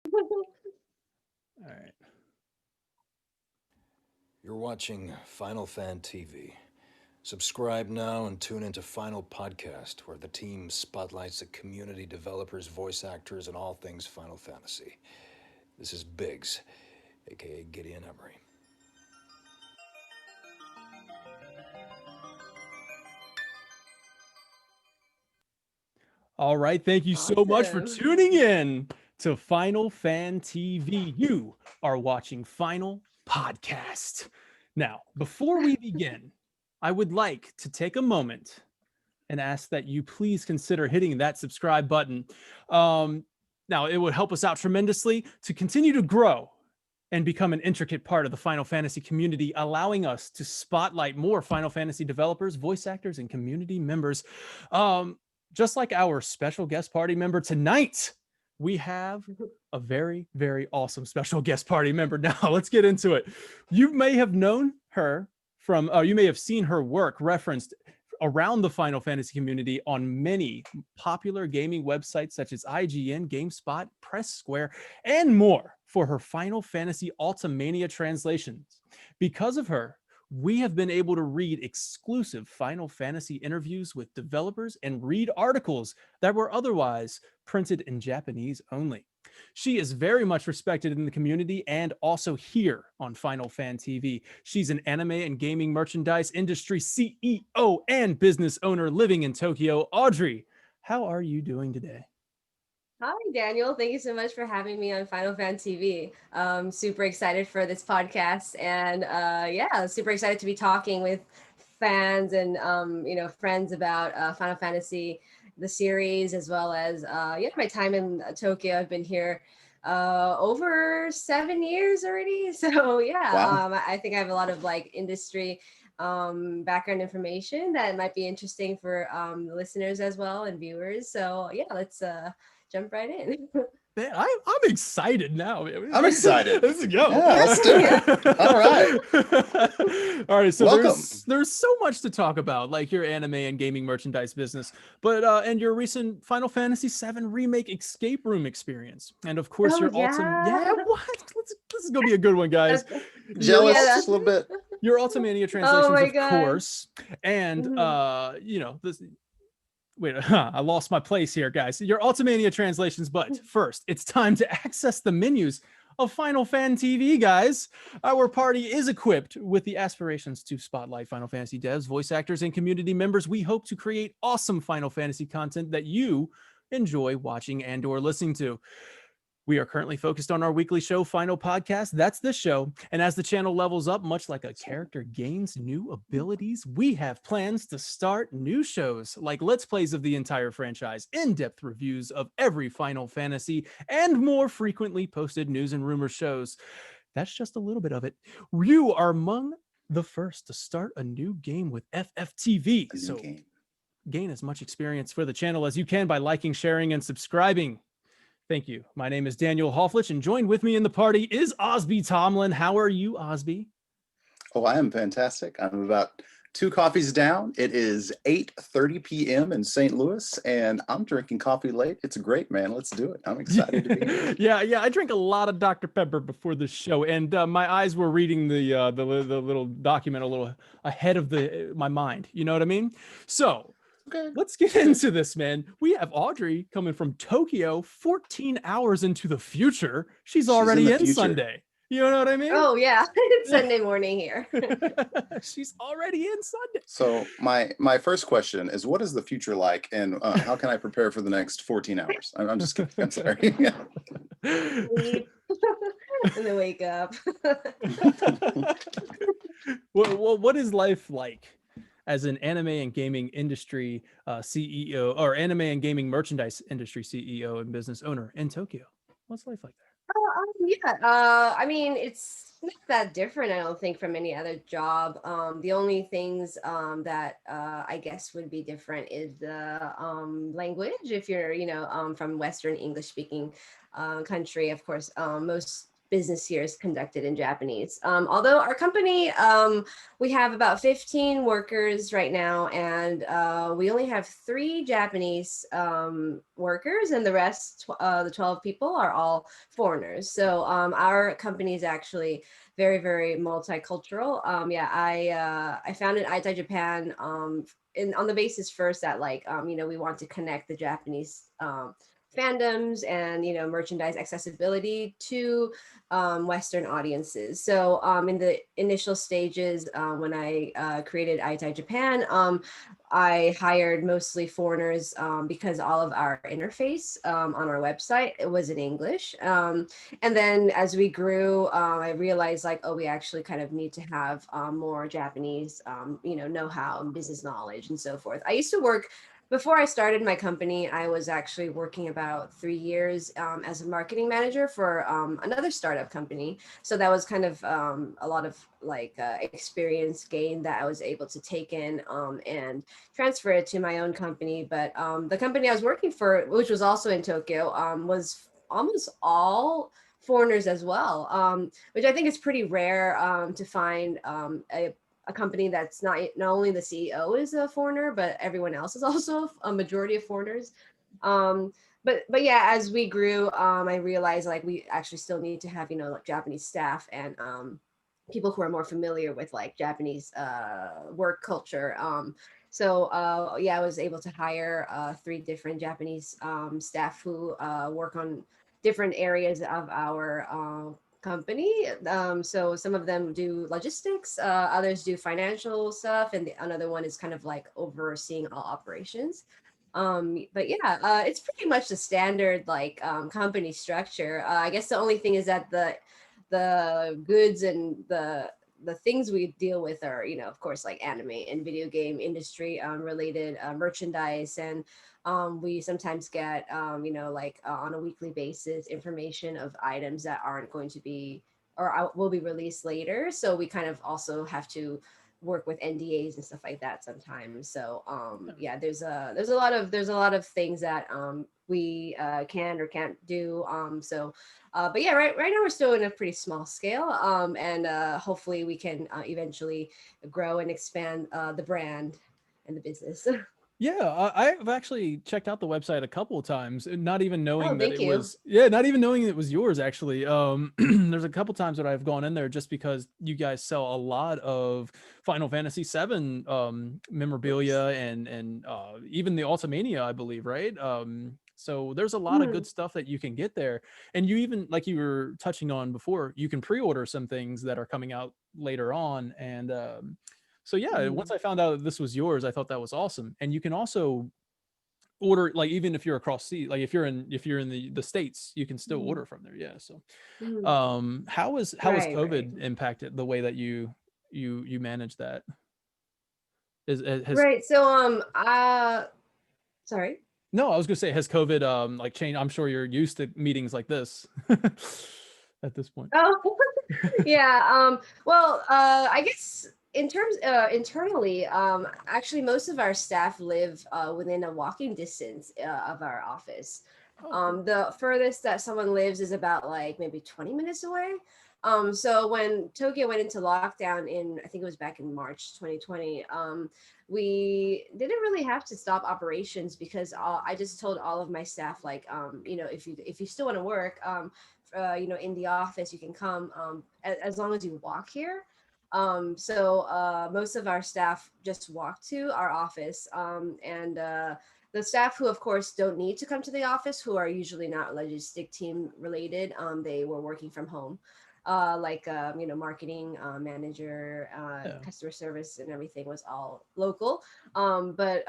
All right. You're watching Final Fan TV. Subscribe now and tune into Final Podcast, where the team spotlights the community, developers, voice actors, and all things Final Fantasy. This is Biggs, aka Gideon Emery. All right. Thank you so much for Awesome. tuning in to Final Fan TV. You are watching Final Podcast. Now, before we begin, I would like to take a moment and ask that you please consider hitting that subscribe button. Now, it would help us out tremendously to continue to grow and become an intricate part of the Final Fantasy community, allowing us to spotlight more Final Fantasy developers, voice actors, and community members. Just like our special guest party member tonight, we have a very, very awesome special guest party member. Now, let's get into it. You may have known her from, you may have seen her work referenced around the Final Fantasy community on many popular gaming websites such as IGN, GameSpot, Press Square, and more for her Final Fantasy Ultimania translations. Because of her, we have been able to read exclusive Final Fantasy interviews with developers and read articles that were otherwise printed in Japanese only. She is very much respected in the community and also here on Final Fan TV. She's an anime and gaming merchandise industry CEO and business owner living in Tokyo. Audrey, how are you doing today? Hi, Daniel. Thank you so much for having me on Final Fan TV. Super excited for this podcast, and yeah, super excited to be talking with fans and friends about Final Fantasy, the series, as well as my time in Tokyo. I've been here over 7 years already, so yeah, Wow. I think I have a lot of like industry background information that might be interesting for the listeners as well and viewers. So yeah, let's jump right in. Man, I'm excited now. I'm excited. Let's go. Yeah, let's do Yeah. it. All right. All right. So Welcome. there's so much to talk about, like your anime and gaming merchandise business, but and your recent Final Fantasy VII remake escape room experience, and of course Oh your ultimate. yeah. Yeah, what? This is gonna be a good one, guys. That's- Your Jealous yeah, just a little bit. your Ultimania oh translations, my of god. course, and Mhm. this. Wait, I lost my place here, guys. Your Ultimania translations, but first, it's time to access the menus of Final Fan TV, guys. Our party is equipped with the aspirations to spotlight Final Fantasy devs, voice actors, and community members. We hope to create awesome Final Fantasy content that you enjoy watching and or listening to. We are currently focused on our weekly show, Final Podcast. That's this show. And as the channel levels up, much like a character gains new abilities, we have plans to start new shows like Let's Plays of the entire franchise, in-depth reviews of every Final Fantasy, and more frequently posted news and rumor shows. That's just a little bit of it. You are among the first to start a new game with FFTV. A new So game. gain as much experience for the channel as you can by liking, sharing, and subscribing. Thank you. My name is Daniel Hofflich, and joined with me in the party is Osby Tomlin. How are you, Osby? Oh, I am fantastic. I'm about 2 coffees down. It is 8:30 p.m. in St. Louis, and I'm drinking coffee late. It's great, man. Let's do it. I'm excited to be here. Yeah. I drink a lot of Dr. Pepper before the show, and my eyes were reading the little document a little ahead of my mind. You know what I mean? So Okay. let's get into this, man. We have Audrey coming from Tokyo, 14 hours into the future. She's in already the in future. Sunday. You know what I mean? Oh yeah, it's Sunday morning here. She's already in Sunday. So my first question is, what is the future like, and how can I prepare for the next 14 hours? I'm just kidding. I'm sorry. Sleep and then wake up. What is life like as an anime and gaming industry CEO, or anime and gaming merchandise industry CEO and business owner in Tokyo? What's life like there? Yeah, I mean, it's not that different, I don't think, from any other job. The only things that I guess would be different is the language. If you're, from Western English speaking country, of course, most business here is conducted in Japanese. Although our company, we have about 15 workers right now, and we only have 3 Japanese workers, and the rest, the 12 people, are all foreigners. So our company is actually very, very multicultural. Yeah, I founded Aitai Japan on the basis first that like we want to connect the Japanese fandoms and merchandise accessibility to Western audiences. So in the initial stages, when I created Aitai Japan, I hired mostly foreigners because all of our interface on our website, it was in English. And then as we grew, I realized like, oh, we actually kind of need to have more Japanese, know-how and business knowledge and so forth. I used to work before I started my company. I was actually working about 3 years as a marketing manager for another startup company. So that was kind of a lot of like experience gained that I was able to take in and transfer it to my own company. But the company I was working for, which was also in Tokyo, was almost all foreigners as well, which I think is pretty rare to find a company that's not only the CEO is a foreigner, but everyone else is also a majority of foreigners. But yeah, as we grew, I realized like we actually still need to have like Japanese staff and people who are more familiar with like Japanese work culture. So yeah, I was able to hire 3 different Japanese staff who work on different areas of our company. So some of them do logistics, others do financial stuff, and another one is kind of like overseeing all operations. But yeah, it's pretty much the standard like company structure. I guess the only thing is that the goods and the things we deal with are, of course, like anime and video game industry related merchandise. And we sometimes get, like on a weekly basis, information of items that aren't going to be or will be released later. So we kind of also have to work with NDAs and stuff like that sometimes. So yeah, there's a lot of things that we can or can't do. But yeah, right now we're still in a pretty small scale, and hopefully we can eventually grow and expand the brand and the business. Yeah, I've actually checked out the website a couple of times, not even knowing Oh, that thank it you. was, yeah, not even knowing it was yours actually. There's a couple times that I've gone in there just because you guys sell a lot of Final Fantasy VII memorabilia and even the Ultimania, I believe, right? So there's a lot of Mhm. good stuff that you can get there, and you even, like you were touching on before, you can pre-order some things that are coming out later on, and so yeah, once Mhm. I found out that this was yours, I thought that was awesome. And you can also order, like, even if you're across sea, like if you're in the States, you can still Mhm. order from there. Yeah. So Mhm. how has Right, right. COVID impacted the way that you manage that? Has Right. So sorry. no, I was gonna say, has COVID like changed? I'm sure you're used to meetings like this at this point. Oh, yeah. Well, I guess in terms internally, actually most of our staff live within a walking distance of our office. Oh, cool. The furthest that someone lives is about like maybe 20 minutes away. So when Tokyo went into lockdown I think it was back in March 2020, we didn't really have to stop operations because I just told all of my staff like, if you still want to work, in the office, you can come as long as you walk here. So most of our staff just walk to our office, and the staff who, of course, don't need to come to the office, who are usually not logistic team related, they were working from home. Like marketing manager, Yeah. customer service, and everything was all local. But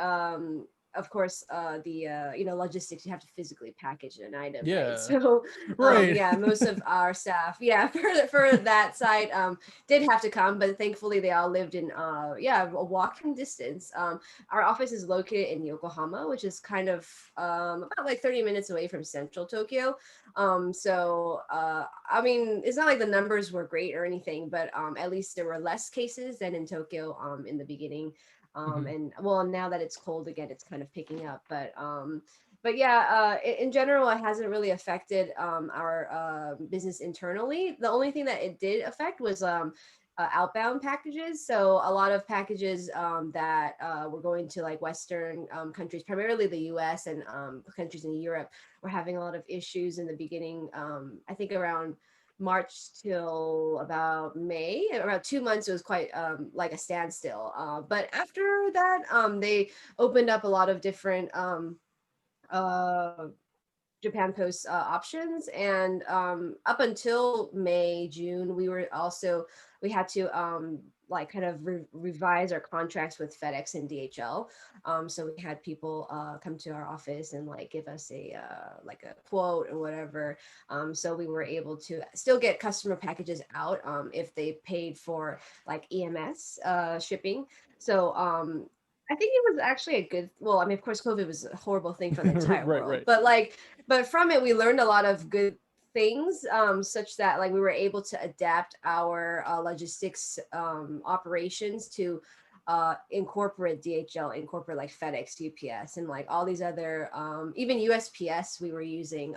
of course, the logistics, you have to physically package an item, right? Yeah. So Right. yeah, most of our staff, yeah, for that side, did have to come, but thankfully they all lived in a walking distance. Our office is located in Yokohama, which is kind of about like 30 minutes away from central Tokyo. So I mean, it's not like the numbers were great or anything, but at least there were less cases than in Tokyo in the beginning. Mhm. And well, now that it's cold again, it's kind of picking up. But but yeah, in general, it hasn't really affected our business internally. The only thing that it did affect was outbound packages. So a lot of packages that were going to like Western countries, primarily the US and countries in Europe, were having a lot of issues in the beginning. I think around March till about May, around 2 months, it was quite like a standstill. But after that, they opened up a lot of different uh, Japan Post options, and up until May, June, we had to like kind of revise our contracts with FedEx and DHL. So we had people come to our office and like give us a like a quote or whatever. So we were able to still get customer packages out if they paid for like EMS shipping. So I think it was actually a good, well, I mean, of course, COVID was a horrible thing for the entire Right, world, right. but like, but from it, we learned a lot of good things, such that like we were able to adapt our logistics operations to incorporate DHL, incorporate like FedEx, UPS, and like all these other, even USPS we were using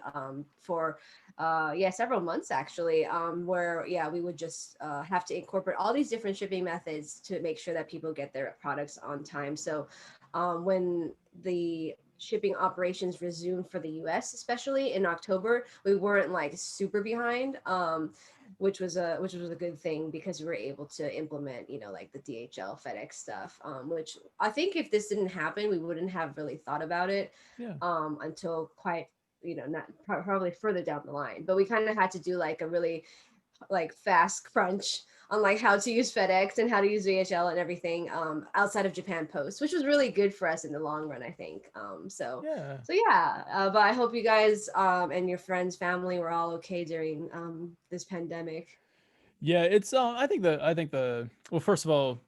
for several months actually, where we would just have to incorporate all these different shipping methods to make sure that people get their products on time. So when the shipping operations resumed for the US, especially in October, we weren't like super behind, which was a good thing because we were able to implement, you know, like the DHL, FedEx stuff, which I think if this didn't happen, we wouldn't have really thought about it until quite, you know, not probably further down the line. But we kind of had to do like a really like fast crunch on like how to use FedEx and how to use DHL and everything outside of Japan Post, which was really good for us in the long run, I think. But I hope you guys and your friends, family were all okay during this pandemic. Yeah, it's I think the well, first of all,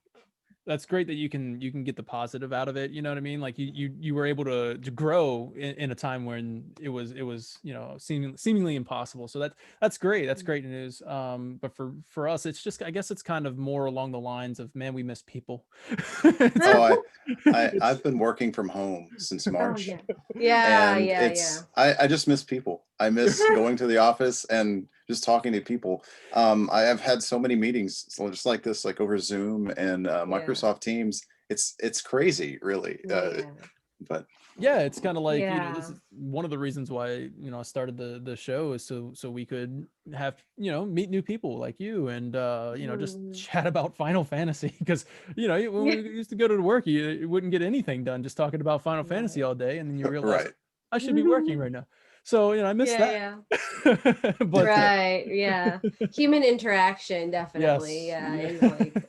that's great that you can get the positive out of it. You know what I mean? Like you were able to grow in a time when it was you know seemingly impossible. So that's great. That's great news. But for us, it's just, I guess it's kind of more along the lines of, man, we miss people. Oh, I've been working from home since March. And I just miss people. I miss going to the office and just talking to people. I have had so many meetings just like this, like over Zoom and Microsoft Teams. It's crazy, really. But yeah, it's kind of like, you know, this is one of the reasons why, you know, I started the show, is so we could have, you know, meet new people like you and you know, just chat about Final Fantasy, because you know, when we used to go to work, you wouldn't get anything done just talking about Final Fantasy all day, and then you realize I should be working right now. So, you know, I miss that. But human interaction, definitely. Is like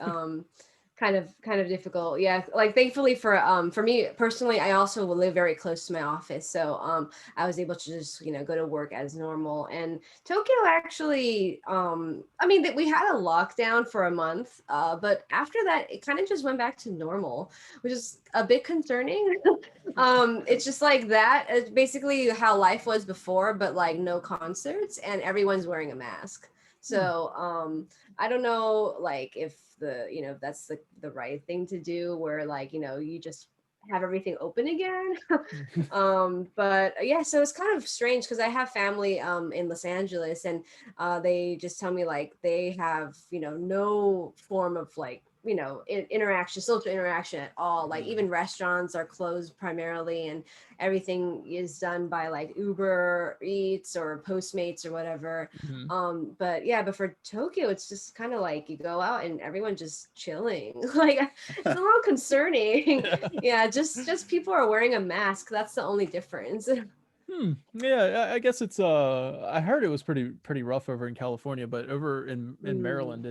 kind of difficult. Like thankfully for me personally, I also live very close to my office, so I was able to just, you know, go to work as normal. And Tokyo actually, I mean, we had a lockdown for a month, but after that it kind of just went back to normal, which is a bit concerning. It's just like that. It's basically how life was before, but like no concerts and everyone's wearing a mask. So I don't know, like if you know, that's the right thing to do, where like, you know, you just have everything open again. But yeah, so it's kind of strange because I have family in Los Angeles, and they just tell me like they have, you know, no form of like, you know, social interaction at all. Like even restaurants are closed primarily, and everything is done by like Uber Eats or Postmates or whatever. But for Tokyo, it's just kind of like you go out and everyone just chilling. Like it's a little concerning. Just people are wearing a mask. That's the only difference. Yeah, I guess it's I heard it was pretty rough over in California, but over in Maryland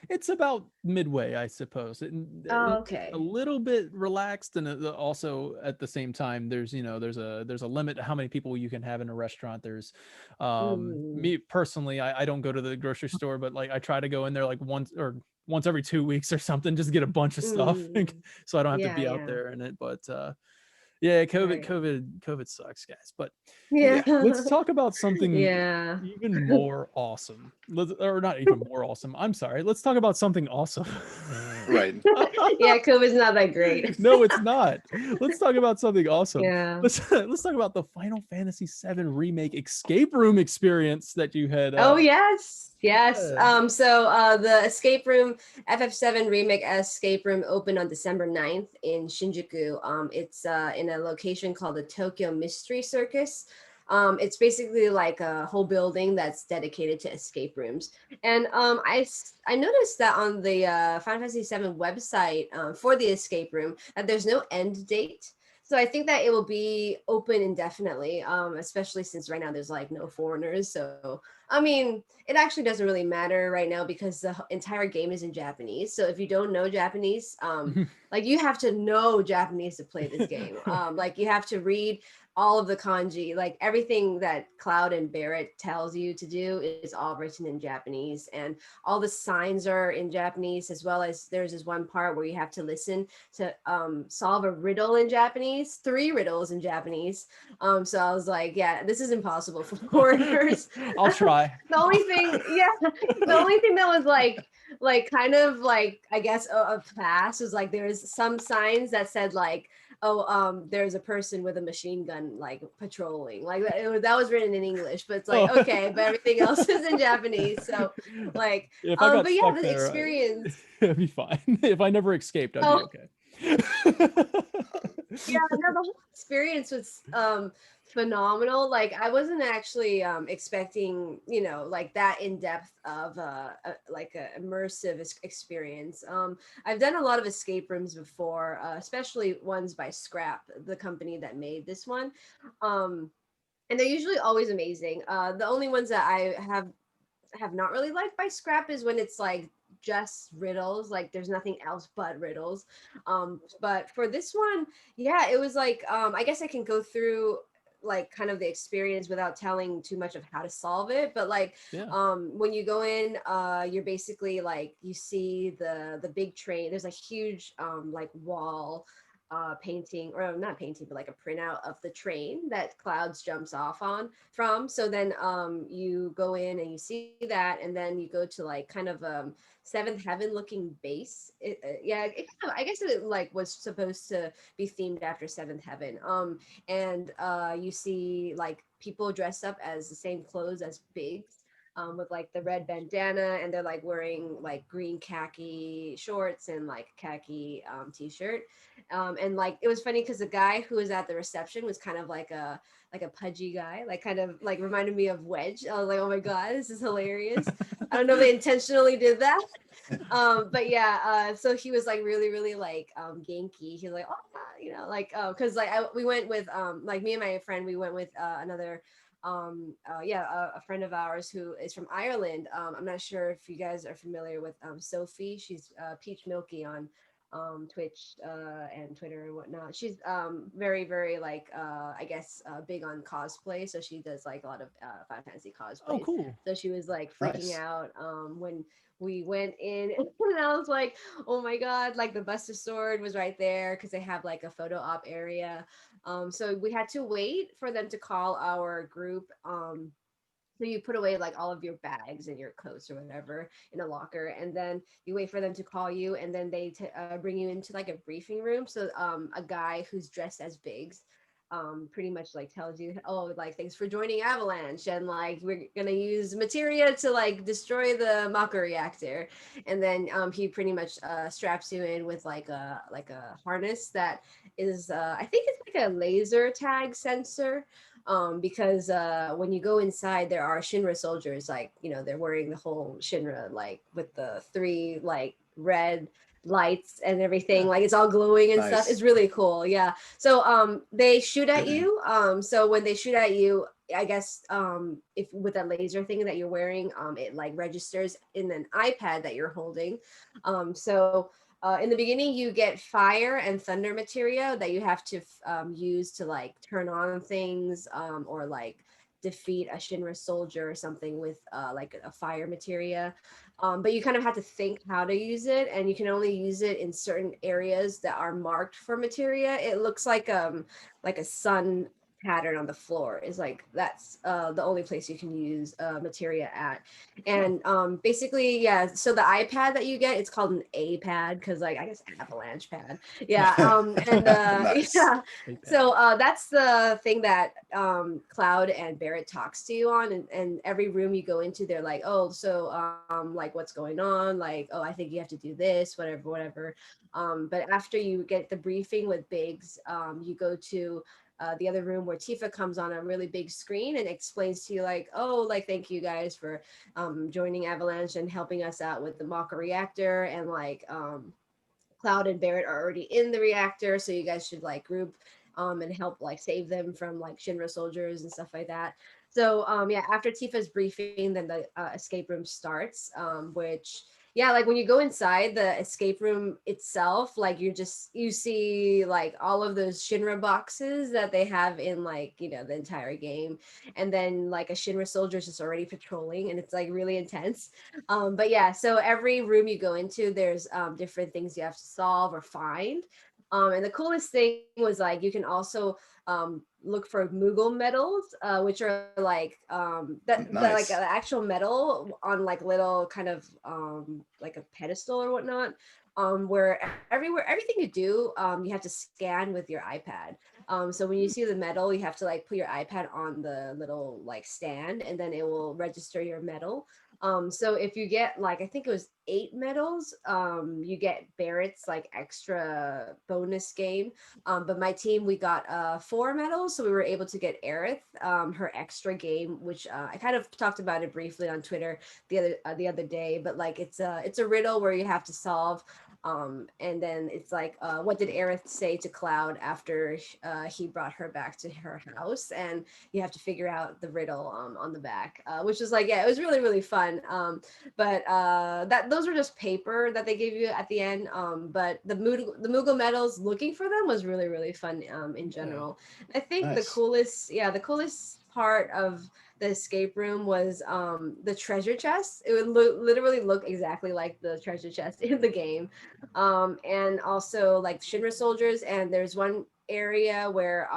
it's about midway, I suppose. Okay. A little bit relaxed, and also at the same time there's, you know, there's a limit to how many people you can have in a restaurant. There's me personally, I don't go to the grocery store, but like I try to go in there like once every 2 weeks or something, just get a bunch of stuff so I don't have to be out there in it. But yeah, COVID sucks, guys. But let's talk about something even more awesome. Or not even more awesome. I'm sorry. Let's talk about something awesome. Right. Yeah, COVID's not that great. No, it's not. Let's talk about something awesome. Yeah. Let's talk about the Final Fantasy VII Remake escape room experience that you had. Oh yes. Yeah. So the escape room FF7 remake escape room opened on December 9th in Shinjuku. It's in a location called the Tokyo Mystery Circus. It's basically like a whole building that's dedicated to escape rooms. And I noticed that on the Final Fantasy VII website for the escape room that there's no end date. So I think that it will be open indefinitely, especially since right now there's like no foreigners. So I mean, it actually doesn't really matter right now because the entire game is in Japanese. So if you don't know Japanese, like you have to know Japanese to play this game. Like you have to read all of the kanji, like everything that Cloud and Barrett tells you to do is all written in Japanese, and all the signs are in Japanese, as well as there's this one part where you have to listen to solve a riddle in Japanese, 3 riddles in Japanese. So I was like, yeah, this is impossible for foreigners. I'll try. The only thing that was like kind of like, I guess a pass was like there's some signs that said like, oh, there's a person with a machine gun like patrolling, like that was written in English, but it's like okay, but everything else is in Japanese. So like, but yeah, the experience. It'd be fine. If I never escaped, I'd be okay. Yeah, no, the whole experience was phenomenal. Like I wasn't actually expecting, you know, like that in depth of like a immersive experience. I've done a lot of escape rooms before, especially ones by Scrap, the company that made this one, and they're usually always amazing. The only ones that I have not really liked by Scrap is when it's like just riddles, like there's nothing else but riddles. But for this one, yeah, it was like I guess I can go through like kind of the experience without telling too much of how to solve it, but like when you go in, you're basically like you see the big train. There's a huge like wall painting, or not painting, but like a printout of the train that Clouds jumps off on from. So then you go in and you see that, and then you go to like kind of Seventh Heaven looking base. I guess it like was supposed to be themed after Seventh Heaven. And you see like people dressed up as the same clothes as Biggs. With like the red bandana, and they're like wearing like green khaki shorts and like khaki t-shirt. And like it was funny because the guy who was at the reception was kind of like a pudgy guy, like kind of like reminded me of Wedge. I was like, oh my god, this is hilarious. I don't know if they intentionally did that. But yeah, so he was like really like ganky. He was like, oh, you know, like because like we went with like me and my friend, we went with another a friend of ours who is from Ireland. I'm not sure if you guys are familiar with Sophie. She's Peach Milky on Twitch and Twitter and whatnot. She's very like I guess big on cosplay, so she does like a lot of Final Fantasy cosplay. Oh, cool. So she was like freaking out when we went in, and I was like, oh my god, like the Buster Sword was right there because they have like a photo op area. So we had to wait for them to call our group. So you put away like all of your bags and your coats or whatever in a locker, and then you wait for them to call you, and then they bring you into like a briefing room. So a guy who's dressed as Biggs pretty much like tells you, oh, like thanks for joining Avalanche, and like we're gonna use materia to like destroy the Mako reactor, and then he pretty much straps you in with like a harness that is I think it's like a laser tag sensor. Because when you go inside, there are Shinra soldiers, like, you know, they're wearing the whole Shinra, like with the 3 like red lights and everything, like it's all glowing and stuff. It's really cool. Yeah. So they shoot at you. So when they shoot at you, I guess if with that laser thing that you're wearing, it like registers in an iPad that you're holding. In the beginning, you get fire and thunder materia that you have to use to like turn on things or like defeat a Shinra soldier or something with like a fire materia. But you kind of have to think how to use it, and you can only use it in certain areas that are marked for materia. It looks like a sun pattern on the floor is like that's the only place you can use materia at. And basically, yeah, so the iPad that you get, it's called an A pad because like I guess avalanche pad. Yeah. And Nice. yeah. So that's the thing that Cloud and Barrett talks to you on, and every room you go into, they're like, oh, so like what's going on? Like, oh, I think you have to do this, whatever. But after you get the briefing with Biggs, you go to the other room where Tifa comes on a really big screen and explains to you like, oh, like, thank you guys for joining Avalanche and helping us out with the Maka reactor. And like Cloud and Barrett are already in the reactor, so you guys should like group and help like save them from like Shinra soldiers and stuff like that. So yeah, after Tifa's briefing, then the escape room starts, which yeah, like when you go inside the escape room itself, like you see like all of those Shinra boxes that they have in like, you know, the entire game. And then like a Shinra soldier is just already patrolling, and it's like really intense. But yeah, so every room you go into, there's different things you have to solve or find. And the coolest thing was like you can also look for Moogle medals, which are like Nice. like an actual medal on like little kind of like a pedestal or whatnot. Where everything you do, you have to scan with your iPad. So when you see the medal, you have to like put your iPad on the little like stand, and then it will register your medal. So if you get like, I think it was 8 medals, you get Barrett's like extra bonus game. But my team, we got 4 medals, so we were able to get Aerith, her extra game, which I kind of talked about it briefly on Twitter the other day. But like it's a riddle where you have to solve. And then it's like, what did Aerith say to Cloud after he brought her back to her house? And you have to figure out the riddle on the back, which is like, yeah, it was really, really fun. But those were just paper that they gave you at the end. But the Moogle medals, looking for them was really, really fun in general. I think Nice. the coolest part of the escape room was the treasure chest. It would literally look exactly like the treasure chest in the game. And also like Shinra soldiers, and there's one area where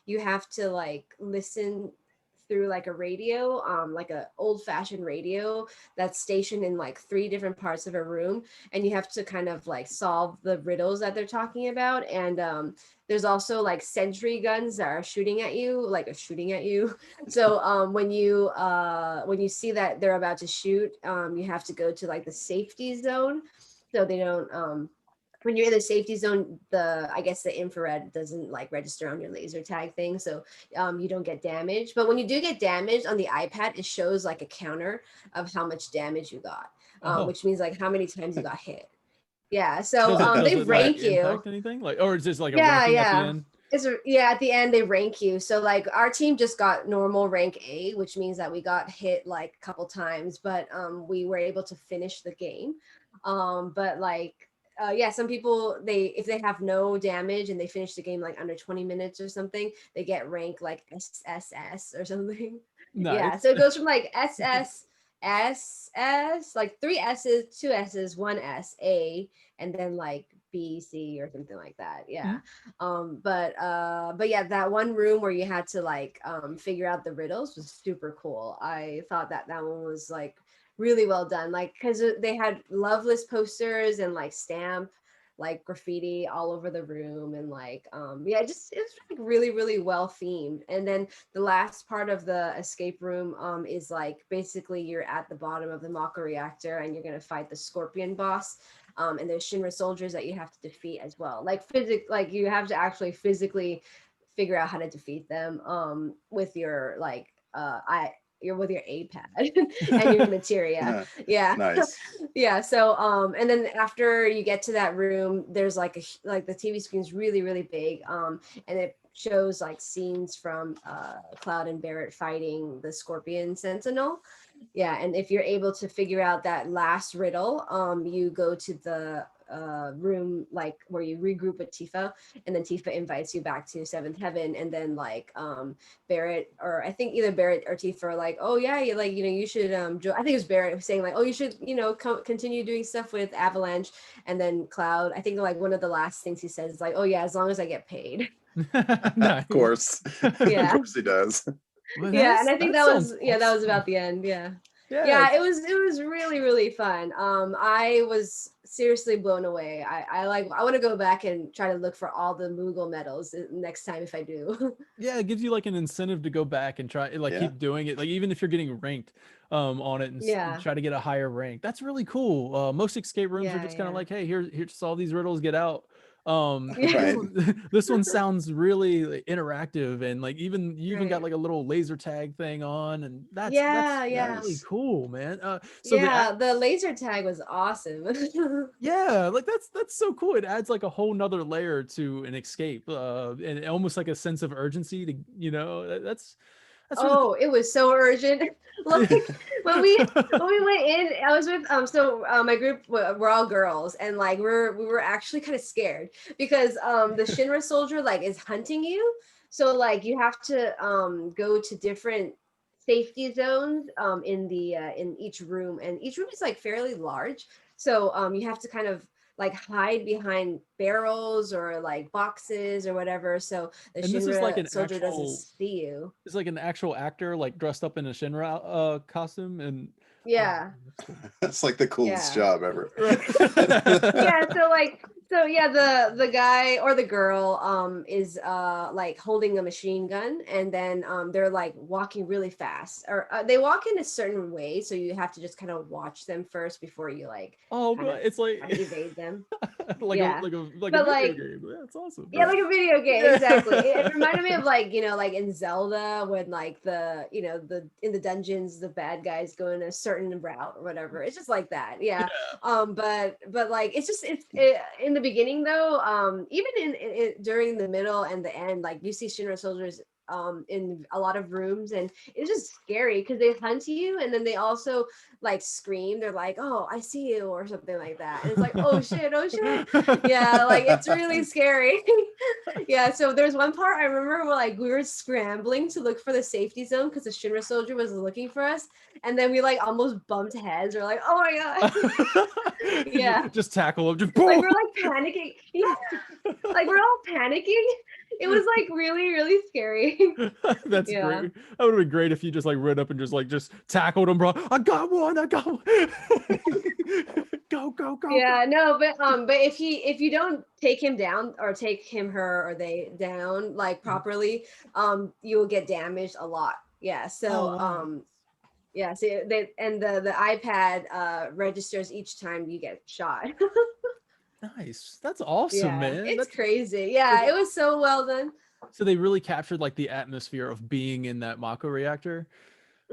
you have to like listen through like a radio, like a old-fashioned radio that's stationed in like 3 different parts of a room, and you have to kind of like solve the riddles that they're talking about. And there's also like sentry guns that are shooting at you. So when you see that they're about to shoot, you have to go to like the safety zone, so they don't when you're in the safety zone, I guess the infrared doesn't like register on your laser tag thing, so you don't get damaged. But when you do get damaged on the iPad, it shows like a counter of how much damage you got, which means like how many times you got hit. Yeah, so they rank like, you. Impact anything? Like, or is this like a ranking at the end? At the end they rank you. So like our team just got normal rank A, which means that we got hit like a couple times, but we were able to finish the game. But like some people, if they have no damage and they finish the game like under 20 minutes or something, they get rank like SSS or something. Nice. Yeah, so it goes from like SS, like 3 S's, 2 S's, 1 S, A, and then like B, C, or something like that. Yeah. But yeah, that one room where you had to like figure out the riddles was super cool. I thought that one was like really well done, like because they had Loveless posters and like stamp like graffiti all over the room, and like it was like really, really well themed. And then the last part of the escape room is like basically you're at the bottom of the Maka reactor and you're gonna fight the Scorpion boss. And there's Shinra soldiers that you have to defeat as well. Like you have to actually physically figure out how to defeat them with your like you're with your A-pad and your materia. Yeah. Nice. Yeah. So and then after you get to that room, there's like the TV screen's really, really big. And it shows like scenes from Cloud and Barrett fighting the Scorpion Sentinel. Yeah, and if you're able to figure out that last riddle, you go to the room like where you regroup with Tifa, and then Tifa invites you back to 7th Heaven, and then like Barrett, or I think either Barrett or Tifa are like, oh yeah, you should I think it was Barrett saying like, oh, you should continue doing stuff with Avalanche. And then Cloud, I think like one of the last things he says is like, oh yeah, as long as I get paid. Nice. Of course. Yeah. Of course he does. Well, Yeah, and I think that was sounds that was awesome. about the end. Yeah. Yeah, Yeah, it was really really fun. I was seriously blown away. I want to go back and try to look for all the Moogle medals next time if I do. yeah, it gives you like an incentive to go back and try like Yeah. keep doing it. Like even if you're getting ranked on it and Yeah. try to get a higher rank. That's really cool. Most escape rooms are Yeah, just kind of yeah. like, hey, here solve these riddles, get out. This Right. one, this one sounds really like, interactive, and like you even got Right. like a little laser tag thing on, and Yeah, yeah. really Nice. cool, man. So Yeah, the laser tag was awesome. yeah, like that's so cool. It adds like a whole nother layer to an escape, and almost like a sense of urgency to, that's really Oh, it was so urgent. Like cool. when we went in, I was with my group we're all girls, and like we were actually kind of scared because the Shinra soldier like is hunting you. So like you have to go to different safety zones in each room, and each room is like fairly large. So you have to kind of like hide behind barrels or like boxes or whatever, so the And this is like Shinra an soldier doesn't actual, see you. it's like an actual actor like dressed up in a Shinra costume, and Yeah. that's cool. That's like the coolest Yeah. job ever. Yeah, so yeah, the guy or the girl is like holding a machine gun, and then they're like walking really fast, or they walk in a certain way, so you have to just kind of watch them first before you like Oh, kind of but it's like try to evade them. like a Yeah. a But video like game. Yeah, it's awesome. yeah, like a video game, exactly. It Yeah. reminded me of like, like in Zelda when like in the dungeons the bad guys go in a certain route or whatever. It's just like that. Yeah. But like in the beginning though, even in during the middle and the end, like you see Shinra soldiers in a lot of rooms, and it's just scary because they hunt you, and then they also like scream. They're like, "Oh, I see you," or something like that, and it's like, "Oh shit, oh shit." Yeah, like it's really scary. Yeah, so there's one part I remember where like we were scrambling to look for the safety zone because the Shinra soldier was looking for us, and then we like almost bumped heads. We're like, "Oh my god." Yeah, Just tackle him. Just like boom. we're like panicking. Yeah, like we're all panicking. It was like really really scary. That's Yeah. great. That would have been great if you just like ran up and just tackled him, bro. I got one. I got one. Go, go, go, go. Yeah, no, but if you don't take him down or take him, her, or they down like properly, you will get damaged a lot. Yeah, Oh, so wow. yeah, so the iPad registers each time you get shot. Nice. That's awesome, Yeah, man. it's That's crazy. so Yeah, they, it was so well done. so they really captured like the atmosphere of being in that Mako reactor.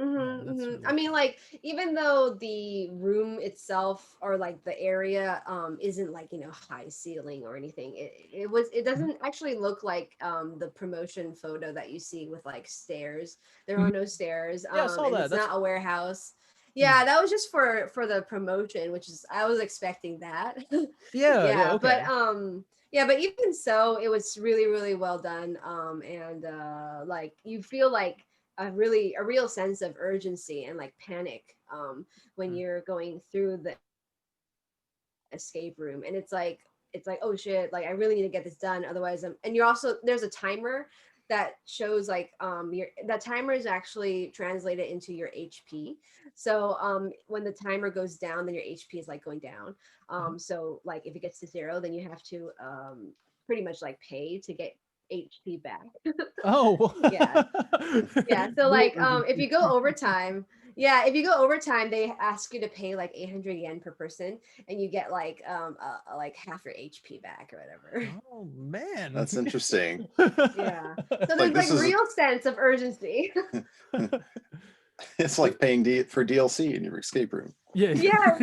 Oh, that's I really mean, like, even though the room itself or like the area isn't like, high ceiling or anything, it cool. doesn't actually look like the promotion photo that you see with like stairs. There are Mhm. no stairs, Yeah, I saw and that. it's That's not a warehouse. mm. Yeah, that was just for the promotion, which is I was expecting that. Yeah, yeah, Yeah, okay. but even so, it was really really well done. And like you feel like a real sense of urgency and like panic when Mm. you're going through the escape room, and it's like oh shit, like I really need to get this done, otherwise and you're also there's a timer that shows like your that timer is actually translated into your HP. So when the timer goes down, then your HP is like going down. Mhm. So like if it gets to 0, then you have to pretty much like pay to get HP back. Oh. Yeah. Yeah, so Real like if urgency. you go overtime, yeah, if you go overtime, they ask you to pay like 800 yen per person, and you get like like half your HP back or whatever. Oh man. That's interesting. Yeah. So Like there's like this is real sense of urgency. it's like paying for DLC in your escape room. Yeah. Yeah,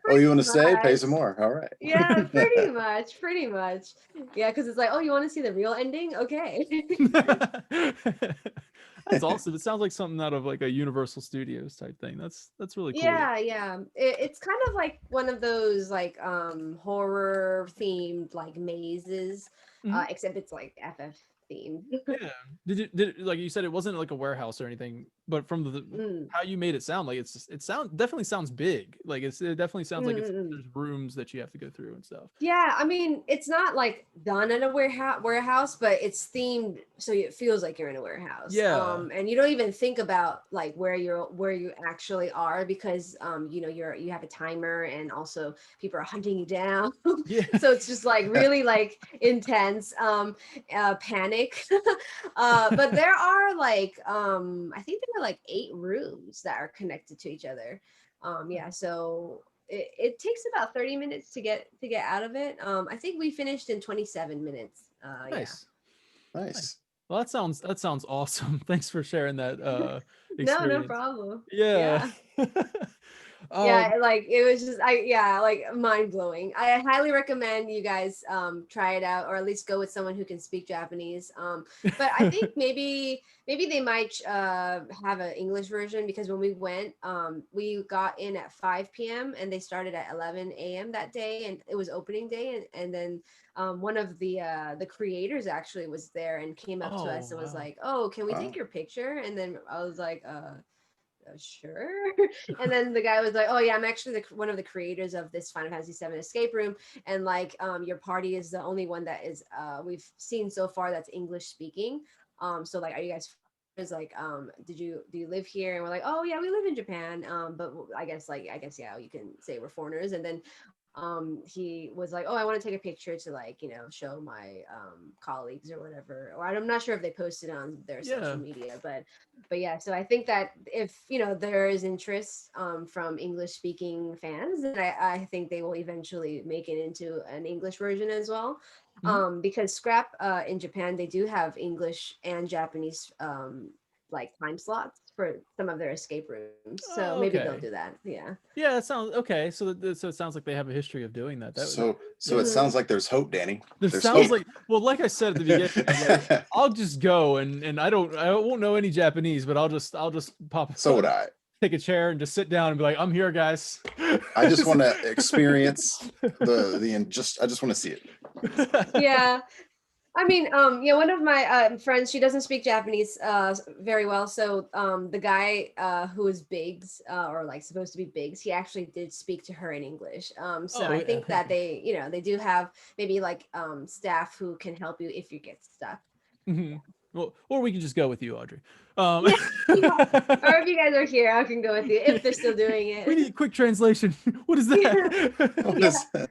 Oh, you want to stay? Pay much. some more. All Yeah, right. pretty much, pretty much. Yeah, because it's like, oh, you want to see the real ending? Okay. That's awesome. It sounds like something out of like a Universal Studios type thing. That's really cool. Yeah, yeah. It's kind of like one of those like horror themed like mazes, Mhm. except it's like FF themed. Yeah. Did like you said it wasn't like a warehouse or anything. but from the how you made it sound, like definitely sounds big. Like it definitely sounds like there's rooms that you have to go through and stuff. Yeah, I mean, it's not like done at a warehouse, but it's themed so it feels like you're in a warehouse. Yeah. And you don't even think about like where you actually are, because you know, you have a timer, and also people are hunting you down. Yeah. So it's just like really like intense panic. But there are like I think there are like 8 rooms that are connected to each other. Yeah, so it takes about 30 minutes to get out of it. I think we finished in 27 minutes. Nice. Yeah. Nice. Well, that sounds awesome. Thanks for sharing that experience. No problem. Yeah. Yeah, like it was just like mind blowing. I highly recommend you guys try it out, or at least go with someone who can speak Japanese. But I think maybe they might have an English version, because when we went, we got in at 5 p.m. and they started at 11 a.m. that day, and it was opening day, and then one of the creators actually was there and came up to us and was like, "Oh, can we take your picture?" And then I was like, sure. And then the guy was like, "Oh yeah, I'm actually one of the creators of this Final Fantasy VII escape room, and like your party is the only one that is we've seen so far that's English speaking. So like, are you guys?" Is like, do you live here? And we're like, "Oh yeah, we live in Japan, but I guess yeah, you can say we're foreigners." And then he was like, "Oh, I want to take a picture to like, you know, show my colleagues or whatever." Or I'm not sure if they posted on their social media, but yeah. So I think that if, you know, there is interest from English speaking fans, then I think they will eventually make it into an English version as well. Because Scrap in Japan, they do have English and Japanese like time slots for some of their escape rooms, so maybe they'll do that. Yeah, that sounds okay. So it sounds like they have a history of doing that. So it sounds like there's hope, Danny. There's sounds hope. Like, well, like I said at the beginning, like, I'll just go and I won't know any Japanese, but I'll just pop. So would I. Take a chair and just sit down and be like, "I'm here, guys." I just want to experience I just want to see it. Yeah. I mean, yeah, one of my friends, she doesn't speak Japanese very well. So the guy who is Biggs, or like supposed to be Biggs, he actually did speak to her in English. So I think that they, you know, they do have maybe like staff who can help you if you get stuck. Well, or we can just go with you, Audrey. Or if you guys are here, I can go with you if they're still doing it. We need quick translation. What is that?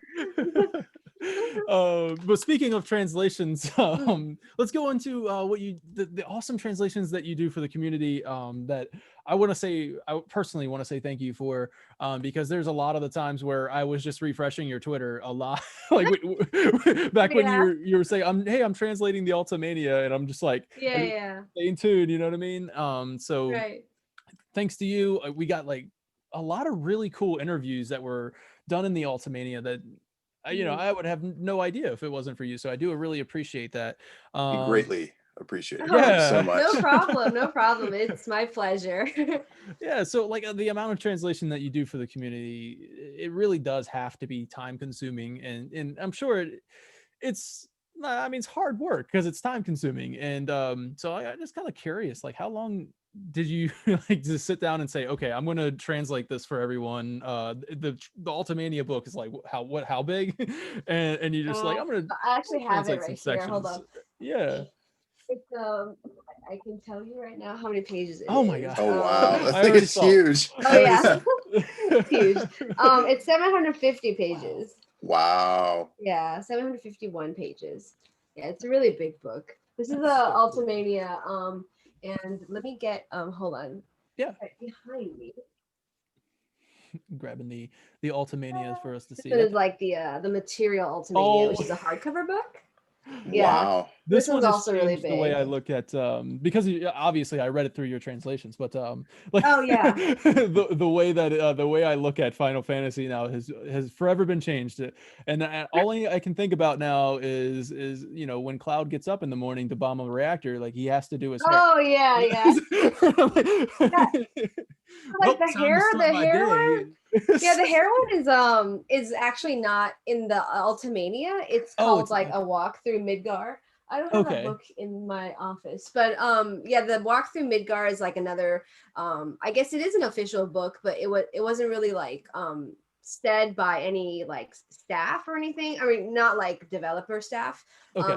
But speaking of translations, let's go into what the awesome translations that you do for the community, that I personally want to say thank you for, because there's a lot of the times where I was just refreshing your Twitter a lot, like back when you were saying, I'm translating the Ultimania, and I'm just like, staying tuned, you know what I mean? So thanks to you, we got like a lot of really cool interviews that were done in the Ultimania that, you know, I would have no idea if it wasn't for you. So I do really appreciate that. We greatly appreciate it. Yeah, so much. No problem. It's my pleasure. Yeah. So like the amount of translation that you do for the community, it really does have to be time consuming. And I'm sure it's hard work because it's time consuming. And so I'm just kind of curious, like how long did you like just sit down and say, okay, I'm going to translate this for everyone? The Ultimania book is like how big? and you just like, I'm going to actually have it right here. Sections. Hold on. Yeah. It's I can tell you right now how many pages it is. Oh my god. Oh wow. I think it's huge. Oh yeah. It's huge. It's 750 pages. Wow. Yeah, 751 pages. Yeah, it's a really big book. This is a Ultimania. And let me get hold on. Yeah. Right behind me. Grabbing the Ultimania for us to see. This is like the material Ultimania, which is a hardcover book. Yeah. Wow. This one's also really big. The way I look at because obviously I read it through your translations, but like the way that the way I look at Final Fantasy now has forever been changed. And all I can think about now is you know, when Cloud gets up in the morning to bomb a reactor, like he has to do his hair. Oh yeah, like the hair one. Yeah, the hair one is actually not in the Ultimania. It's called like a walk through Midgar. I don't have that book in my office, but yeah, the walk through Midgar is like another I guess it is an official book, but it wasn't really like said by any like staff or anything. I mean, not like developer staff.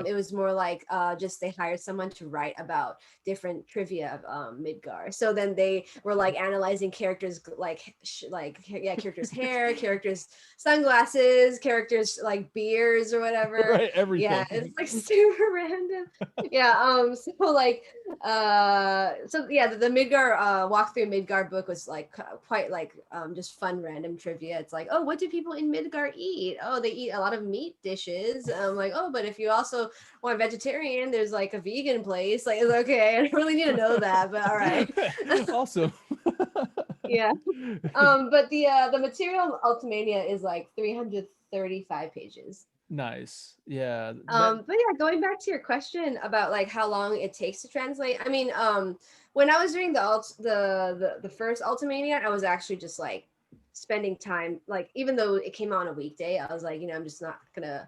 It was more like just they hired someone to write about different trivia of Midgar. So then they were like analyzing characters characters' hair, characters' sunglasses, characters like beards or whatever. Right, everything. Yeah, it's like super random. Yeah. So yeah, the Midgar walk through Midgar book was like quite like just fun random trivia. It's like, oh, what do people in Midgar eat? Oh, they eat a lot of meat dishes. I'm like, oh, but if you also want vegetarian, there's like a vegan place. Like, it's okay. I don't really need to know that, but all right. Awesome. Yeah. But the material Ultimania is like 335 pages. Nice. Yeah. But yeah, going back to your question about like how long it takes to translate. I mean, when I was doing the first Ultimania, I was actually just like spending time, like even though it came out on a weekday, I was like, I'm just not gonna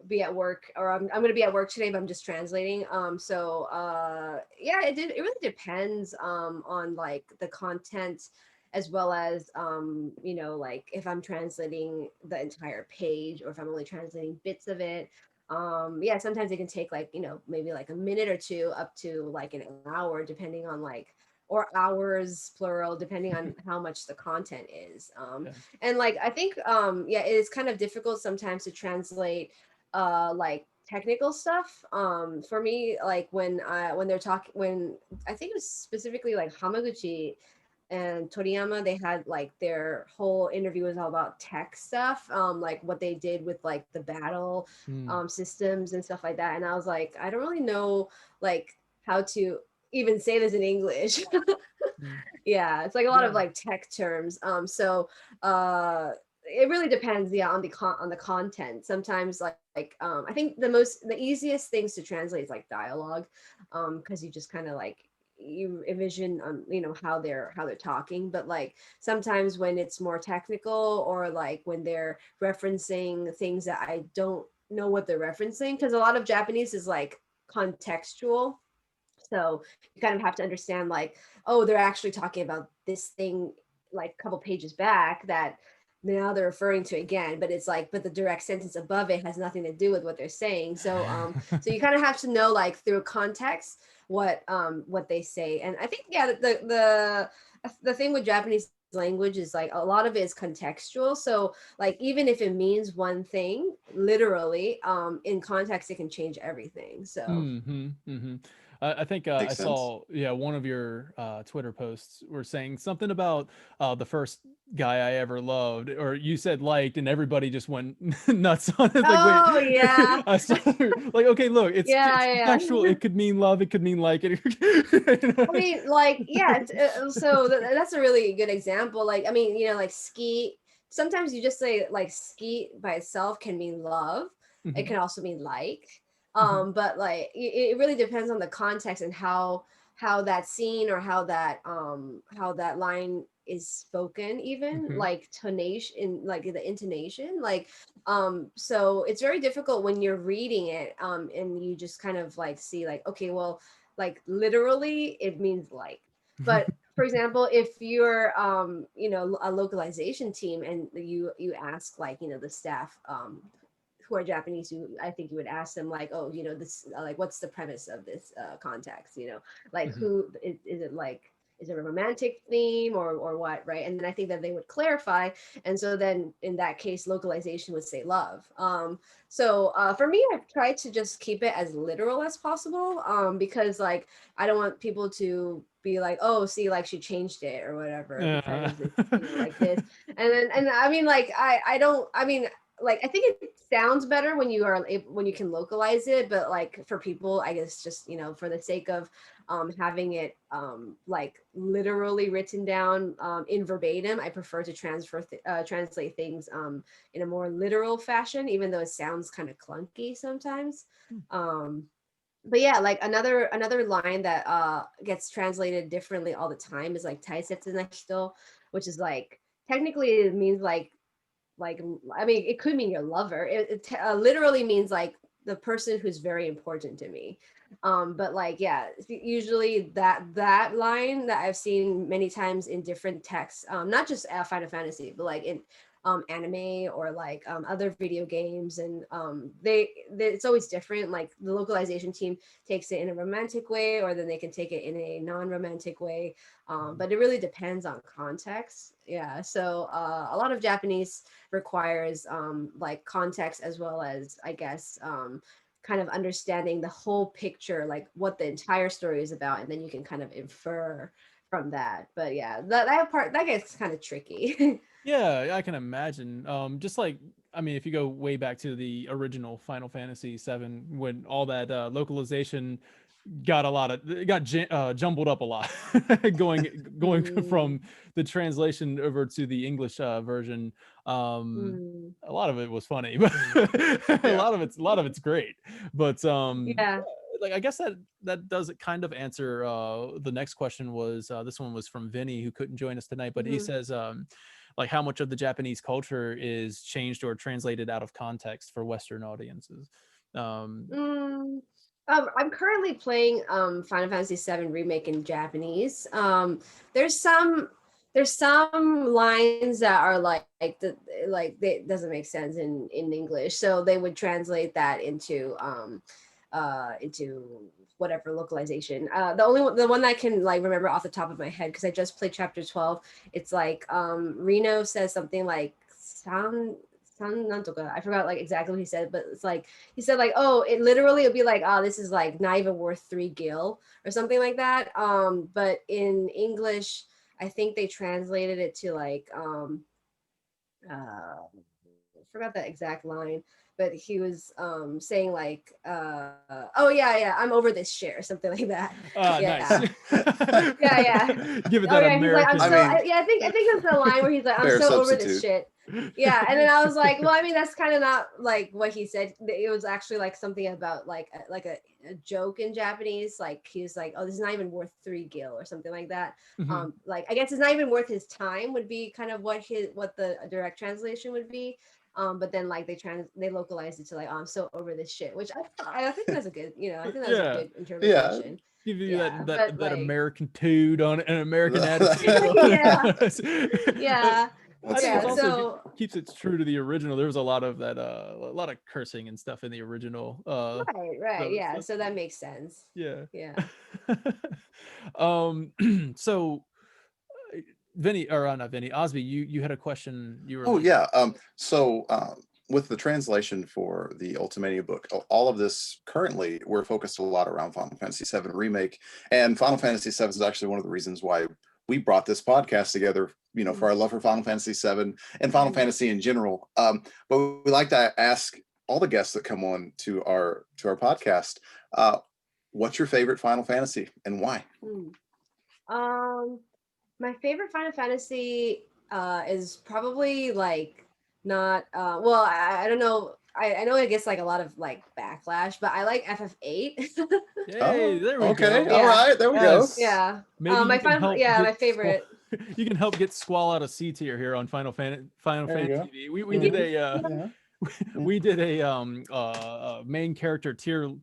be at work, or I'm gonna be at work today, but I'm just translating. Yeah, it really depends on like the content, as well as like if I'm translating the entire page or if I'm only translating bits of it. Yeah, sometimes it can take like maybe like a minute or two up to like an hour, depending on like, or hours plural, depending on how much the content is. And like I think yeah, it is kind of difficult sometimes to translate like technical stuff. For me, like when they're talking, when I think it was specifically like Hamaguchi and Toriyama, they had like their whole interview was all about tech stuff, like what they did with like the battle systems and stuff like that. And I was like, I don't really know like how to even say this in English. Yeah, it's like a lot of like tech terms. It really depends, yeah, on the content. Sometimes I think the easiest things to translate is like dialogue, because you just kind of like you envision how they're talking. But like sometimes when it's more technical, or like when they're referencing things that I don't know what they're referencing, because a lot of Japanese is like contextual. So you kind of have to understand like, oh, they're actually talking about this thing like a couple pages back that now they're referring to again, but it's like, but the direct sentence above it has nothing to do with what they're saying. So so you kind of have to know like through context what they say. And I think, yeah, the thing with Japanese language is like a lot of it is contextual. So like even if it means one thing literally, in context it can change everything. So I think I saw one of your Twitter posts were saying something about the first guy I ever loved, or you said liked, and everybody just went nuts on it. Like, wait, yeah. I saw, like, okay, look, it's contextual. It could mean love. It could mean like it. I mean, like, yeah. So that's a really good example. Like, I mean, like ski. Sometimes you just say like ski by itself can mean love. It can also mean like. But like it really depends on the context and how that scene or how that line is spoken, even like tonation, in like the intonation, like so it's very difficult when you're reading it and you just kind of like see like, okay, well, like literally it means like. But for example, if you're a localization team and you ask like the staff who are Japanese, I think you would ask them like, oh, this like what's the premise of this context, like who is it, like is it a romantic theme or what, right? And then I think that they would clarify, and so then in that case localization would say love. So for me, I've tried to just keep it as literal as possible, because like I don't want people to be like, oh, see, like she changed it or whatever because it's like this. And I mean, like I don't, I mean, like I think it sounds better when you can localize it, but like for people, I guess just for the sake of having it like literally written down in verbatim, I prefer to translate things in a more literal fashion, even though it sounds kind of clunky sometimes. But yeah, like another line that gets translated differently all the time is like taisetsu na hito, which is like technically it means like I mean, it could mean your lover. It literally means like the person who's very important to me. But like, yeah, usually that line that I've seen many times in different texts, not just Final Fantasy, but like in anime or like other video games, and they it's always different. Like the localization team takes it in a romantic way, or then they can take it in a non-romantic way, but it really depends on context. Yeah, so a lot of Japanese requires like context, as well as, I guess, kind of understanding the whole picture, like what the entire story is about, and then you can kind of infer from that. But yeah, that part, that gets kind of tricky. Yeah, I can imagine. Just like, I mean, if you go way back to the original Final Fantasy VII, when all that localization got jumbled up a lot, going from the translation over to the English version. A lot of it was funny, but a lot of it's great. But yeah. like, I guess that does kind of answer the next question. Was this one was from Vinny, who couldn't join us tonight, but he says like, how much of the Japanese culture is changed or translated out of context for Western audiences? I'm currently playing Final Fantasy VII Remake in Japanese. There's some lines that are like it doesn't make sense in English, so they would translate that into whatever localization. The one that I can like remember off the top of my head, because I just played chapter 12, it's like Reno says something like sound nantoka. I forgot like exactly what he said, but it's like he said like, oh, it literally would be like, oh, this is like not even worth 3 gil or something like that. But in English, I think they translated it to like I forgot the exact line, but he was saying like oh yeah, I'm over this shit or something like that. Nice. yeah Give it that American. He's like, I think that's the line where he's like, I'm so substitute. over this shit. Yeah, and then I was like, well, I mean, that's kind of not like what he said. It was actually like something about like a joke in Japanese. Like he was like, oh, this is not even worth 3 gil or something like that. Like, I guess it's not even worth his time would be kind of what the direct translation would be. But then like they localized it to like, oh, I'm so over this shit, which I think that's a good, I think that's a good interpretation. Give you that like, American tude on an American attitude. Yeah. I think it also keeps it true to the original. There was a lot of that, a lot of cursing and stuff in the original. Right. Yeah. So that makes sense. Yeah. So Vinny, or not Vinny, Osby, you had a question. With the translation for the Ultimania book, all of this currently, we're focused a lot around Final Fantasy VII Remake, and Final Fantasy VII is actually one of the reasons why we brought this podcast together, for our love for Final Fantasy VII and Final Fantasy in general. But we like to ask all the guests that come on to our podcast, what's your favorite Final Fantasy and why? My favorite Final Fantasy is probably like not well, I don't know. I know it gets like a lot of like backlash, but I like FF8. Hey, there we go. Yeah. All right, there we go. Yeah. Maybe my favorite. You can help get Squall out of C tier here on Final Fantasy TV. We did a we did a main character tier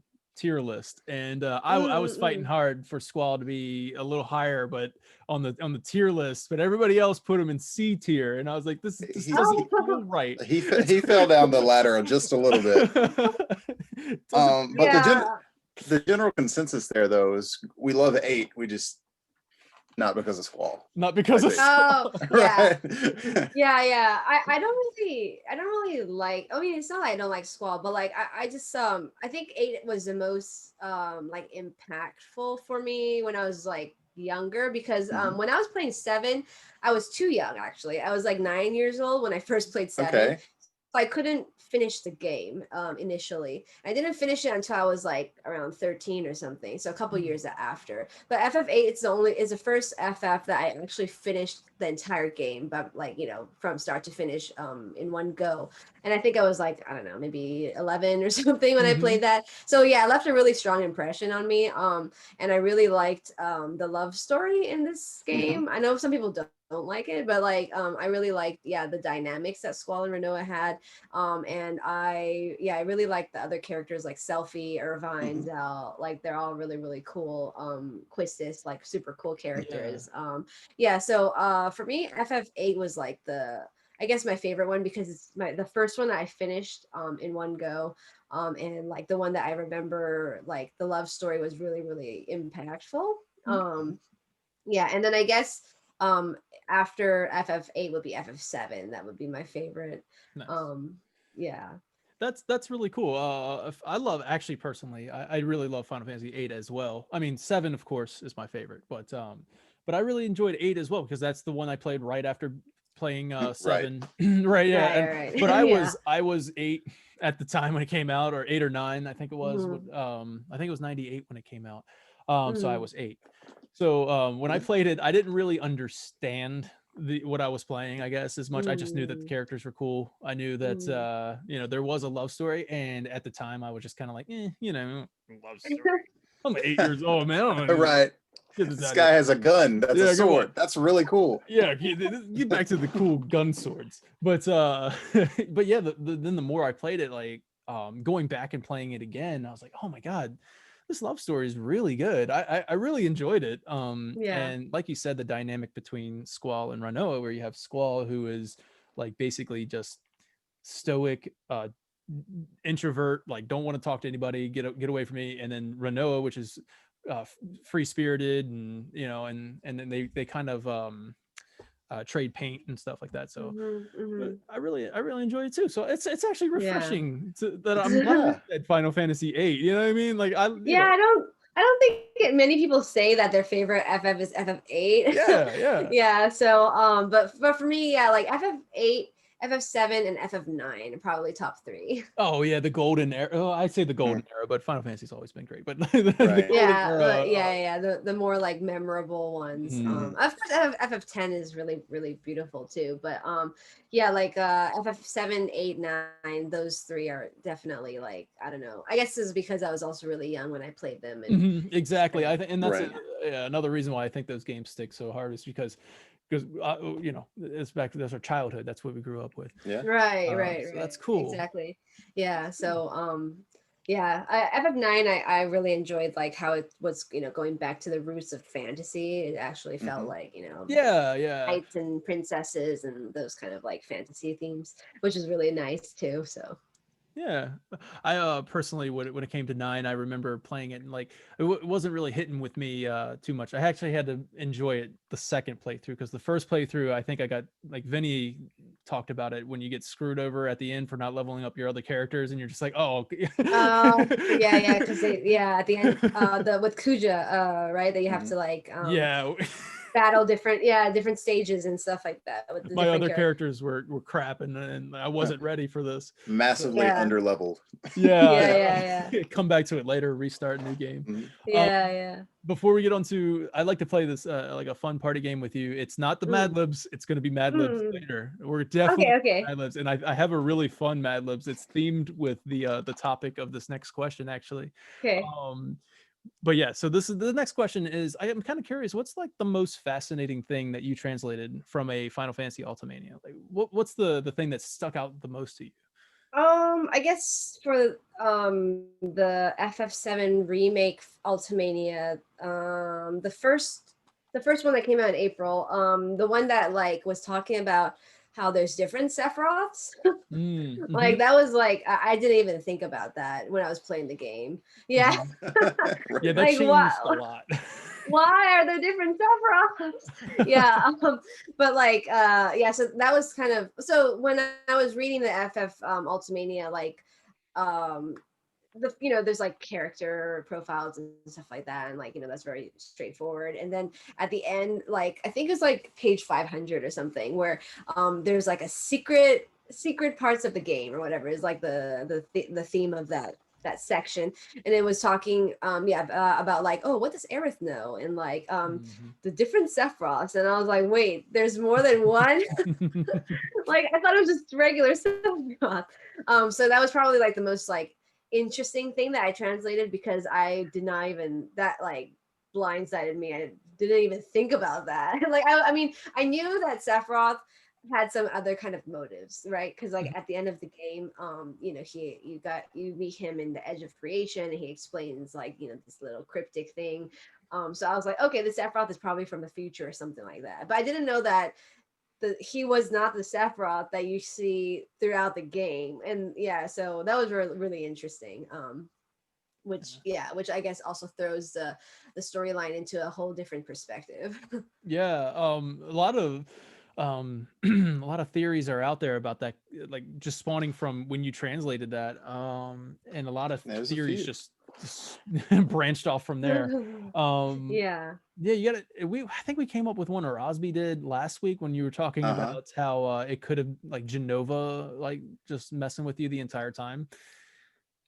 list, and I was fighting hard for Squall to be a little higher, but on the tier list, but everybody else put him in C tier, and I was like, this doesn't feel right. He fell down the ladder just a little bit. But the general consensus there, though, is we love 8. We just not because of Squall. Not because of Squall. Yeah. Yeah. I don't really like, I mean, it's not like I don't like Squall, but like I just I think 8 was the most like impactful for me when I was like younger, because when I was playing 7, I was too young. Actually, I was like 9 years old when I first played 7. Okay. So I couldn't finish the game initially. I didn't finish it until I was like around 13 or something, so a couple years after. But FF8 is the first FF that I actually finished the entire game, but like, from start to finish in one go. And I think I was like, I don't know, maybe 11 or something when I played that. So yeah, it left a really strong impression on me. And I really liked the love story in this game. I know some people don't like it, but like I really liked the dynamics that Squall and Renoa had, and I really liked the other characters like Selfie, Irvine, Zell. Like they're all really cool. Quistis, like super cool characters. So for me, FF8 was like I guess my favorite one, because it's the first one that I finished in one go, and like the one that I remember, like the love story was really impactful. And then I guess after FF8 would be FF7. That would be my favorite. Nice. That's really cool. I love, actually personally, I really love Final Fantasy VIII as well. I mean, 7 of course is my favorite, but I really enjoyed 8 as well, because that's the one I played right after playing 7. Right. But I was 8 at the time when it came out, or 8 or 9, I think it was. I think it was 98 when it came out. So I was 8. So when I played it, I didn't really understand what I was playing, I guess, as much. I just knew that the characters were cool. I knew that there was a love story, and at the time I was just kind of like, love story. I'm 8 years old, man. Right. This guy has a gun. That's a sword. That's really cool. Yeah, get back to the cool gun swords. But yeah, then the more I played it, like going back and playing it again, I was like, oh my god, this love story is really good. I really enjoyed it. And like you said, the dynamic between Squall and Renoa, where you have Squall, who is like basically just stoic, introvert, like don't want to talk to anybody, get away from me, and then Renoa, which is free spirited, and and then they kind of trade paint and stuff like that. So I really enjoy it too. So it's actually refreshing that I'm at Final Fantasy VIII. You know what I mean? Like I don't think many people say that their favorite FF is FF8. Yeah. So but for me, like FF8, FF7, and FF9 are probably top 3. Oh yeah, the golden era. Oh, I'd say the golden era, but Final Fantasy's always been great. But the the more like memorable ones. Of course, FF10 is really beautiful too. But like FF7, 8, 9, those 3 are definitely, like, I don't know. I guess this is because I was also really young when I played them. And exactly. I think, and that's another reason why I think those games stick so hard, is because it's back to that's our childhood. That's what we grew up with. Right. So that's cool. Exactly. Yeah. So FF9, I really enjoyed, like how it was, going back to the roots of fantasy. It actually felt like, knights and princesses and those kind of like fantasy themes, which is really nice too. So yeah, I personally, when it came to 9, I remember playing it, and like it wasn't really hitting with me too much. I actually had to enjoy it the second playthrough, because the first playthrough, I think I got, like Vinny talked about it, when you get screwed over at the end for not leveling up your other characters, and you're just like, because because at the end with Kuja, right, that you have to like battle different stages and stuff like that. With my other characters were crap, and I wasn't ready for this. Massively underleveled. Come back to it later, restart a new game. Before we get on to, I'd like to play this like a fun party game with you. It's not the Mad Libs. It's going to be Mad Libs later. We're definitely Mad Libs, and I have a really fun Mad Libs. It's themed with the topic of this next question, actually. But yeah, so the next question is, I am kind of curious, what's like the most fascinating thing that you translated from a Final Fantasy Ultimania? Like what's the thing that stuck out the most to you? I guess for the FF7 remake Ultimania, the first one that came out in April, the one that like was talking about how there's different Sephiroths. Like that was like, I didn't even think about that when I was playing the game. That like, changed a lot. Why are there different Sephiroths? But like so that was kind of, so when I was reading the FF Ultimania, like there's like character profiles and stuff like that, and like that's very straightforward. And then at the end, like I think it was like page 500 or something, where there's like a secret parts of the game or whatever is like the theme of that section, and it was talking about like, oh, what does Aerith know, and like the different Sephiroths, and I was like, wait, there's more than one. Like I thought it was just regular Sephiroth. So that was probably like the most like interesting thing that I translated, because I did not even, that like blindsided me. I didn't even think about that. Like, I mean, I knew that Sephiroth had some other kind of motives, right? Because like at the end of the game, you know, you meet him in the Edge of Creation, and he explains like, you know, this little cryptic thing. So I was like, okay, the Sephiroth is probably from the future or something like that. But I didn't know that he was not the Sephiroth that you see throughout the game. And yeah, so that was really, really interesting. Which I guess also throws the storyline into a whole different perspective. Yeah, a lot of a lot of theories are out there about that, like just spawning from when you translated that, and a lot of theories just branched off from there. Yeah, you got it. I think we came up with one, or Osby did last week, when you were talking about how it could have, like, Genova like just messing with you the entire time.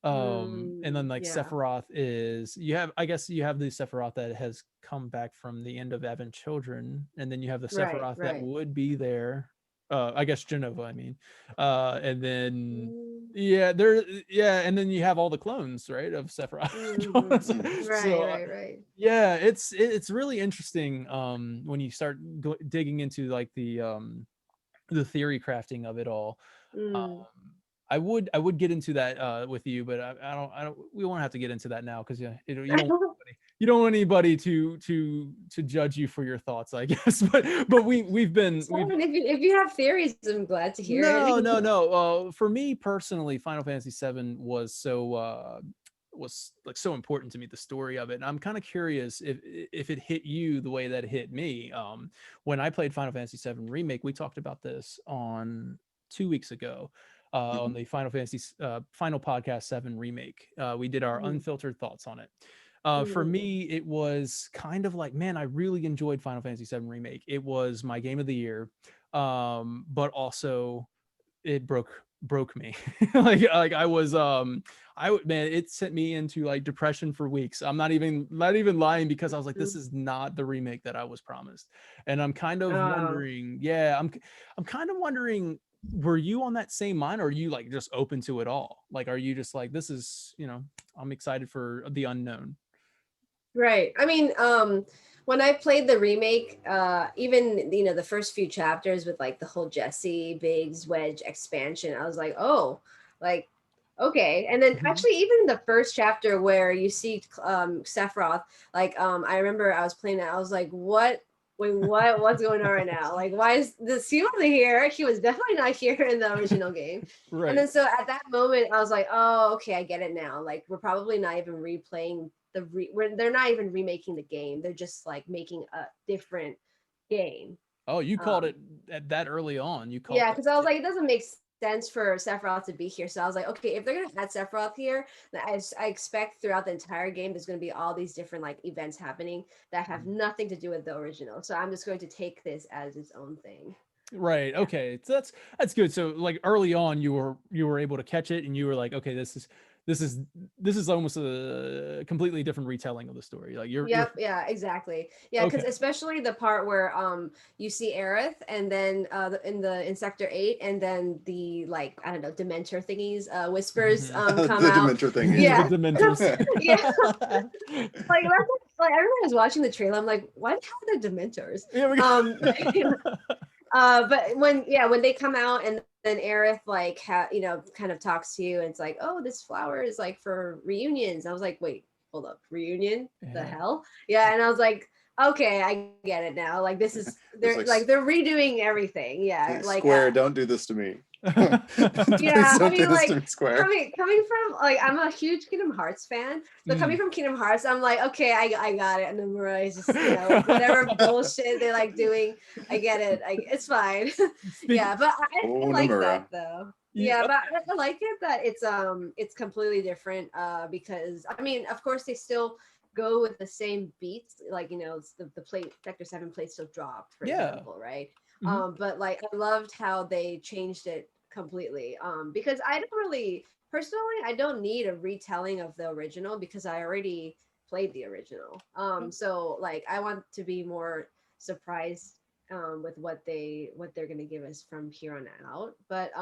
And then like Sephiroth is, I guess you have the Sephiroth that has come back from the end of Advent Children, and then you have the Sephiroth that would be there, I guess Genova, I mean, and then and then you have all the clones, right, of Sephiroth. Right. Yeah, it's really interesting when you start digging into like the theory crafting of it all. I would get into that with you, but I don't. We won't have to get into that now, because you don't want anybody to judge you for your thoughts, I guess. But we've been. If you have theories, I'm glad to hear it. No. For me personally, Final Fantasy VII was so important to me, the story of it, and I'm kind of curious if it hit you the way that it hit me. When I played Final Fantasy VII Remake, we talked about this on 2 weeks ago. On the Final Fantasy Final Podcast 7 Remake. We did our unfiltered thoughts on it. For me, it was kind of like, man, I really enjoyed Final Fantasy VII Remake. It was my game of the year, but also it broke me. like I was man, it sent me into like depression for weeks. I'm not even lying, because I was like, this is not the remake that I was promised. And I'm kind of wondering, I'm kind of wondering, were you on that same mind, or are you like just open to it all? Like, are you just like, this is, I'm excited for the unknown? Right. I mean, when I played the remake, even the first few chapters with like the whole Jesse Biggs Wedge expansion, I was like, oh, like, okay. And then actually, even the first chapter where you see Sephiroth, like, I remember I was playing it, I was like, what's going on right now? Like, why is this? He wasn't here. He was definitely not here in the original game. Right. And then so at that moment, I was like, oh, okay, I get it now. Like, we're probably not even replaying they're not even remaking the game. They're just like making a different game. Oh, you called it at that early on. You called because I was like, it doesn't make sense for Sephiroth to be here. So I was like, okay, if they're gonna add Sephiroth here, I expect throughout the entire game there's gonna be all these different like events happening that have nothing to do with the original. So I'm just going to take this as its own thing. Right. Okay. So that's good. So like early on, you were able to catch it, and you were like, okay, this is almost a completely different retelling of the story. Like yeah, exactly. Yeah, because especially the part where you see Aerith, and then in Sector 8, and then the, like, I don't know, Dementor thingies, whispers come the out. Dementor thingies. Yeah. The Dementors. Yeah. Like I remember I was watching the trailer, I'm like, why the hell are there Dementors? But when they come out, and then Aerith like kind of talks to you, and it's like, oh, this flower is like for reunions. I was like, wait, hold up, reunion? The hell? Yeah, and I was like, okay, I get it now. Like, this is they're redoing everything. Yeah, like Square, don't do this to me. Yeah, I mean, like, coming from, like, I'm a huge Kingdom Hearts fan, so coming from Kingdom Hearts, I'm like, okay, I got it. And then Mariah's just, whatever bullshit they like doing, I get it. It's fine. Yeah, but I like that though. Yeah, but I like it that it's completely different. Because I mean, of course, they still go with the same beats, like, the plate, Sector 7 plate still dropped, for example, right? But like, I loved how they changed it completely, because I don't need a retelling of the original, because I already played the original. So like, I want to be more surprised with what they're going to give us from here on out. But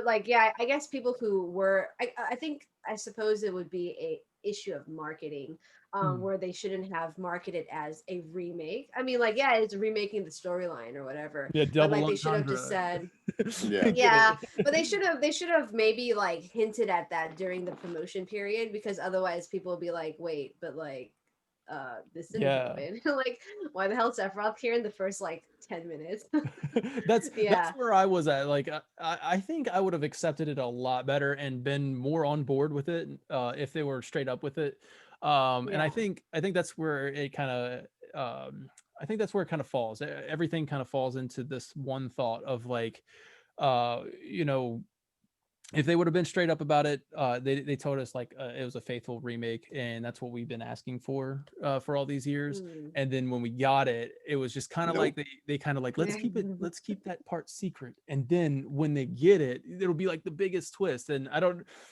like, yeah, I guess people who were, I suppose it would be a issue of marketing. where they shouldn't have marketed as a remake. I mean, like, yeah, it's remaking the storyline or whatever. Yeah, But double like they should have entendre. just said, Yeah. yeah, but they should have maybe like hinted at that during the promotion period, because otherwise people will be like, wait, but like this didn't happen. Like, why the hell is Sephiroth here in the first like 10 minutes? That's Yeah. where I was at. Like I think I would have accepted it a lot better and been more on board with it if they were straight up with it. And I think that's where it kind of I think that's where it kind of falls. Everything kind of falls into this one thought of like you know, if they would have been straight up about it, they told us like it was a faithful remake, and that's what we've been asking for all these years. And then when we got it, it was just kind of like they kind of like let's keep that part secret. And then when they get it, it'll be like the biggest twist. And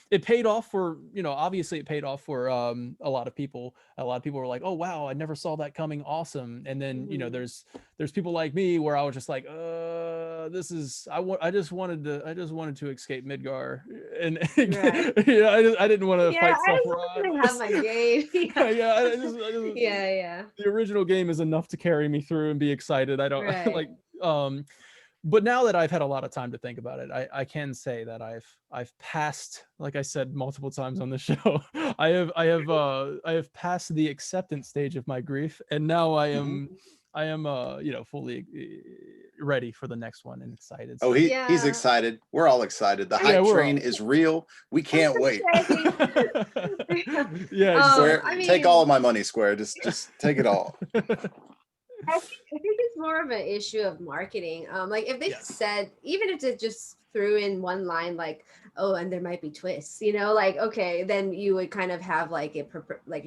it paid off for, you know, obviously it paid off for a lot of people. A lot of people were like, oh wow, I never saw that coming, awesome. And then you know there's people like me where I was just like, this is I just wanted to escape Midgar. And Right. you know, I didn't want to fight Sephiroth. I have my game. Yeah, I just, yeah. The original game is enough to carry me through and be excited. I don't Right. but now that I've had a lot of time to think about it, I can say that I've passed, like I said multiple times on the show, I have passed the acceptance stage of my grief, and now I am you know, fully ready for the next one and excited. Oh, he's excited. We're all excited. The hype train is real. We can't wait. Yeah, Square, take all of my money, Square. Just take it all. I think it's more of an issue of marketing. Like if they said, even if it just threw in one line like, oh, and there might be twists, you know, like, okay, then you would kind of have like you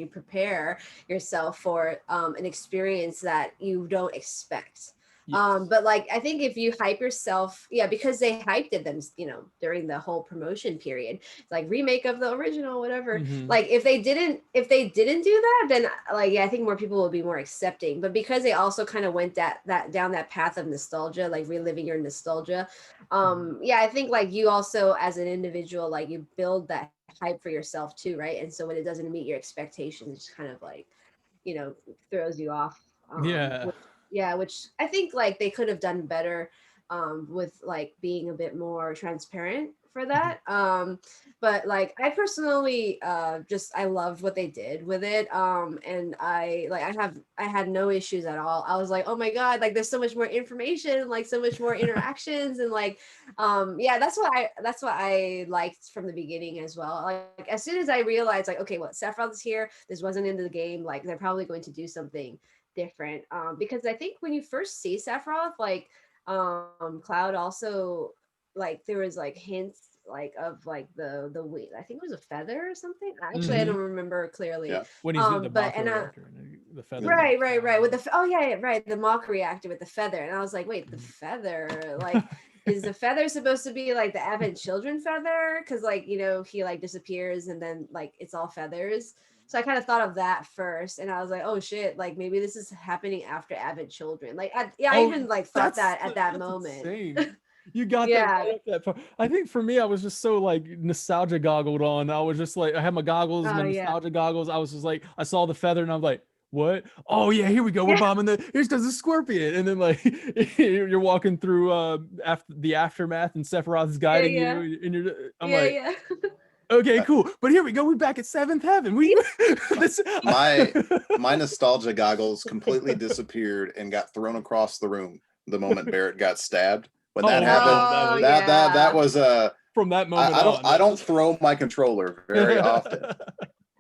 prepare yourself for an experience that you don't expect. But like I think if you hype yourself, because they hyped it them, you know, during the whole promotion period, like remake of the original, whatever. Like if they didn't do that, then like I think more people will be more accepting. But because they also kind of went down that path of nostalgia, like reliving your nostalgia, I think like you also as an individual, like you build that hype for yourself too, right? And so when it doesn't meet your expectations, it's kind of like, you know, throws you off. Which I think like they could have done better with like being a bit more transparent for that. But like I personally I loved what they did with it. And I had no issues at all. I was like, oh my God, like there's so much more information, like so much more interactions, and like that's what I liked from the beginning as well. Like as soon as I realized like, okay, well, Sephiroth is here, this wasn't in the game, like they're probably going to do something different, because I think when you first see Sephiroth, like Cloud also, like there was like hints like of like the weight, I think it was a feather or something, actually I don't remember clearly. When he's with the feather, right with the the Mach reactor with the feather, and I was like, wait, the feather, like is the feather supposed to be like the Advent Children feather, because like, you know, he like disappears and then like it's all feathers. So I kind of thought of that first, and I was like, "Oh shit! Like maybe this is happening after Advent Children." Like, I even like thought that at that moment. You got that part. I think for me, I was just so like nostalgia goggled on. I was just like, I had my goggles, my nostalgia goggles. I was just like, I saw the feather, and I'm like, what? Oh yeah, here we go. We're bombing here's the scorpion, and then like you're walking through after the aftermath, and Sephiroth's guiding you, and I'm okay, cool. But here we go. We're back at seventh heaven. My nostalgia goggles completely disappeared and got thrown across the room the moment Barrett got stabbed. When that happened, that was from that moment. I don't throw my controller very often,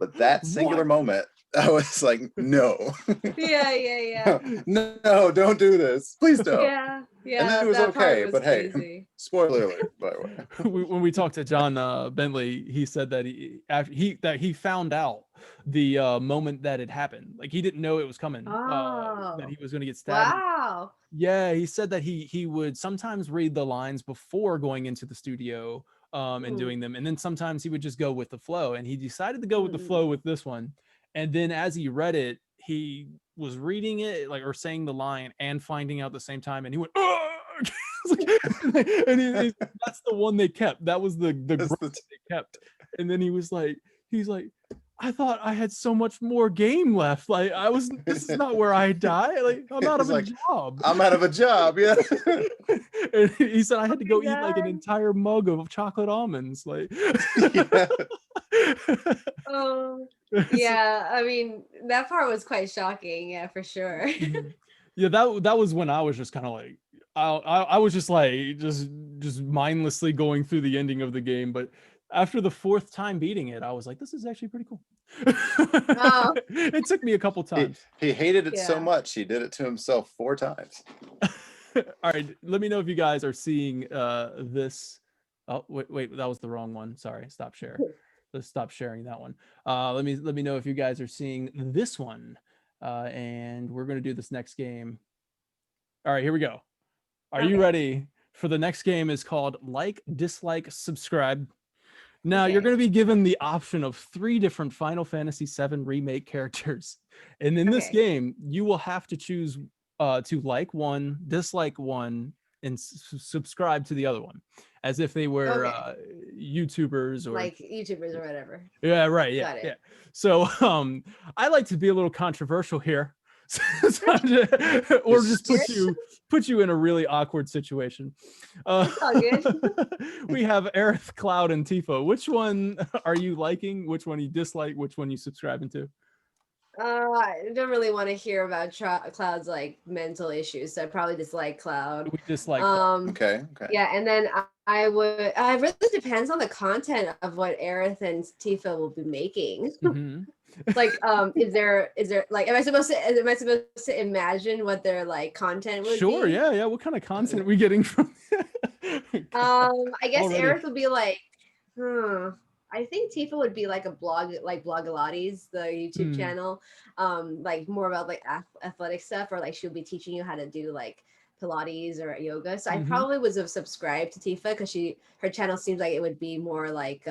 but that singular moment, I was like, no. No, don't do this. Please don't. And then it was okay, but crazy. Hey, spoiler alert, by the way. When we talked to John Bentley, he said that he found out the moment that it happened. Like he didn't know it was coming. That he was going to get stabbed. Wow. Yeah, he said that he would sometimes read the lines before going into the studio and doing them, and then sometimes he would just go with the flow. And he decided to go with the flow with this one. And then as he read it, he was reading it like or saying the line and finding out at the same time, and he went, oh! And that's the one they kept. That was the grunt they kept. And then he's like, I thought I had so much more game left. Like this is not where I die. Like I'm out of a job. I'm out of a job. Yeah. And he said I had to go eat God. like an entire mug of chocolate almonds. Like, Yeah. Oh, yeah. I mean, that part was quite shocking. Yeah, for sure. Yeah, that was when I was just kind of like, I was just like just mindlessly going through the ending of the game, but after the 4th time beating it, I was like, this is actually pretty cool. Oh. It took me a couple times. He hated it so Yeah. much, he did it to himself 4 times. All right, let me know if you guys are seeing this. Oh, wait, that was the wrong one. Sorry, stop share. Let's stop sharing that one. Let me know if you guys are seeing this one. And we're gonna do this next game. All right, here we go. Are you ready for the next game? Is called Like, Dislike, Subscribe. Now you're going to be given the option of 3 different Final Fantasy VII remake characters, and in this game you will have to choose to like one, dislike one, and subscribe to the other one, as if they were YouTubers or like YouTubers or whatever. Yeah, right. Yeah, yeah. So I like to be a little controversial here. Or just put you in a really awkward situation. Good. We have Aerith, Cloud, and Tifa. Which one are you liking? Which one you dislike? Which one you subscribing to? I don't really want to hear about Cloud's like mental issues, so I probably dislike Cloud. We dislike. Okay. Yeah, and then I would. It really depends on the content of what Aerith and Tifa will be making. Mm-hmm. Like, is there like, am I supposed to imagine what their like content would be? Sure. Yeah. What kind of content are we getting from? I guess Already. Aerith would be like, I think Tifa would be like a blog, like Blogilates, the YouTube channel, like more about like athletic stuff, or like she'll be teaching you how to do like Pilates or yoga. So I probably would have subscribed to Tifa because her channel seems like it would be more like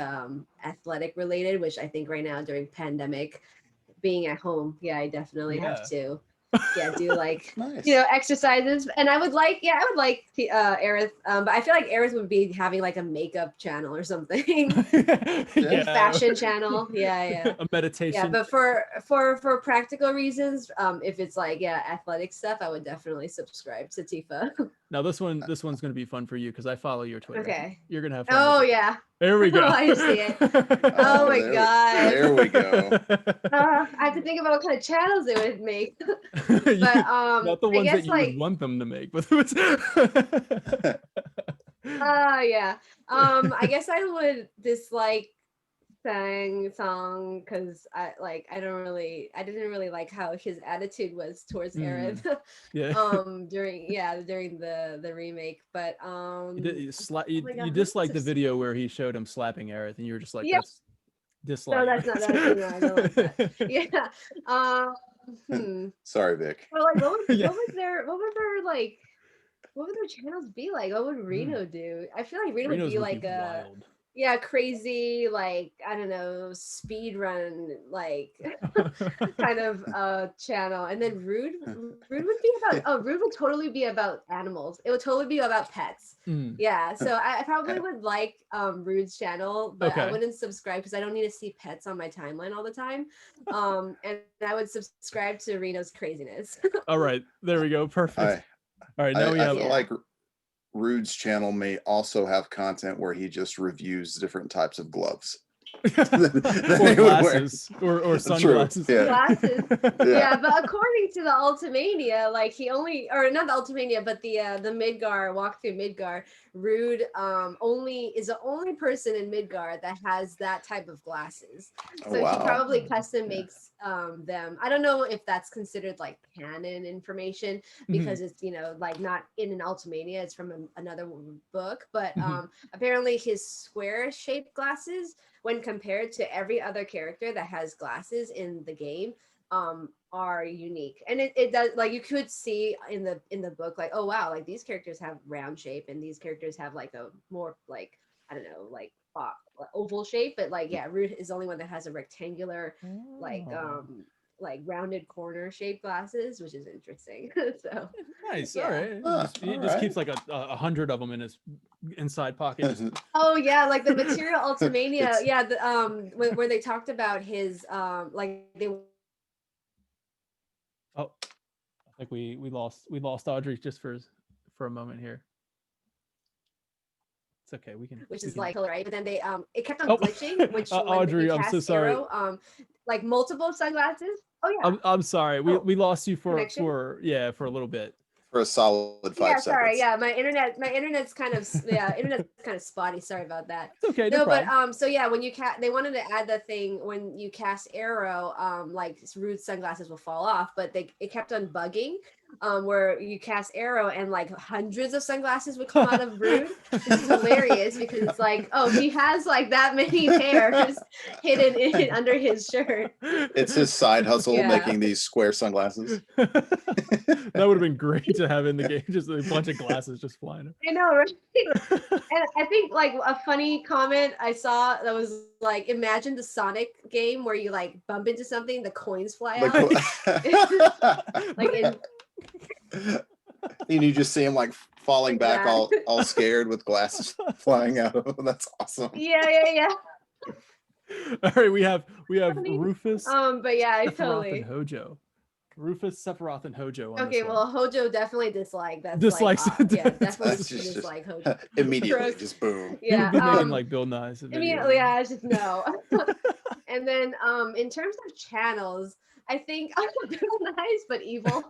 athletic related, which I think right now during pandemic, being at home, I definitely have to. Do like nice. Exercises, and I would like Aerith, but I feel like Aerith would be having like a makeup channel or something. Fashion channel, a meditation. But for practical reasons, if it's like athletic stuff, I would definitely subscribe to Tifa. Now this one's gonna be fun for you because I follow your Twitter. Okay, you're gonna have fun. Oh yeah, there we go. I see it. Oh my god, there we go. I have to think about what kind of channels they would make. But not the ones I guess, that you like, would want them to make, but I guess I would dislike Song because I didn't really like how his attitude was towards Aerith during the remake, but you disliked the video where he showed him slapping Aerith and you were just like, that's dislike. No, that's not that. I don't like that. Sorry, Vic. Well, like, what would their channels be like? What would Reno do? I feel like Reno would be like a wild. Crazy, like, I don't know, speed run, like kind of channel. And then Rude would be about Rude would totally be about animals. It would totally be about pets. So I probably would like Rude's channel, but I wouldn't subscribe because I don't need to see pets on my timeline all the time. And I would subscribe to Reno's craziness. All right, there we go. Perfect. All right, now we have like Rude's channel may also have content where he just reviews different types of gloves. Or glasses or sunglasses. Glasses. But according to the Ultimania, like not the Ultimania, but the Midgar walkthrough Midgar, Rude is the only person in Midgar that has that type of glasses. So he probably custom makes them. I don't know if that's considered like canon information because it's like not in an Ultimania, it's from another book, but apparently his square shaped glasses, when compared to every other character that has glasses in the game, are unique. And it does, like, you could see in the book, like, oh wow, like these characters have round shape and these characters have like a more like, I don't know, like oval shape, but like Rude is the only one that has a rectangular like like rounded corner shaped glasses, which is interesting. So Nice. yeah. All right. He all just right. keeps like 100 of them in his inside pocket. Just, Oh yeah, like the Material Ultimania. It's- Yeah, the where they talked about his like they oh, I think we lost Audrey just for a moment here. It's okay. which we is can. like right, but then they it kept on Oh, glitching, which when Audrey, you I'm so cast sorry. arrow, like multiple sunglasses. Oh yeah. I'm sorry. Oh, We lost you for connection? for a little bit. for a solid 5 Yeah, seconds. sorry. Yeah, my internet's kind of internet's kind of spotty. Sorry about that. It's okay. No No, but problem. so yeah, when you they wanted to add the thing when you cast arrow, like Rude's sunglasses will fall off, but it kept on bugging, where you cast arrow and like hundreds of sunglasses would come out of Rude. This is hilarious because it's like, oh, he has like that many pairs hidden under his shirt. It's his side hustle Yeah. making these square sunglasses. That would have been great to have in the game. Just a bunch of glasses just flying. I know, right? And I think like a funny comment I saw that was like, imagine the Sonic game where you like bump into something, the coins fly out. Like in and you just see him like falling back all scared with glasses flying out of him. That's awesome. Yeah. All right, we have Funny. Rufus. But yeah, I Sephiroth, totally. and Hojo. Rufus, Sephiroth, and Hojo. On Okay, this well, one. Hojo definitely disliked. That's Dislikes like, it. yeah, definitely That's just- dislike Hojo. Immediately, just boom. He would Yeah, be making like Bill Nye's. immediately, yeah, it's just no. And then in terms of channels, I think nice but evil.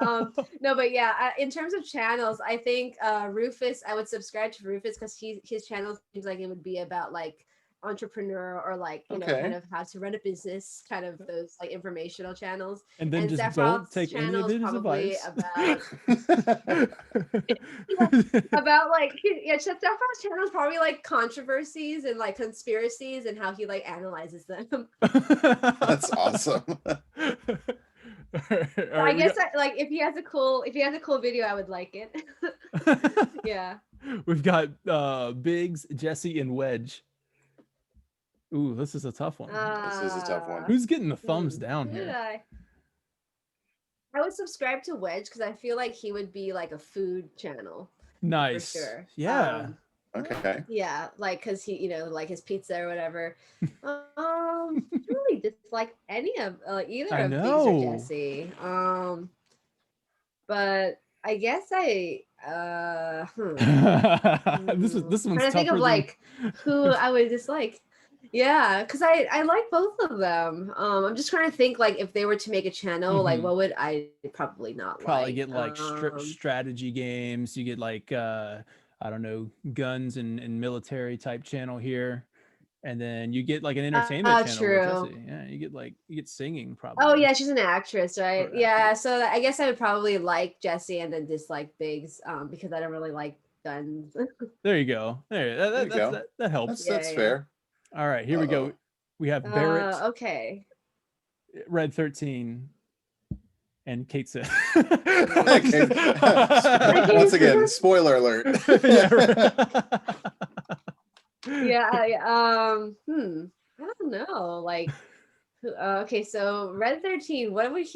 No, but yeah, in terms of channels, I think Rufus, I would subscribe to Rufus because his channel seems like it would be about like entrepreneur or like you know kind of how to run a business, kind of those like informational channels. And then just Sephiroth's don't take any of channel is his probably advice. about like Sephiroth's channel is probably like controversies and like conspiracies and how he like analyzes them. That's awesome. I guess like if he has a cool video, I would like it. Yeah. We've got Biggs, Jesse, and Wedge. Ooh, this is a tough one. This is a tough one. Who's getting the thumbs down Who here? did I would subscribe to Wedge because I feel like he would be like a food channel. Nice. For sure. Yeah. Okay. Yeah, like because he, you know, like his pizza or whatever. I really dislike any of either of Biggs or Jesse. But I guess this one's trying to think of like who I would dislike. Yeah, because I like both of them. I'm just trying to think like if they were to make a channel, like what would I probably not probably like? get like strategy games. You get like I don't know, guns and military type channel here. And then you get like an entertainment channel. True. Jesse. Yeah, you get singing probably. Oh yeah, she's an actress, right? Or yeah, so I guess I would probably like Jesse and then dislike Biggs, because I don't really like guns. There you go. That helps. That's fair. All right, here we go. We have Barrett. Okay. Red 13. And Kate said. Once again, spoiler alert. Yeah, I don't know. Like, okay, so Red 13, what would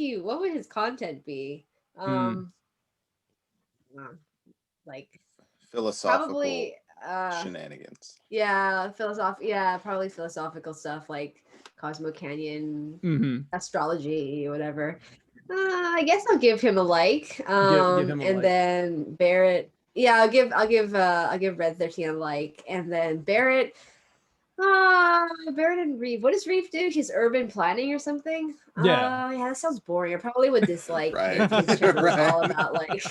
his content be? Like philosophical probably shenanigans. Yeah, probably philosophical stuff like Cosmo Canyon, astrology, whatever. I guess I'll give him a like. Give him a like. Then Barrett. Yeah, I'll give Red 13 a like, and then Barrett. Barrett and Reeve. What does Reeve do? He's urban planning or something. Yeah, that sounds boring. I probably would dislike his channel. It's all about like.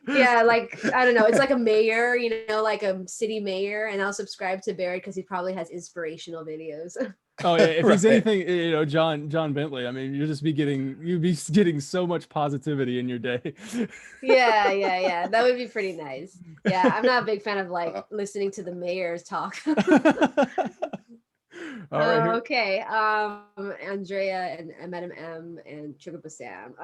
Yeah, like I don't know. It's like a mayor, you know, like a city mayor, and I'll subscribe to Barrett because he probably has inspirational videos. Oh yeah, if he's anything, you know, John Bentley. I mean, you'd be getting so much positivity in your day. Yeah. That would be pretty nice. Yeah, I'm not a big fan of like listening to the mayors talk. All right. Okay. Andrea and Madam M and Chocobo Sam.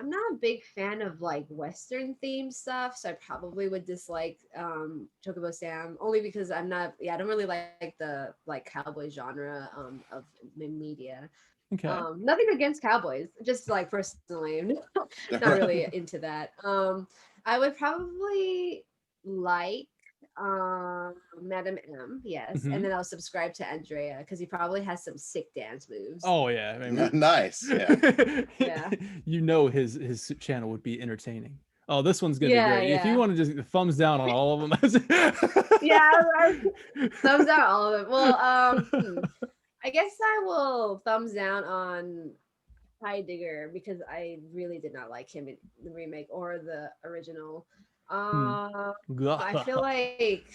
I'm not a big fan of like Western themed stuff, so I probably would dislike Chocobo Sam only because I don't really like the like cowboy genre of media. Okay. Nothing against cowboys, just like personally, not really into that. I would probably like Madam M, yes, and then I'll subscribe to Andrea because he probably has some sick dance moves. Oh yeah, I mean, nice. Yeah. Yeah. You know his channel would be entertaining. Oh, this one's gonna be Yeah, great. If you yeah. want to just thumbs down on all of them. Yeah, thumbs down all of it. Well, I guess I will thumbs down on Digger because I really did not like him in the remake or the original. I feel like,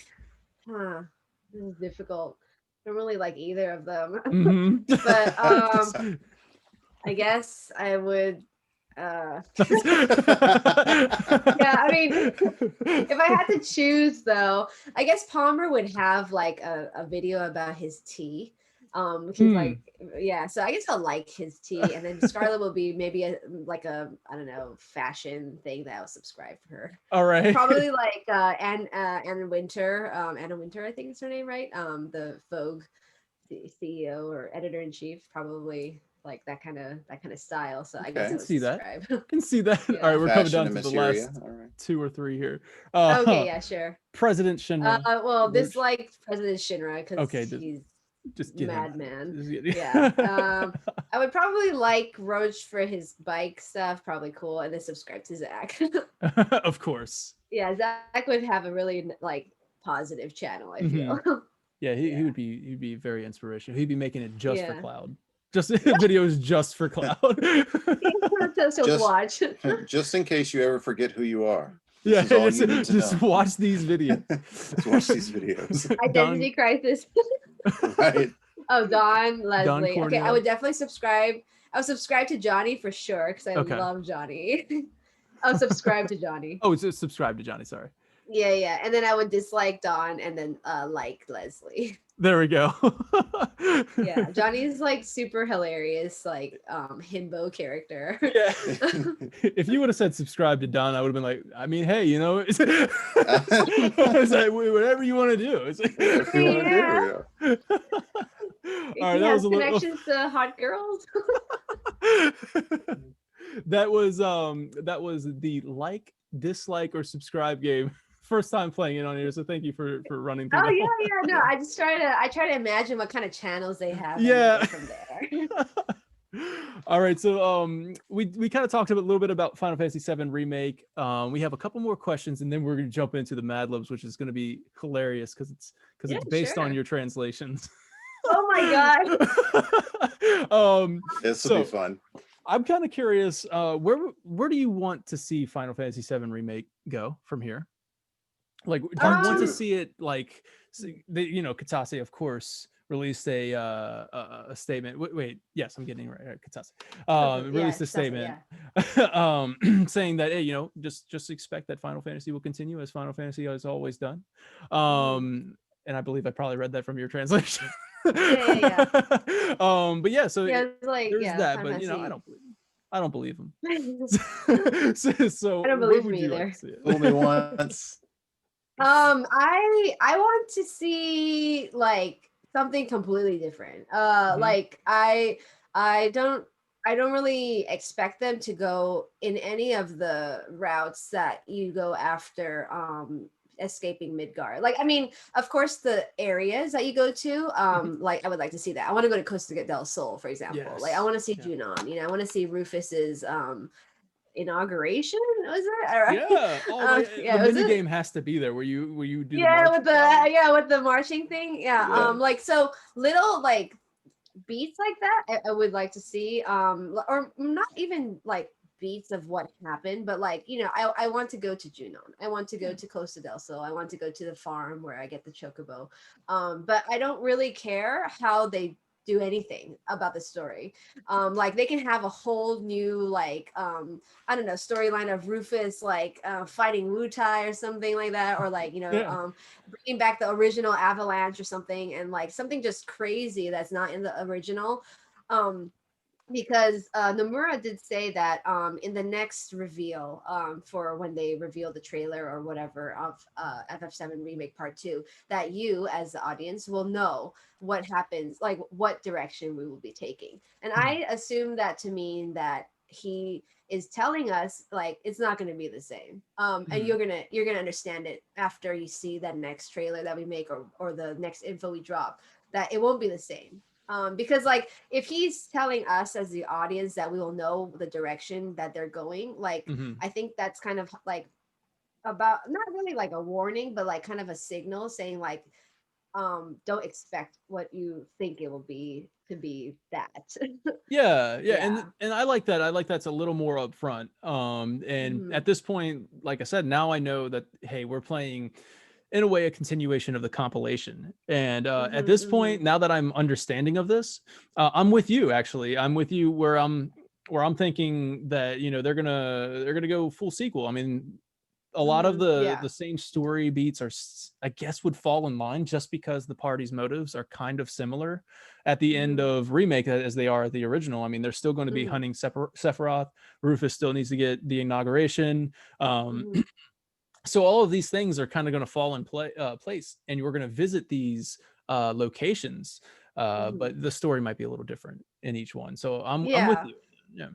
this is difficult. I don't really like either of them. But I guess I would. Yeah, I mean, if I had to choose though, I guess Palmer would have like a video about his tea. He's like, yeah, so I guess I'll like his tea, and then Scarlett will be maybe I don't know, fashion thing that I'll subscribe for her. All right. Probably like Anna Winter, I think is her name, right? The Vogue CEO or editor in chief, probably like that kind of style. So I guess I can would see subscribe. that. Can see that. Yeah. All right, we're coming Fashion down to and the materia. last All right. 2 or 3 here. Okay, yeah, sure. President Shinra. Well, dislike President Shinra because he's just get madman. Get... Yeah. I would probably like Roach for his bike stuff, probably cool, and then subscribe to Zach. Of course. Yeah, Zach would have a really like positive channel, I feel. Yeah, he would be very inspirational. He'd be making it just for Cloud. Just videos just for Cloud. Watch. Just in case you ever forget who you are. Yeah, just watch these videos. Just watch these videos. Identity crisis. Right. Oh, Don Leslie. Don okay, I would definitely subscribe. I would subscribe to Johnny for sure because I love Johnny. I'll subscribe to Johnny. Oh, it's subscribe to Johnny. Sorry. Yeah, and then I would dislike Don and then like Leslie. There we go. Yeah, Johnny's like super hilarious, like himbo character. Yeah. If you would have said subscribe to Don, I would have been like, I mean, hey, you know, it's like whatever you want to do. It's like, whatever you want to do. All right, that was connections to hot girls. That was the like, dislike, or subscribe game. First time playing it on here, so thank you for running through. Oh yeah, no, I try to imagine what kind of channels they have. Yeah. From there. All right, so we kind of talked a little bit about Final Fantasy VII remake. We have a couple more questions, and then we're gonna jump into the Mad Libs, which is gonna be hilarious because it's based on your translations. Oh my god. This will be fun. I'm kind of curious, where do you want to see Final Fantasy VII remake go from here? Like, do you want to see it like, Katase, of course, released a statement. Wait, yes, I'm getting it right. Katase released a statement saying that, hey, just expect that Final Fantasy will continue as Final Fantasy has always done. And I believe I probably read that from your translation. Yeah. But yeah, so like, there's that, but I don't believe him. So I don't believe me either. Fool me once. I want to see like something completely different. Like I don't really expect them to go in any of the routes that you go after escaping Midgar. Like, I mean, of course the areas that you go to, like I would like to see that. I want to go to Costa del Sol, for example. Yes. Like I want to see Junon, I want to see Rufus's inauguration, was it? Yeah. The mini game has to be there where you do with the marching thing. Like, so little like beats like that I would like to see, or not even like beats of what happened, but like, I want to go to Junon. I want to go to Costa del Sol. I want to go to the farm where I get the chocobo. But I don't really care how they do anything about the story. Like they can have a whole new like I don't know, storyline of Rufus like fighting Wutai or something like that, or like bringing back the original Avalanche or something, and like something just crazy that's not in the original. because Nomura did say that in the next reveal for when they reveal the trailer or whatever of FF7 Remake Part 2, that you as the audience will know what happens, like what direction we will be taking. And I assume that to mean that he is telling us like it's not going to be the same, and you're gonna understand it after you see that next trailer that we make, or the next info we drop, that it won't be the same. Because like if he's telling us as the audience that we will know the direction that they're going, like I think that's kind of like about, not really like a warning, but like kind of a signal saying like don't expect what you think it will be to be that. Yeah. And I like that. I like that's a little more upfront. And at this point, like I said, now I know that, hey, we're playing in a way a continuation of the compilation. And at this point, now that I'm understanding of this, I'm with you. Actually, I'm with you where I'm thinking that, you know, they're gonna go full sequel. I mean, a lot of the same story beats are, I guess, would fall in line just because the party's motives are kind of similar at the end of Remake as they are at the original. I mean, they're still going to be hunting Sephiroth. Rufus still needs to get the inauguration. So all of these things are kind of going to fall in place, and we're going to visit these locations, but the story might be a little different in each one. So I'm with you. Yeah.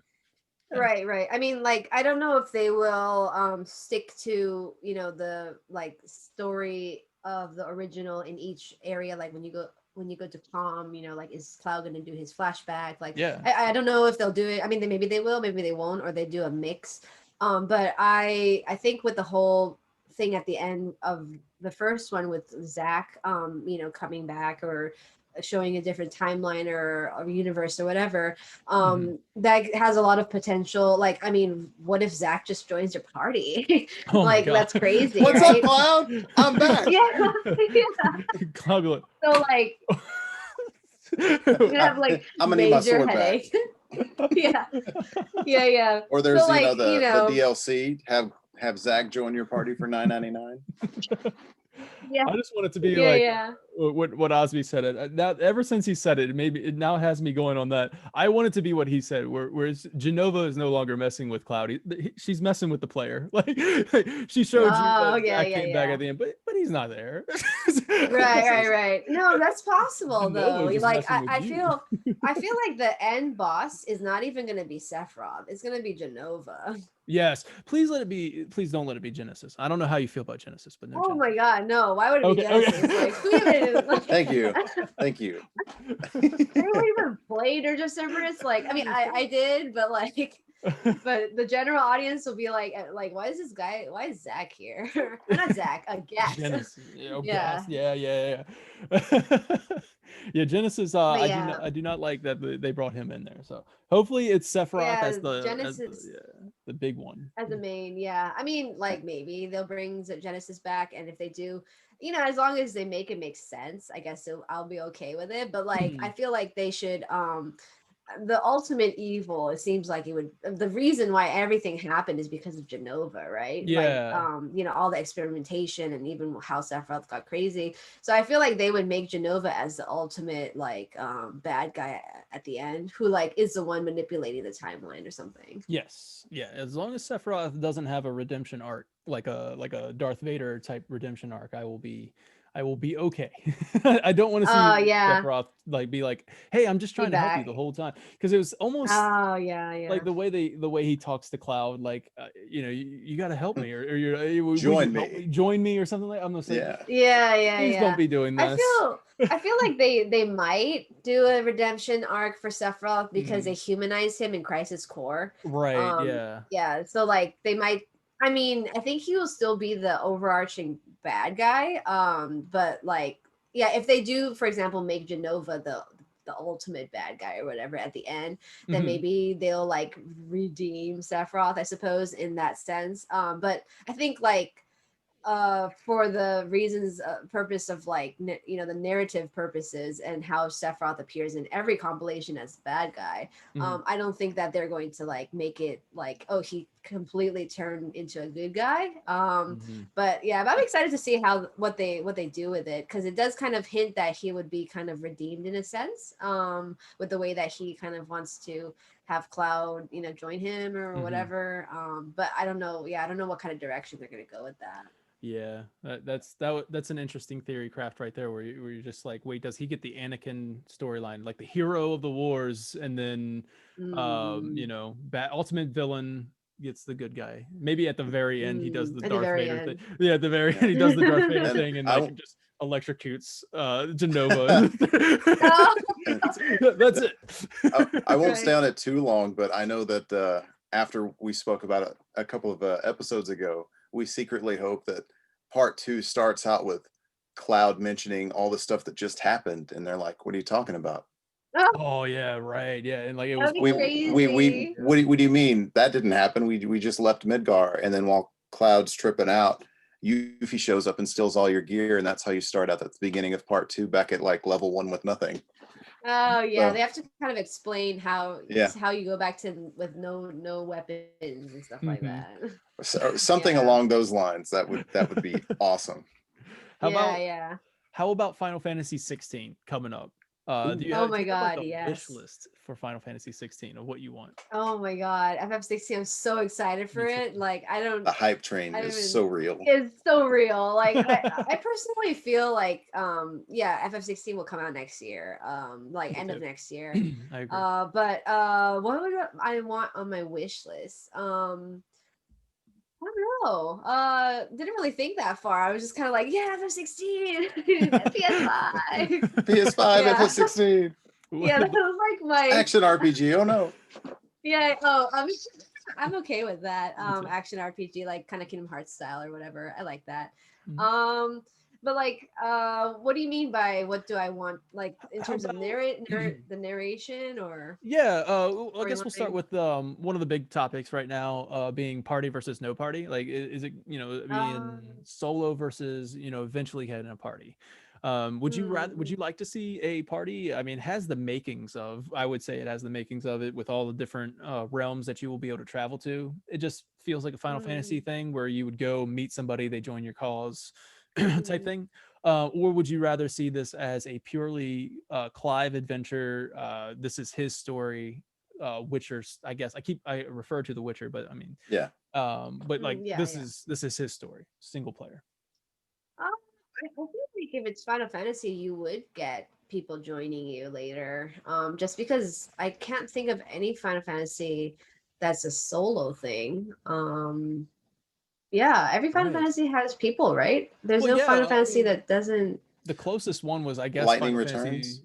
Right. I mean, like, I don't know if they will stick to, you know, the like story of the original in each area. Like when you go to Palm, you know, like is Cloud gonna do his flashback? Like, I don't know if they'll do it. I mean, maybe they will, maybe they won't, or they do a mix. But I think with the whole thing at the end of the first one with Zach, you know, coming back or showing a different timeline or universe or whatever, that has a lot of potential. Like, I mean, what if Zach just joins your party? Oh like, that's crazy. What's right? up, Cloud? I'm back. Cloud. So like you're gonna have like I'm gonna need my major sword headache. back. yeah. Or there's so, like, the DLC. Have Zach join your party for $9.99. Yeah. I just want it to be what Osby said. It now, ever since he said it, maybe it now has me going on that. I want it to be what he said, whereas Genova is no longer messing with Cloud. She's messing with the player. Like she showed you that Zach came back at the end, but he's not there. right. No, that's possible though. Like I feel like the end boss is not even gonna be Sephiroth. It's gonna be Genova. Yes, please let it be. Please don't let it be Genesis. I don't know how you feel about Genesis, but no. Oh my God, no! Why would it be Genesis? Like, who even? Like, Thank you. Anyone even played Dirge of Cerberus? Like, I mean, I did, but like, but the general audience will be like, why is this guy? Why is Zach here? Not Zach, Gas. Genesis. Gas. Yeah. Yeah, Genesis. I do not like that they brought him in there. So hopefully it's Sephiroth as the big one. As a main, yeah. I mean, like maybe they'll bring Genesis back, and if they do, you know, as long as they make it make sense, I guess I'll be okay with it. But like, I feel like they should the ultimate evil, it seems like it would, the reason why everything happened is because of Genova, right? You know, all the experimentation and even how Sephiroth got crazy. So I feel like they would make Genova as the ultimate like bad guy at the end, who like is the one manipulating the timeline or something. Yes, as long as Sephiroth doesn't have a redemption arc, like a Darth Vader type redemption arc, I will be okay. I don't want to see Sephiroth like be like, hey, I'm just trying to help you the whole time, because it was almost like the way he talks to Cloud, like you know, you got to help me, or you're join me or something like. I'm gonna say please don't be doing this. I feel like they might do a redemption arc for Sephiroth because they humanized him in Crisis Core, right? So like they might, I mean, I think he will still be the overarching bad guy. But like, if they do, for example, make Genova the ultimate bad guy or whatever at the end, then maybe they'll like redeem Sephiroth, I suppose, in that sense. But I think like for the reasons purpose of like you know, the narrative purposes and how Sephiroth appears in every compilation as a bad guy, I don't think that they're going to like make it like, oh, he completely turn into a good guy. Mhm. But yeah, but I'm excited to see what they do with it, because it does kind of hint that he would be kind of redeemed in a sense, with the way that he kind of wants to have Cloud, join him or whatever. But I don't know. Yeah, I don't know what kind of direction they're gonna go with that. Yeah, that's an interesting theory craft right there, where you're just like, wait, does he get the Anakin storyline, like the hero of the wars, and then, ultimate villain gets the good guy? Maybe at the very end he does the At the Darth very Vader thing. end. Yeah, at the very Yeah. end he does the Darth Vader And thing and I like just electrocutes Genova. Oh, That's it. I won't stay Right. on it too long, but I know that after we spoke about it a couple of episodes ago, we secretly hope that part 2 starts out with Cloud mentioning all the stuff that just happened, and they're like, "What are you talking about?" Oh, Oh yeah, right. Yeah, and like it was that'd be We crazy. what do you mean that didn't happen? We just left Midgar, and then while Cloud's tripping out, Yuffie shows up and steals all your gear, and that's how you start out at the beginning of part 2, back at like level 1 with nothing. Oh yeah, So they have to kind of explain yeah, how you go back to with no weapons and stuff like Mhm. that. so, something Yeah. along those lines. That would be awesome. How Yeah, about yeah. how about Final Fantasy 16 coming up? Do Ooh. you Oh have my like God, a wish yes. list for Final Fantasy 16 of what you want? Oh my God. FF16, I'm so excited Me for too. it. Like The hype train I don't is even so real. it's so real. Like I personally feel like yeah, FF16 will come out next year. Like Me end of too. next year. I agree. But what would I want on my wish list? I don't know. Didn't really think that far. I was just kind of like, yeah, FF16, PS5. PS5 Yeah. FF16 Yeah, that was like my action RPG. Oh no. yeah, I'm okay with that. Me too. Action RPG, like kind of Kingdom Hearts style or whatever. I like that. Mhm. But like what do you mean by what do I want, like in How terms of about the narration or yeah, I guess we'll start storyline? with one of the big topics right now, being party versus no party. Like, is it being Um, solo versus eventually having a party? Would you hmm, like to see a party? I mean, it has the makings of. I would say it has the makings of it with all the different realms that you will be able to travel to. It just feels like a Final Fantasy hmm, thing where you would go meet somebody, they join your cause, type hmm. thing. Or would you rather see this as a purely Clive adventure? This is his story. Witcher's, I guess I refer to The Witcher, but I mean, Yeah. but like Yeah, this yeah. is his story, single player. I feel like if it's Final Fantasy, you would get people joining you later. Just because I can't think of any Final Fantasy that's a solo thing. Yeah, every Final Right. Fantasy has people, right? There's Well, no yeah. Final I Fantasy mean, that doesn't. the closest one was, I guess, Lightning Final Fantasy. Returns.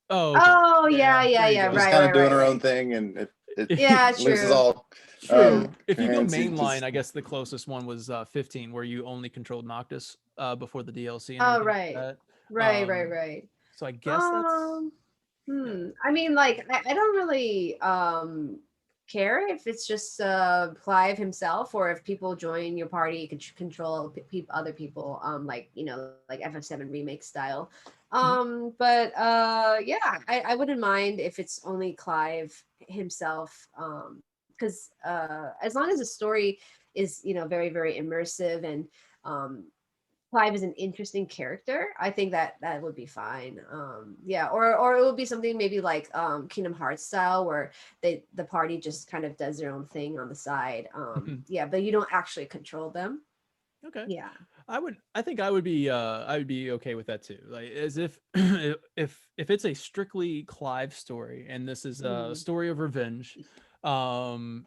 Oh, okay. Oh yeah, Yeah, yeah, there you yeah. go. Just Right, kind right, of doing right, her own right. thing, and it Yeah, loses true, all true. If you go coherency. mainline, I guess the closest one was 15, where you only controlled Noctis before the DLC and Oh everything like right, that. right, right, right. So I guess that's Um, yeah. I mean, like, I don't really care if it's just Clive himself or if people join your party, you can control other people, like like FF7 remake style. Mhm. But yeah, I wouldn't mind if it's only Clive himself, because as long as the story is very very immersive and um Clive is an interesting character, I think that would be fine. Yeah, or it would be something maybe like Kingdom Hearts style, where the party just kind of does their own thing on the side. Yeah, but you don't actually control them. Okay. Yeah. I think I would be okay with that too. Like, as if if it's a strictly Clive story and this is a Mm, story of revenge,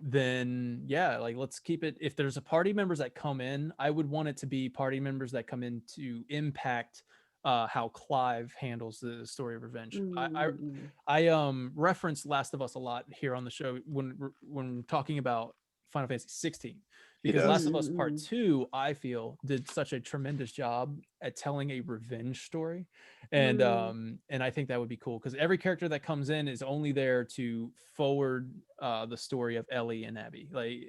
then yeah, like let's keep it. If there's a party members that come in, I would want it to be party members that come in to impact how Clive handles the story of revenge. mm, I reference Last of Us a lot here on the show when talking about Final Fantasy 16, He because Last does. of Us Part mm, 2, I feel, did such a tremendous job at telling a revenge story. mm, And I think that would be cool because every character that comes in is only there to forward the story of Ellie and Abby. Like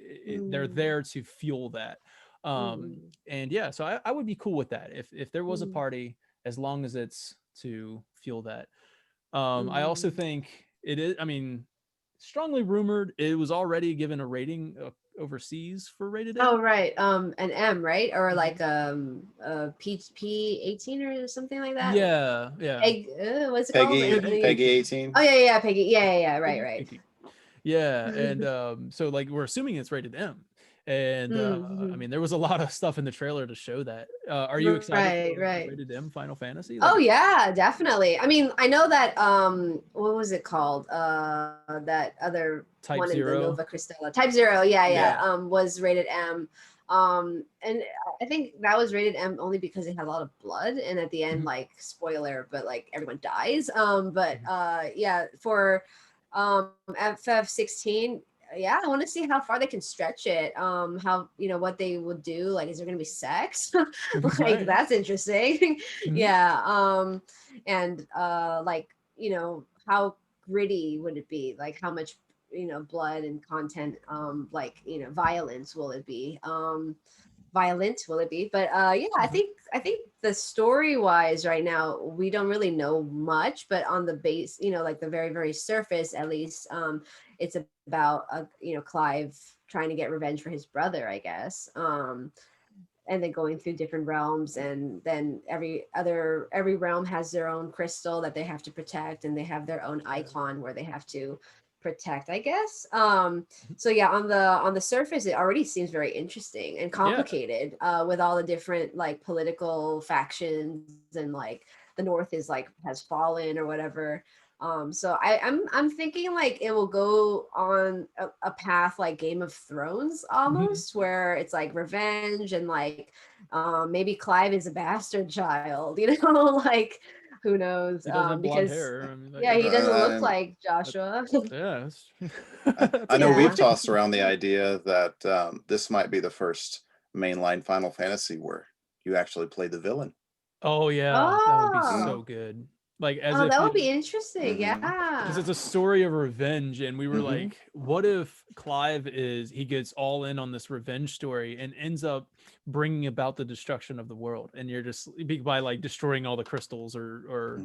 they're mm, there to fuel that. mm, And yeah, so I would be cool with that if there was a mm, party, as long as it's to fuel that. I also mm, think it is. I mean, strongly rumored. It was already given a rating overseas for rated M. Oh right, an M, right? Or like P 18 or something like that. Yeah, yeah. Egg, what's it called? Peggy 18. Oh yeah, Peggy. Yeah, right, right. Yeah, and so like we're assuming it's rated M, and I mean there was a lot of stuff in the trailer to show that. Are you excited for Right. rated M Final Fantasy? Oh yeah, definitely. I mean, I know that what was it called? That other Type one in the 0. Nova Crystella. Type 0, yeah. Yeah. Was rated M. And I think that was rated M only because it had a lot of blood, and at the end, like spoiler, but like everyone dies. But yeah, for FF16, yeah, I want to see how far they can stretch it. How, what they would do. Like, is there going to be sex? Like, Right. that's interesting. Yeah. And like, how gritty would it be? Like, how much, blood and content, like, violence will it be? Violent will it be? But yeah, I think the story wise right now we don't really know much, but on the base, like the very very surface at least, it's about Clive trying to get revenge for his brother, I guess. And then going through different realms, and then every realm has their own crystal that they have to protect, and they have their own icon where they have to protect, I guess. So yeah, on the surface it already seems very interesting and complicated, with all the different like political factions, and like the North is like has fallen or whatever. So I'm thinking like it will go on a path like Game of Thrones almost, where it's like revenge, and like maybe Clive is a bastard child, like who knows? He does have blonde Because hair. I mean, yeah, he doesn't look like Joshua. Yeah. I know we've tossed around the idea that this might be the first mainline Final Fantasy where you actually play the villain. Oh yeah, that would be so good. Like as if that would be interesting. Yeah, because it's a story of revenge, and we were like, what if Clive he gets all in on this revenge story and ends up bringing about the destruction of the world, and you're just by like destroying all the crystals or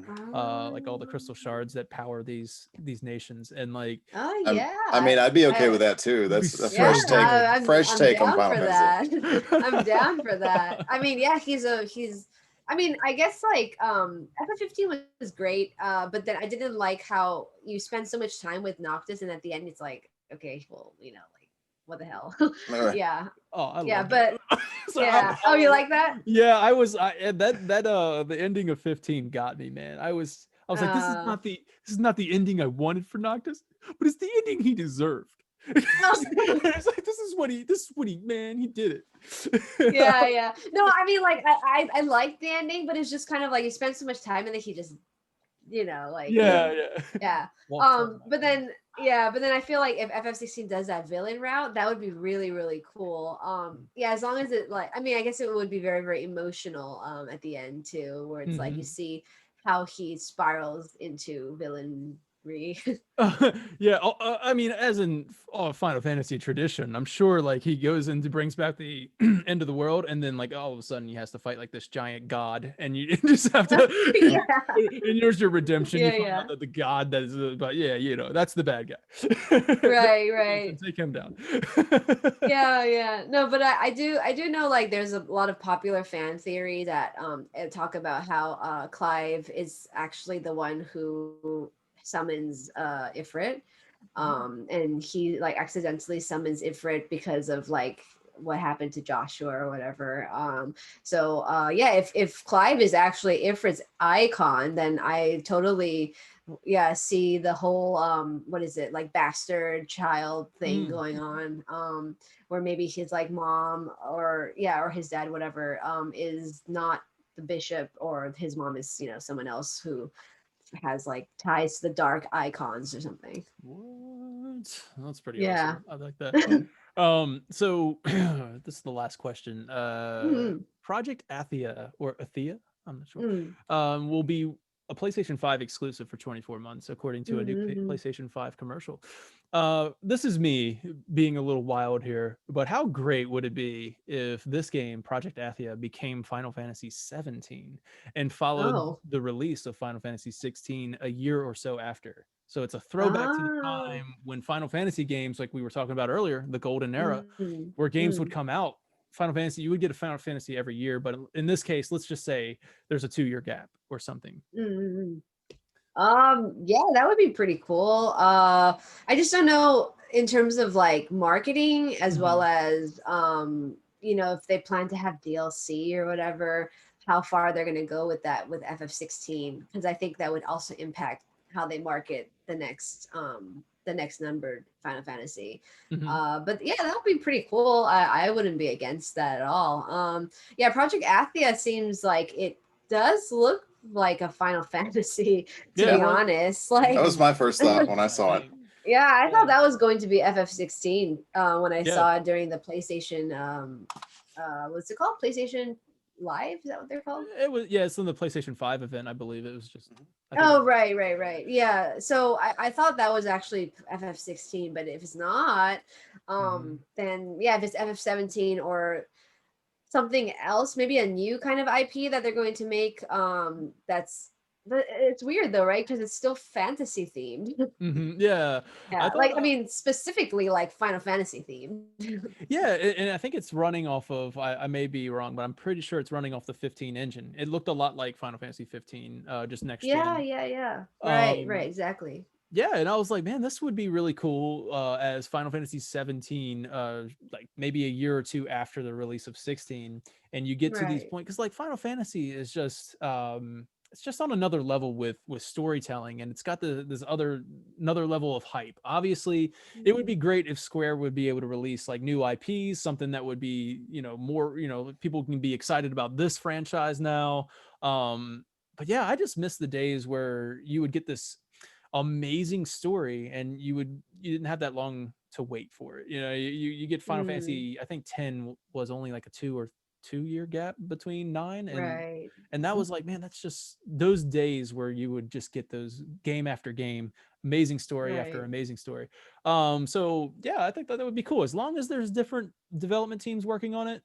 like all the crystal shards that power these nations, and like I mean, I'd be okay with that too. That's a fresh take. I'm take on down Final for Fantasy. that. I'm down for that. I mean, yeah, he's I mean, I guess like FF15 was great, but then I didn't like how you spend so much time with Noctis, and at the end it's like, okay, well, like what the hell? Yeah. Oh, I yeah, love but so yeah. Oh, you like that? Yeah, that the ending of 15 got me, man. I was like, this is not the ending I wanted for Noctis, but it's the ending he deserved. It's like this is what he man, he did it. Yeah. No, I mean, like I like the ending, but it's just kind of like you spend so much time and then he just like yeah. But then I feel like if FF16 does that villain route, that would be really really cool. Yeah, as long as it like, I mean, I guess it would be very very emotional at the end too, where it's like you see how he spirals into villain. Yeah, I mean, as in Final Fantasy tradition, I'm sure like he goes and brings back the end of the world, and then like all of a sudden he has to fight like this giant god, and you just have to and here's your redemption. You find out that the god that is but that's the bad guy. Right. Take him down. Yeah. No, but I do know like there's a lot of popular fan theory that talk about how Clive is actually the one who summons Ifrit, and he like accidentally summons Ifrit because of like what happened to Joshua or whatever. So yeah, if Clive is actually Ifrit's icon, then I totally see the whole what is it, like bastard child thing going on, where maybe his like mom or his dad, whatever, is not the bishop, or his mom is someone else who has like ties to the dark icons or something. What? That's pretty awesome. I like that. So this is the last question. Project Athia or Athia, I'm not sure, will be a PlayStation 5 exclusive for 24 months, according to a new PlayStation 5 commercial. This is me being a little wild here, but how great would it be if this game, Project Athia, became Final Fantasy 17 and followed the release of Final Fantasy 16 a year or so after? So it's a throwback to the time when Final Fantasy games, like we were talking about earlier, the golden era, where games would come out. Final Fantasy, you would get a Final Fantasy every year, but in this case, let's just say there's a 2-year gap or something. Yeah, that would be pretty cool. I just don't know in terms of like marketing as well as if they plan to have DLC or whatever, how far they're going to go with that with FF16, because I think that would also impact how they market the next numbered Final Fantasy. But yeah, that would be pretty cool. I wouldn't be against that at all. Yeah, Project Athia seems like it does look like a Final Fantasy, to be honest. Like, that was my first thought when I saw it. Yeah, I thought that was going to be FF16 when I saw it during the PlayStation. What's it called? PlayStation Live? Is that what they're called? It was, it's in the PlayStation 5 event, I believe. It was just. Right. Yeah. So I thought that was actually FF16, but if it's not, then yeah, if it's FF17 or something else, maybe a new kind of IP that they're going to make. But it's weird though, right? Because it's still fantasy themed. Yeah. I mean, specifically like Final Fantasy themed. Yeah, and I think it's running off of, I may be wrong, but I'm pretty sure it's running off the 15 engine. It looked a lot like Final Fantasy 15, just next gen. Yeah. Right, exactly. Yeah, and I was like, man, this would be really cool as Final Fantasy 17, like maybe a year or two after the release of 16, and you get to these points, because like Final Fantasy is just it's just on another level with storytelling, and it's got another level of hype. Obviously, it would be great if Square would be able to release like new IPs, something that would be more, people can be excited about this franchise now. But yeah, I just miss the days where you would get this amazing story and you didn't have that long to wait for it. You get Final Fantasy, I think 10 was only like a 2-year gap between 9 and that was like, man, that's just those days where you would just get those game after game, amazing story after amazing story. So yeah, I think that would be cool as long as there's different development teams working on it.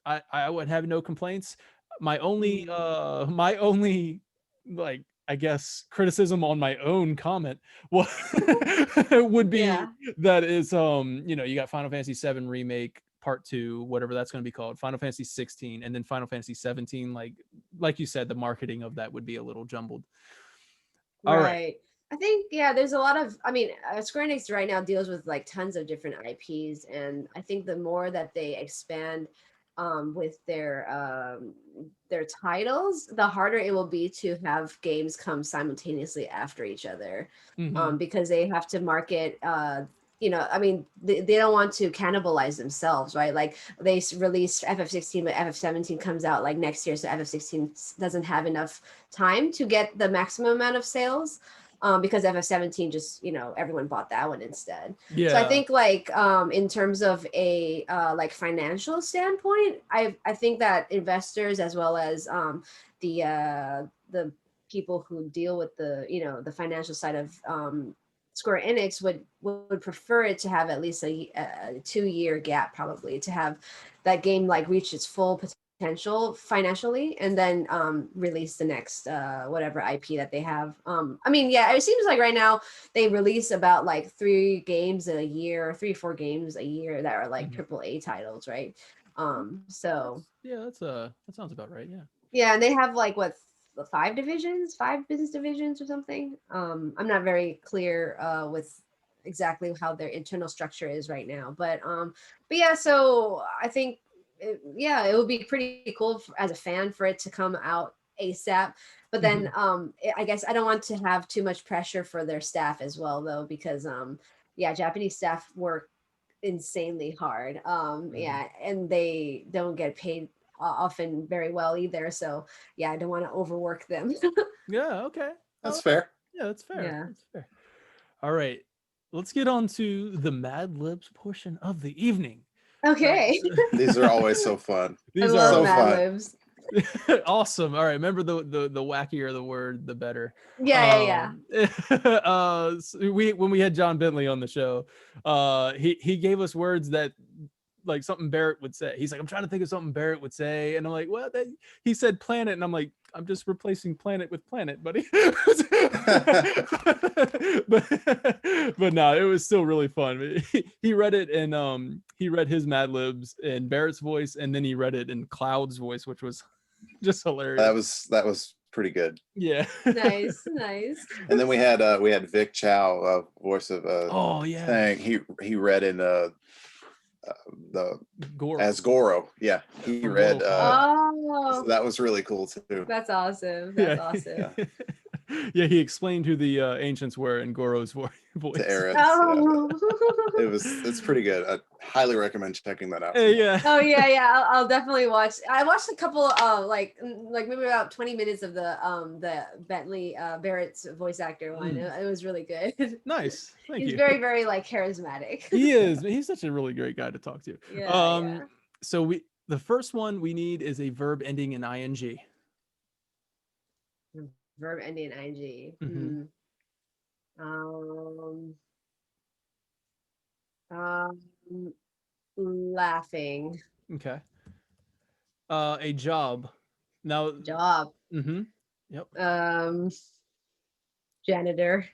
I would have no complaints. My only like, I guess, criticism on my own comment would be that is you got Final Fantasy VII Remake Part 2, whatever that's going to be called, Final Fantasy 16, and then Final Fantasy 17. Like you said, the marketing of that would be a little jumbled. All right. I think, there's a lot of, Square Enix right now deals with like tons of different IPs, and I think the more that they expand with their titles, the harder it will be to have games come simultaneously after each other, because they have to market they don't want to cannibalize themselves, right? Like they release FF16, but FF17 comes out like next year, so FF16 doesn't have enough time to get the maximum amount of sales. Because FF17 just, everyone bought that one instead. Yeah. So I think like in terms of a like financial standpoint, I think that investors as well as the people who deal with the the financial side of Square Enix would prefer it to have at least a 2-year gap, probably, to have that game like reach its full potential financially, and then release the next whatever IP that they have. It seems like right now they release about like 3 games a year, 3-4 games a year that are like AAA titles, right? So yeah, that sounds about right. And they have like 5 business divisions or something. I'm not very clear with exactly how their internal structure is right now, but yeah, so I think it would be pretty cool as a fan for it to come out ASAP. But then I guess I don't want to have too much pressure for their staff as well, though, because Japanese staff work insanely hard. And they don't get paid often very well either. So I don't want to overwork them. Yeah, okay. That's fair. Yeah, that's fair. That's fair. All right. Let's get on to the Mad Libs portion of the evening. Okay. These are always so fun. These are so Mad Libs. Awesome. All right. Remember the wackier the word, the better. Yeah. So when we had John Bentley on the show, he gave us words that like something Barrett would say. He's like, I'm trying to think of something Barrett would say, and I'm like, well, he said planet, and I'm like, I'm just replacing planet with planet, buddy. but no, it was still really fun. He read it, and he read his Mad Libs in Barrett's voice, and then he read it in Cloud's voice, which was just hilarious. That was pretty good. Yeah. Nice. And then we had Vic Chow, voice of oh yeah thing. He read in the Goro. as Goro. Yeah, he read. So that was really cool too. That's awesome. That's awesome. Yeah, he explained who the ancients were in Goro's voice. To Aerith. It's pretty good. I highly recommend checking that out. Yeah. Oh yeah. I'll definitely watch. I watched a couple like maybe about 20 minutes of the Bentley Barrett's voice actor one. It was really good. Nice. Thank you. He's very, very like charismatic. He is. He's such a really great guy to talk to. Yeah. So the first one we need is a verb ending in ing. Verb ending in ing. Laughing. Okay. A job. Now. Job. Yep. Janitor.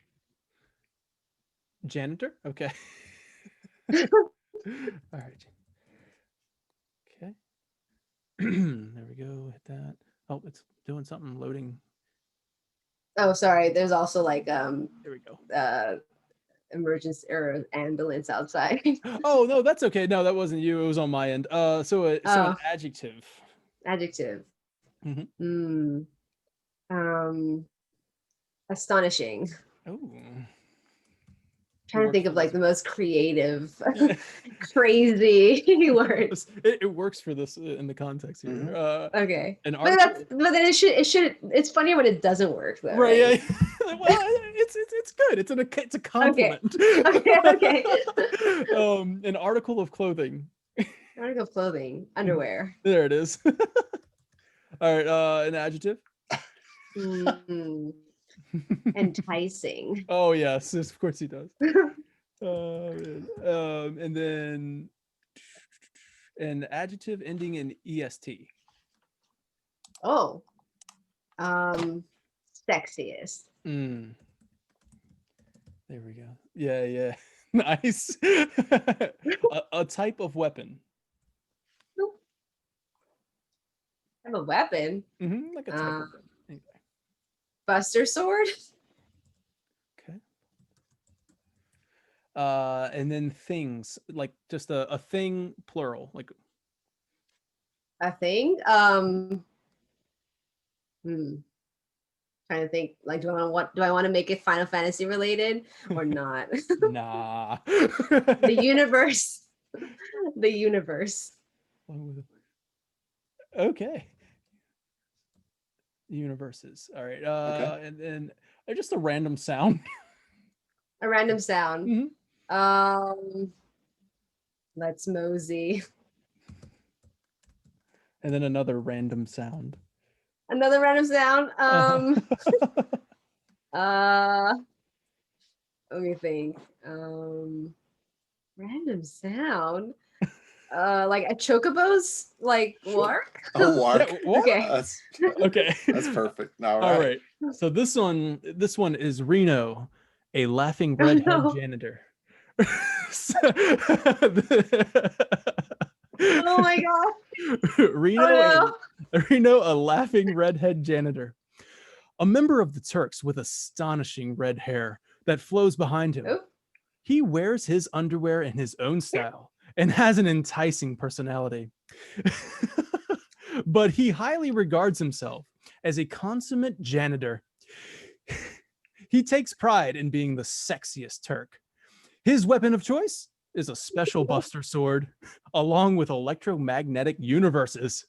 Janitor. Okay. All right. Okay. There we go. Hit that. Oh, it's doing something. Loading. Oh, sorry. There's also like There we go. Emergency or ambulance outside. Oh no, that's okay. No, that wasn't you. It was on my end. So an adjective. Adjective. Astonishing. Oh. Trying to think of like the most creative, crazy words. It works for this in the context here. Okay, but then it should. It's funnier when it doesn't work though. Right? Yeah. Well, it's good. It's a compliment. Okay. An article of clothing. Article of clothing. Underwear. There it is. All right. An adjective. Enticing. Oh yes, of course he does. And then an adjective ending in est. Oh, sexiest. There we go. Yeah. Nice. A type of weapon. Type of weapon. Like a type of weapon. Anyway. Buster sword. Okay. And then things, like just a thing, plural, like a thing. Trying to think, like, do I want to make it Final Fantasy related or not? Nah. The universe. Okay. Universes. All right. Okay. And then just a random sound. A random sound. Let's mosey. And then another random sound. Another random sound. Let me think. Random sound. Like a chocobo's like wark. Oh, wark. Okay. Okay. That's perfect. All right. So this one is Reno, a laughing redhead janitor. Oh my god. Reno, a laughing redhead janitor. A member of the Turks with astonishing red hair that flows behind him. He wears his underwear in his own style and has an enticing personality. But he highly regards himself as a consummate janitor. He takes pride in being the sexiest Turk. His weapon of choice is a special Buster sword, along with electromagnetic universes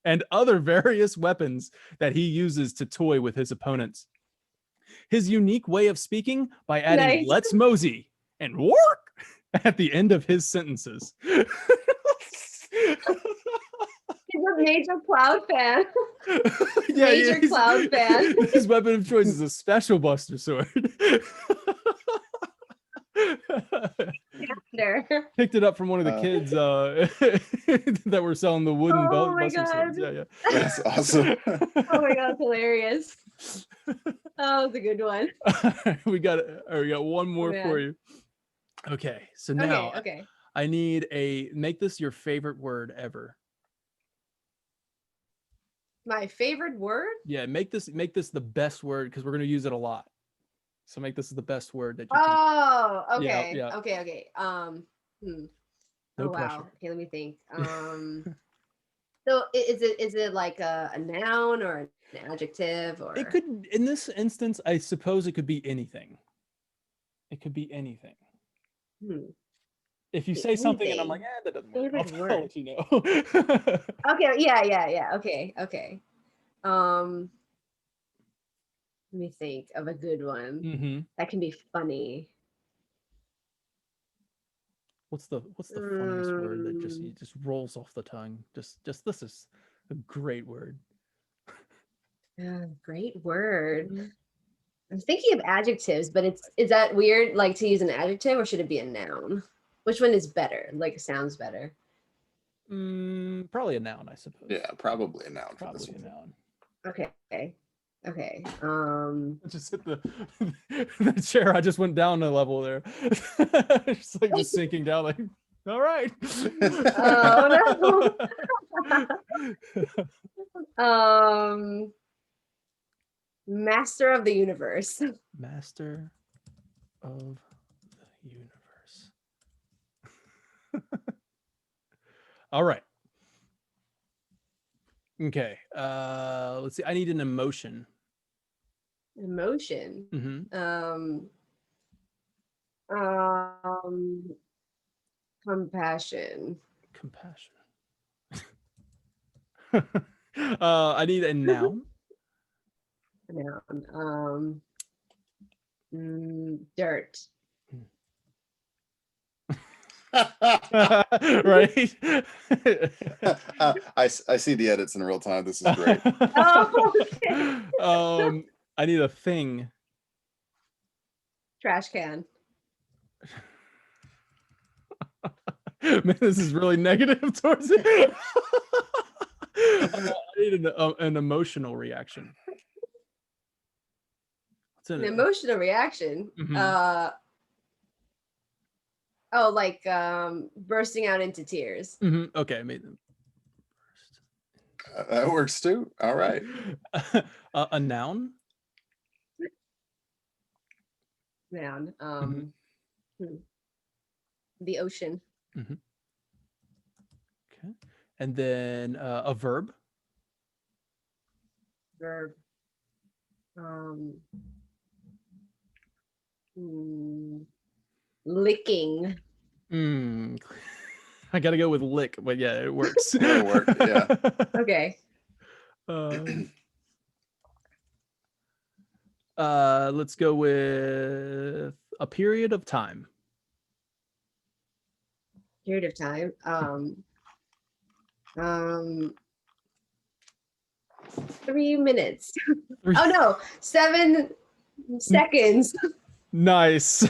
and other various weapons that he uses to toy with his opponents. His unique way of speaking by adding "let's mosey" and "work" at the end of his sentences. He's a major Cloud fan. Major Cloud fan. His weapon of choice is a special Buster sword. there. Picked it up from one of the kids that were selling the wooden Buster swords. Yeah. That's awesome. Oh my god, hilarious. Oh, it's a good one. we got one more for you. Okay, so now okay. I need make this your favorite word ever. My favorite word? Yeah, make this the best word because we're gonna use it a lot. So make this the best word that you can. Oh, okay. Yeah. Okay. No pressure. Wow. Okay, let me think. So is it like a noun or an adjective, or it could, in this instance, I suppose it could be anything. It could be anything. If you say something and I'm like, that doesn't work, I'll let you know. Okay, yeah. Okay. Let me think of a good one that can be funny. What's the funniest word that just rolls off the tongue? Just this is a great word. Great word. I'm thinking of adjectives, but is that weird, like, to use an adjective, or should it be a noun? Which one is better? Like, sounds better. Probably a noun, I suppose. Yeah, probably a noun. Probably a noun. Okay. Just hit the chair. I just went down a level there. just sinking down. Like, all right. Oh no. Master of the universe. Master of the universe. All right. Okay. Let's see. I need an emotion. Emotion. Compassion. I need a noun. Dirt. Right. I see the edits in real time. This is great. Okay. I need a thing. Trash can. Man, this is really negative towards it. I need an emotional reaction. An emotional reaction. Like bursting out into tears. Okay, I made them. That works too. All right. A noun. Noun. The ocean. Okay, and then a verb. Verb. Licking. I gotta go with lick, but yeah, it works. It'll work. Yeah. Okay. Let's go with a period of time. Period of time. 3 minutes. Oh no, 7 seconds. Nice.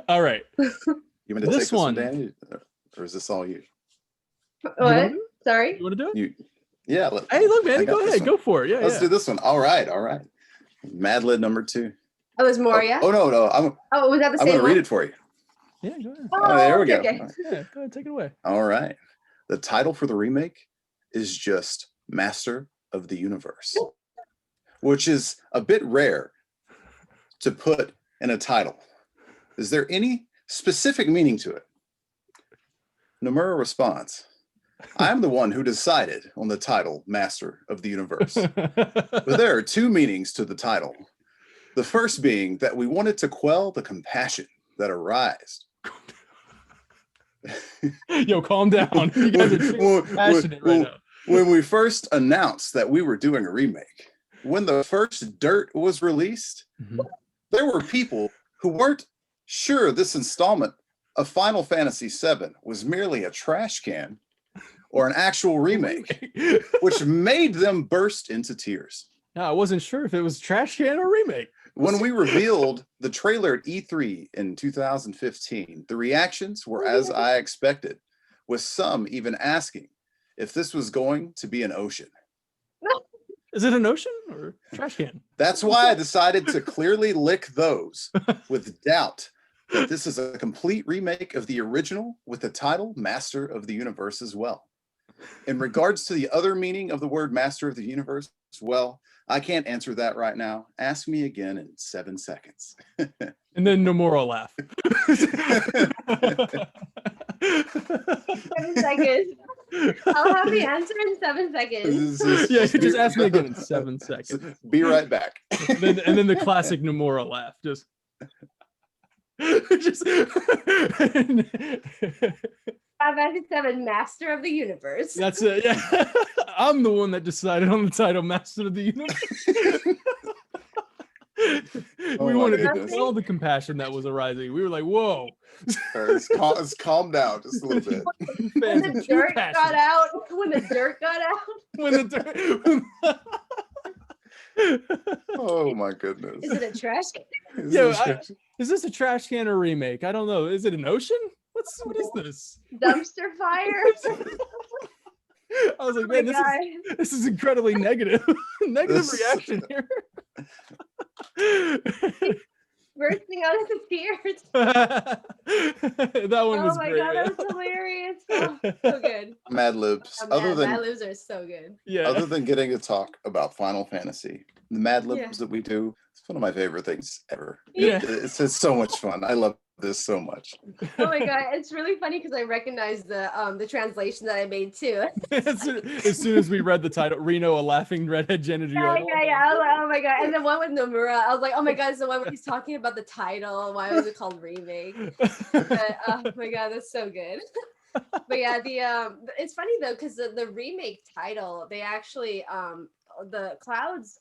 All right. You want to take this one, Danny, or is this all you? What? Sorry. You want to do it? Yeah. Hey, look, man. Go ahead. Go for it. Yeah. Let's do this one. All right. Mad Lib number 2. Oh, it's Moria. Oh no. Was that the same? I'm gonna read it for you. Yeah, go ahead. Oh, there we go. Okay. Yeah, go ahead, take it away. All right. The title for the remake is just Master of the Universe, which is a bit rare to put in a title. Is there any specific meaning to it? Nomura responds, I'm the one who decided on the title Master of the Universe. But there are 2 meanings to the title. The first being that we wanted to quell the compassion that arised. Yo, calm down. You guys are too passionate right now. When we first announced that we were doing a remake, when the first dirt was released, there were people who weren't sure this installment of Final Fantasy VII was merely a trash can or an actual remake, which made them burst into tears. Yeah, I wasn't sure if it was trash can or remake. When we revealed the trailer at E3 in 2015, the reactions were as I expected, with some even asking if this was going to be an ocean. Is it an ocean or trash can? That's why I decided to clearly lick those with doubt that this is a complete remake of the original with the title Master of the Universe as well. In regards to the other meaning of the word Master of the Universe, well, I can't answer that right now. Ask me again in 7 seconds. And then Nomura laugh. 7 seconds. I'll have the answer in 7 seconds. Yeah, you just ask me again in 7 seconds. Be right back. And then the classic Nomura laugh. Just FFXVIII, Master of the Universe. That's it. Yeah. I'm the one that decided on the title Master of the Universe. We wanted to feel the compassion that was arising. We were like, whoa. Let's calm down just a little bit. When the dirt got out. When the dirt got out. When the dirt. Oh my goodness. Is it a trash can? Is this a trash can or remake? I don't know. Is it an ocean? What is this? Dumpster fire? I was like, man, this is incredibly negative. Negative reaction here. Bursting out into tears. That one was great. Oh my god, that was hilarious. Oh, so good. Mad Libs. Mad Libs are so good. Yeah. Other than getting to talk about Final Fantasy, the Mad Libs that we do, it's one of my favorite things ever. Yeah. It's so much fun. I love this so much. Oh my god, it's really funny because I recognize the translation that I made too. As soon as we read the title, Reno, a laughing redhead janitor. Yeah. I was like, oh my god. And then one with Nomura, I was like, oh my god, it's the one where he's talking about the title. Why was it called remake? But, oh my god, that's so good. But yeah, it's funny though because the remake title, they actually the Cloud's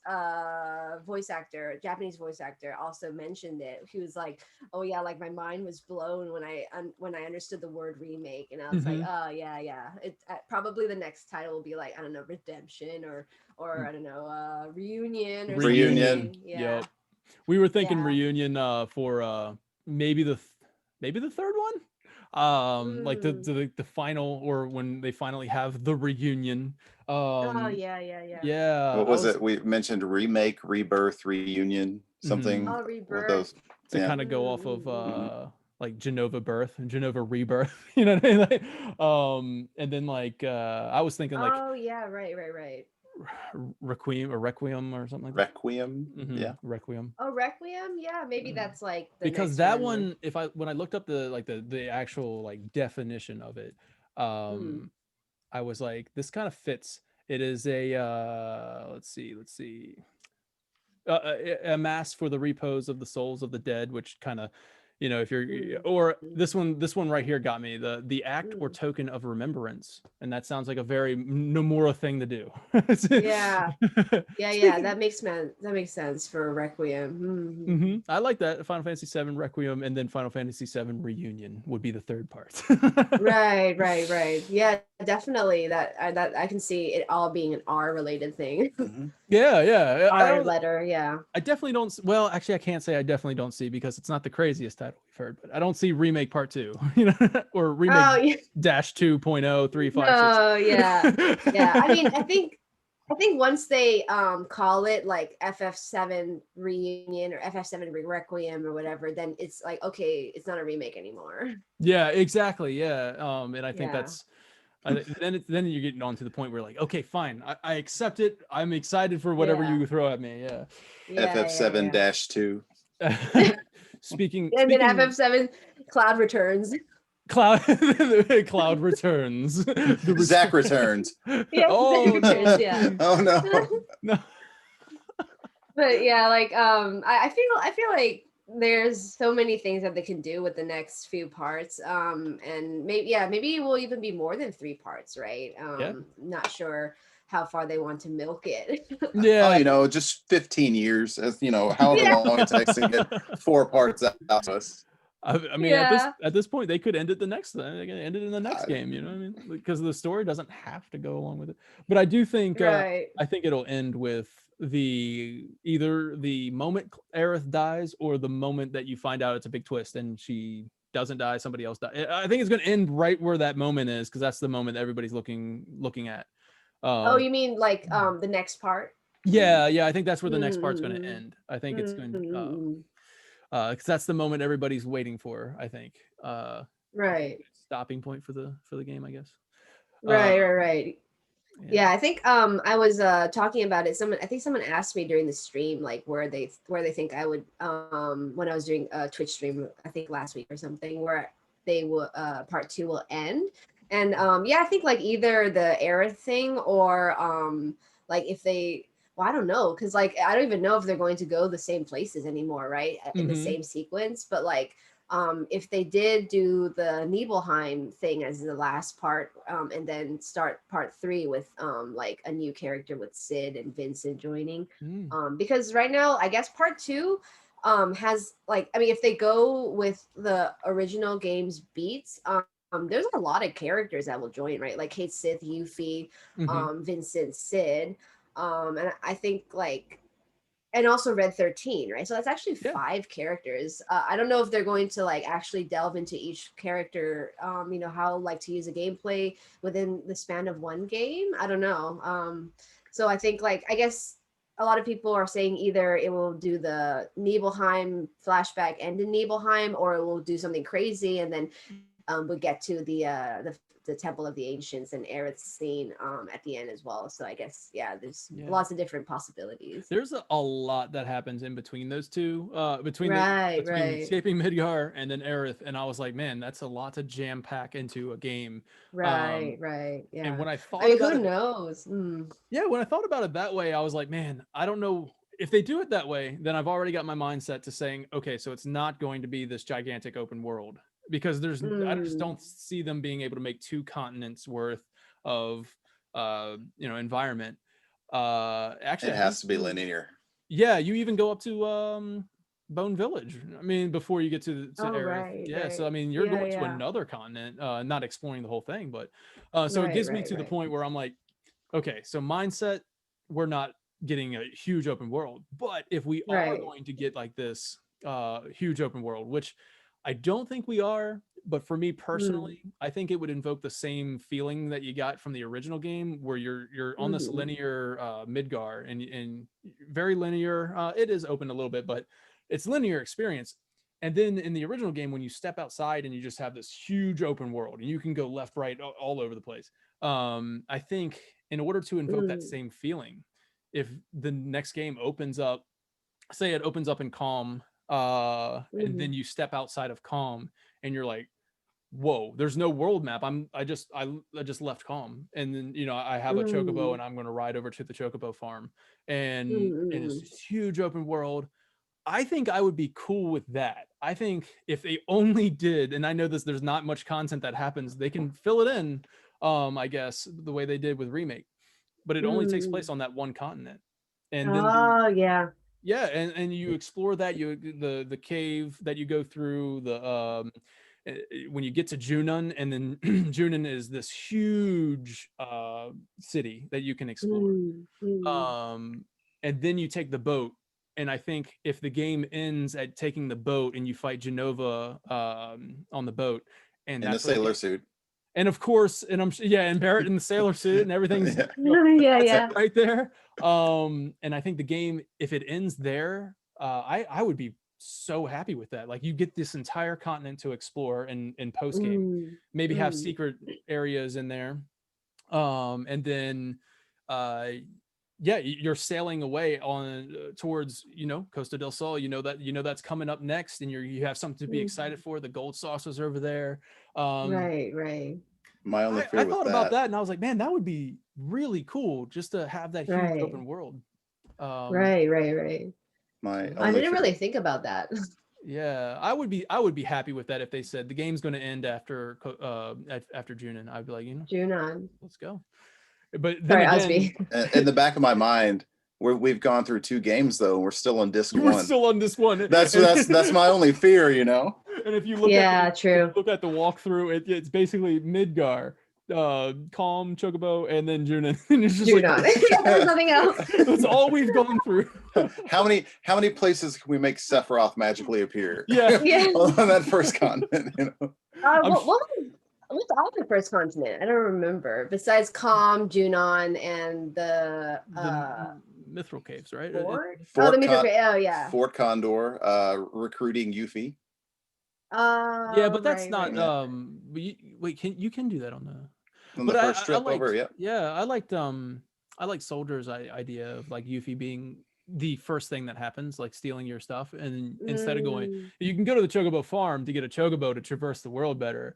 Japanese voice actor also mentioned it. He was like, oh yeah, like my mind was blown when I understood the word remake, and I was like, oh yeah, it probably the next title will be like, I don't know, Redemption or I don't know, Reunion or Reunion. Yeah. Yep. We were thinking Reunion for maybe the third one. Like the final, or when they finally have the reunion. Yeah. What was it? We mentioned remake, rebirth, reunion, something. Oh, rebirth. Those, to kind of go off of like Genova Birth and Genova Rebirth. You know what I mean? Like, and then like I was thinking like, oh yeah, right. Requiem or something like that. Requiem. Yeah. Requiem. Oh, Requiem. Yeah, maybe that's like the because that one, when I looked up the actual like definition of it, I was like, this kind of fits. It is a let's see, a mass for the repose of the souls of the dead, which kind of, you know, if you're, or this one right here got me, the act or token of remembrance, and that sounds like a very Nomura thing to do. yeah, that makes sense for Requiem. I like that. Final Fantasy VII Requiem, and then Final Fantasy VII Reunion would be the third part. right. Yeah, definitely. That I can see it all being an R related thing. Yeah. R letter. Yeah. I definitely don't. Well, actually, I can't say I definitely don't see, because it's not the craziest title we've heard, but I don't see remake part 2, you know, or remake dash 2.0 3 5 6. Oh yeah. I mean, I think once they call it like FF7 Reunion or FF7 Requiem or whatever, then it's like, okay, it's not a remake anymore. Yeah, exactly. Yeah. And I think that's then you're getting on to the point where like, okay, fine, I accept it. I'm excited for whatever you throw at me. FF7-2. Speaking then FF7 Cloud returns. Cloud returns. Zach returns. Yeah, oh, returns, yeah. Oh no. But yeah, like I feel like there's so many things that they can do with the next few parts. And maybe it will even be more than 3 parts, right? Not sure how far they want to milk it. Yeah. You know, just 15 years, as you know, however long it takes to get 4 parts out to us. I mean, at this point, they could end it the next. They can end it in the next game. You know what I mean? Because the story doesn't have to go along with it. But I do think I think it'll end with either the moment Aerith dies or the moment that you find out it's a big twist and she doesn't die, somebody else dies. I think it's going to end right where that moment is, because that's the moment everybody's looking at. Oh, you mean like the next part? Yeah, I think that's where the next part's going to end. I think it's going because that's the moment everybody's waiting for, I think. Right. Stopping point for the game, I guess. Right. Yeah, I think I was talking about it. I think someone asked me during the stream like where they think I would when I was doing a Twitch stream, I think last week or something, where they will part 2 will end. And yeah, I think like either the Aerith thing or like if they, well, I don't know, because like I don't even know if they're going to go the same places anymore, right? In the same sequence, but like if they did do the Nibelheim thing as the last part, and then start part 3 with like a new character with Sid and Vincent joining, because right now I guess part 2 has like, I mean, if they go with the original game's beats, there's a lot of characters that will join, right? Like Kate Sith, Yuffie, Vincent, Sid, and I think like, and also Red 13, right? So that's actually 5 characters. I don't know if they're going to like actually delve into each character, you know, how like to use a gameplay within the span of one game. I don't know. So I think like, I guess a lot of people are saying either it will do the Nibelheim flashback end in Nibelheim, or it will do something crazy and then we'll get to the Temple of the Ancients and Aerith's scene at the end as well. So I guess, there's lots of different possibilities. There's a lot that happens in between those two, between escaping Midgar and then Aerith. And I was like, man, that's a lot to jam pack into a game. Right. Yeah. And when I thought, who knows? Yeah, when I thought about it that way, I was like, man, I don't know. If they do it that way, then I've already got my mindset to saying, okay, so it's not going to be this gigantic open world. Because I just don't see them being able to make 2 continents worth of environment. Actually, it has to be linear. Yeah, you even go up to Bone Village. I mean, before you get to Aerith. Right. So I mean, you're going to another continent, not exploring the whole thing, but so it gives me to the point where I'm like, okay, so mindset, we're not getting a huge open world, but if we are going to get like this huge open world, which I don't think we are, but for me personally, I think it would invoke the same feeling that you got from the original game, where you're on this linear Midgar and very linear. It is open a little bit, but it's linear experience. And then in the original game, when you step outside and you just have this huge open world and you can go left, right, all over the place. I think in order to invoke that same feeling, if the next game opens up, say it opens up in Calm, and then you step outside of Calm and you're like, whoa, there's no world map. I just left Calm, and then I have a chocobo and I'm going to ride over to the chocobo farm, and it's this huge open world. I think I would be cool with that. I think if they only did, and I know there's not much content that happens, they can fill it in, I guess the way they did with Remake, but it only takes place on that one continent. And then and you explore that, the cave that you go through, the when you get to Junon, and then Junon is this huge city that you can explore. And then you take the boat, and I think if the game ends at taking the boat and you fight Genova on the boat, and in the sailor suit, and of course, and and Barrett in the sailor suit and everything's right there. And I think the game, if it ends there, I would be so happy with that. Like, you get this entire continent to explore in post game, maybe have secret areas in there, and then you're sailing away on towards Costa del Sol. That's coming up next, and you have something to be excited for. The gold saucers over there. Right. My only fear I thought about that, and I was like, man, that would be really cool just to have that huge open world. Right. I didn't really think about that. Yeah, I would be happy with that if they said the game's going to end after Junon. I'd be like, Junon, let's go. But then in the back of my mind, we've gone through 2 games though. We're still on disc 1. We're still on disc 1. That's my only fear, And if you look look at the walkthrough, it's basically Midgar, Calm, Chocobo, and then Junon. And it's just Junon. There's nothing else. That's all we've gone through. How many places can we make Sephiroth magically appear? Yeah. On that first continent, you know. What's on the first continent? I don't remember. Besides Calm, Junon, and the Mithril Caves, right? Fort? The Mithril Caves. Oh, yeah. Fort Condor, recruiting Yuffie. Yeah, but that's not. Wait, you can do that on the first trip over. Yeah. Yeah, I like Soldier's idea of like Yuffie being the first thing that happens, like stealing your stuff, and instead of going, you can go to the Chocobo farm to get a Chocobo to traverse the world better.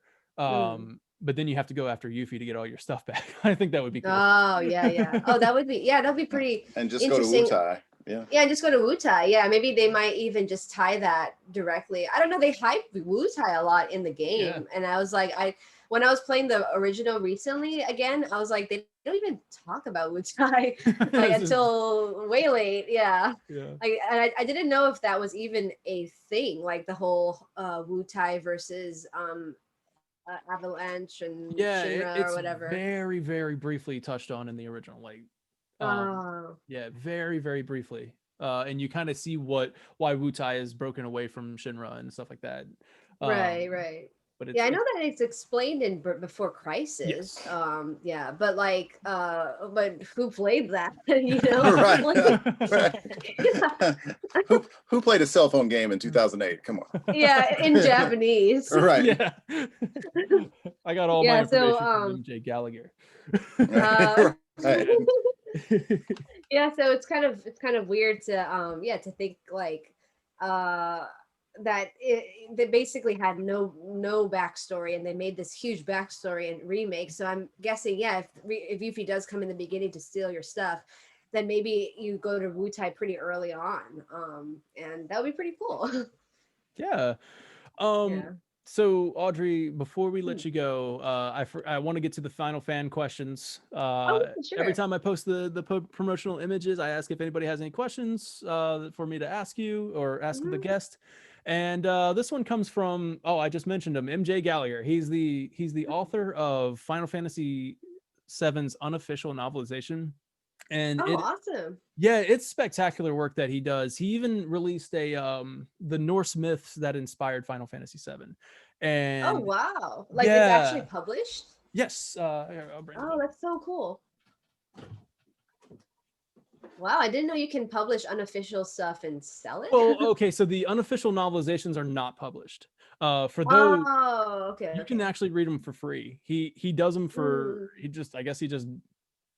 But then you have to go after Yuffie to get all your stuff back. I think that would be cool. Oh, yeah. Oh, that would be pretty and just go to Wutai. Yeah, just go to Wutai. Yeah, maybe they might even just tie that directly. I don't know. They hype Wutai a lot in the game. And I was like, when I was playing the original recently again, I was like, they don't even talk about Wutai like until way late. Yeah. And I didn't know if that was even a thing, like the whole Wutai versus Avalanche and Shinra or whatever. Very, very briefly touched on in the original, like very, very briefly. And you kind of see why Wutai is broken away from Shinra and stuff like that. Right. But I know that it's explained in Before Crisis. Yes. But like, but who played that? You know, right. Who played a cell phone game in 2008? Come on. Yeah, in Japanese. Right. Yeah. I got all my information from MJ Gallagher. Yeah, so it's kind of weird to think like that they basically had no backstory, and they made this huge backstory and remake. So I'm guessing, if Yuffie does come in the beginning to steal your stuff, then maybe you go to Wutai pretty early on, and that would be pretty cool. Yeah. So Audrey, before we let you go, I want to get to the final fan questions. Sure. Every time I post the promotional images, I ask if anybody has any questions for me to ask you or ask the guest. And this one comes from, I just mentioned him, MJ Gallagher. He's the author of Final Fantasy VII's unofficial novelization. And awesome. Yeah, it's spectacular work that he does. He even released the Norse myths that inspired Final Fantasy VII. And wow. Like it's actually published? Yes. That's so cool. Wow, I didn't know you can publish unofficial stuff and sell it. Well, okay, so the unofficial novelizations are not published. For those, you can actually read them for free. He does them for I guess he just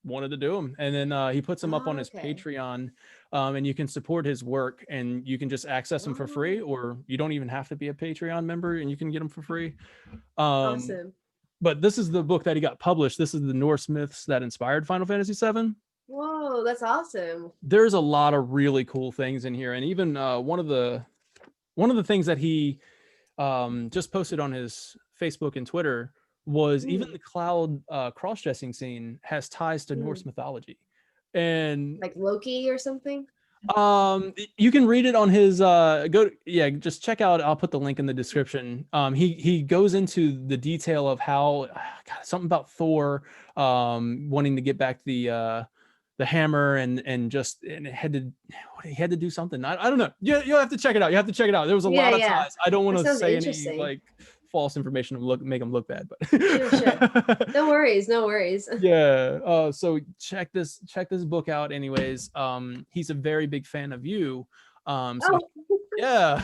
wanted to do them, and then he puts them up on his Patreon, and you can support his work, and you can just access them for free, or you don't even have to be a Patreon member, and you can get them for free. Awesome. But this is the book that he got published. This is the Norse myths that inspired Final Fantasy VII. Whoa, that's awesome. There's a lot of really cool things in here, and even one of the things that he just posted on his Facebook and Twitter was even the Cloud cross-dressing scene has ties to Norse mythology, and like Loki or something. You can read it on his just check out, I'll put the link in the description. He goes into the detail of how something about Thor wanting to get back the hammer and he had to do something. I don't know. You'll have to check it out. There was a lot of ties. I don't want to say any like false information to make them look bad, but sure. No worries. Yeah. So check this book out anyways. He's a very big fan of you. Yeah.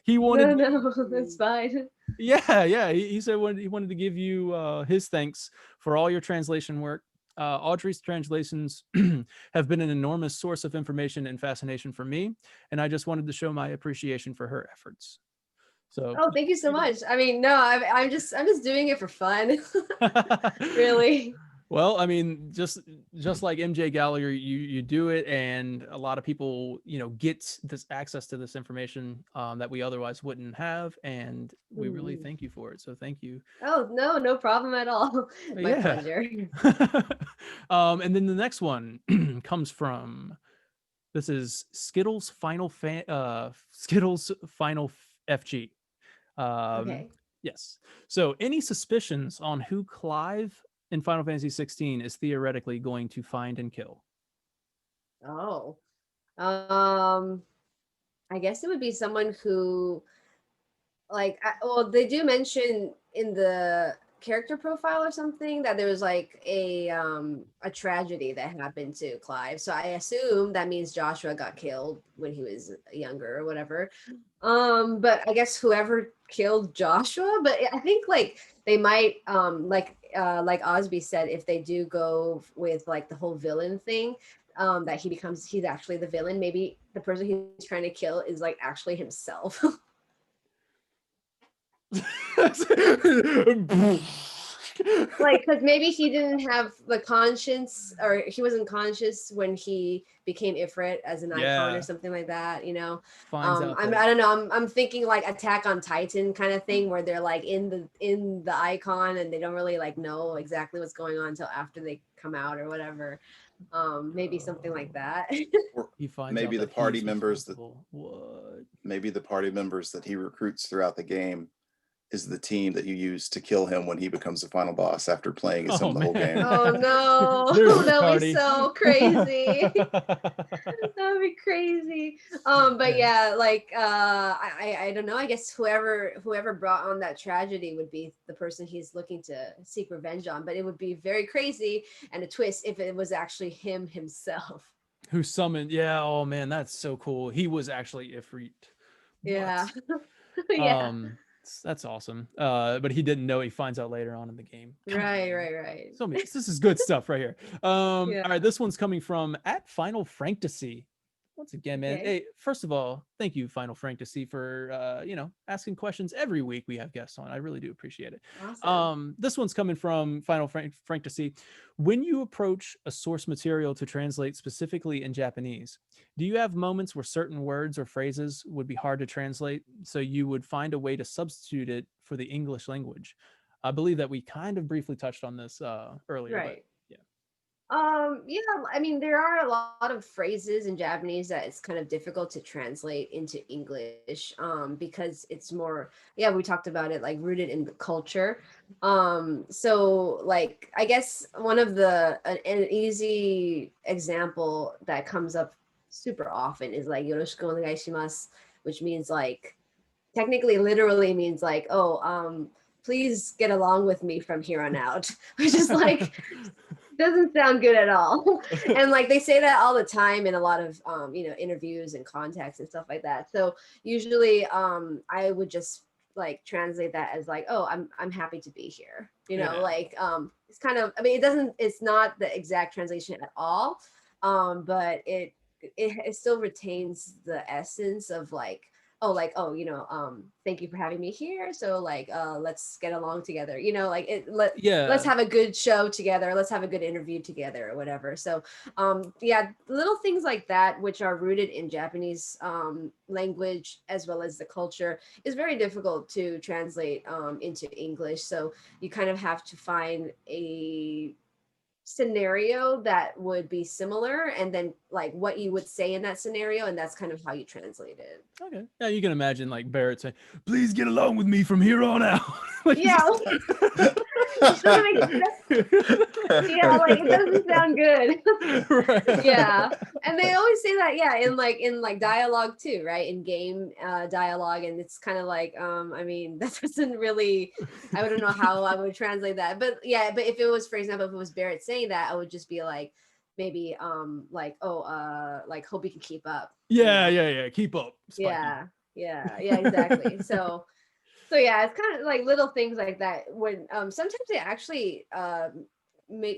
He wanted No, that's fine. Yeah. He said he wanted to give you his thanks for all your translation work. Audrey's translations have been an enormous source of information and fascination for me, and I just wanted to show my appreciation for her efforts. So thank you so much. I mean, no, I'm just doing it for fun. Really. Well, I mean, just like MJ Gallagher, you do it, and a lot of people, get this access to this information that we otherwise wouldn't have, and we really thank you for it. So thank you. Oh, no problem at all. My pleasure. And then the next one comes from, this is Skittles Final FG. Yes. So any suspicions on who Clive in Final Fantasy 16 is theoretically going to find and kill? Oh, I guess it would be someone who, like, well, they do mention in the character profile or something that there was like a tragedy that happened to Clive. So I assume that means Joshua got killed when he was younger or whatever. But I guess whoever killed Joshua, but I think like they might like Osby said, if they do go with like the whole villain thing, that he's actually the villain, maybe the person he's trying to kill is like actually himself. Like, because maybe he didn't have the conscience, or he wasn't conscious when he became Ifrit as an icon or something like that, you know. Finds out I don't know, I'm thinking like Attack on Titan kind of thing, where they're like in the icon and they don't really like know exactly what's going on until after they come out or whatever. Maybe something like that. He finds maybe out the that party he's members responsible. What? maybe the party members that he recruits throughout the game is the team that you use to kill him when he becomes the final boss after playing as him the whole game. Oh no, that would be so crazy. That would be crazy. But yeah, like I don't know. I guess whoever brought on that tragedy would be the person he's looking to seek revenge on. But it would be very crazy and a twist if it was actually him himself. Who summoned? Yeah. Oh man, that's so cool. He was actually Ifrit. Yeah. Yeah. That's awesome. But he didn't know. He finds out later on in the game. Right. So this is good stuff right here. All Yeah. right, this one's coming from at Final Fantasy. Once again, man. Okay. Hey, first of all, thank you, Final Fantasy, for asking questions every week. We have guests on. I really do appreciate it. Awesome. This one's coming from Final Fantasy. When you approach a source material to translate specifically in Japanese, do you have moments where certain words or phrases would be hard to translate, so you would find a way to substitute it for the English language? I believe that we kind of briefly touched on this earlier, Right. but yeah. Yeah, I mean, there are a lot of phrases in Japanese that it's kind of difficult to translate into English, because it's more, yeah, we talked about it, like rooted in the culture. So like, I guess one of an easy example that comes up super often is like yoroshiku onegai shimasu, which means like, technically literally means like, oh, please get along with me from here on out, which is like, doesn't sound good at all. And like they say that all the time in a lot of interviews and contacts and stuff like that. So usually I would just like translate that as like, oh, I'm happy to be here, like it's kind of, I mean, it's not the exact translation at all, but it still retains the essence of like, oh, like, oh, thank you for having me here, so like let's get along together, let's have a good show together, let's have a good interview together or whatever. So yeah, little things like that, which are rooted in Japanese language as well as the culture, is very difficult to translate into English. So you kind of have to find a scenario that would be similar, and then like what you would say in that scenario, and that's kind of how you translate it. Okay. Yeah, you can imagine like Barrett saying, "Please get along with me from here on out." Yeah. Yeah, like it doesn't sound good. Right. Yeah, and they always say that, yeah, in like dialogue too, right? In game dialogue, and it's kind of like, I mean, that doesn't really, I don't know how I would translate that, but yeah, but if it was, for example, if it was Barrett saying that, I would just be like, maybe like, oh, like, hope you can keep up. Yeah. Keep up. Spiky. Yeah, exactly. So yeah, it's kind of like little things like that when sometimes it actually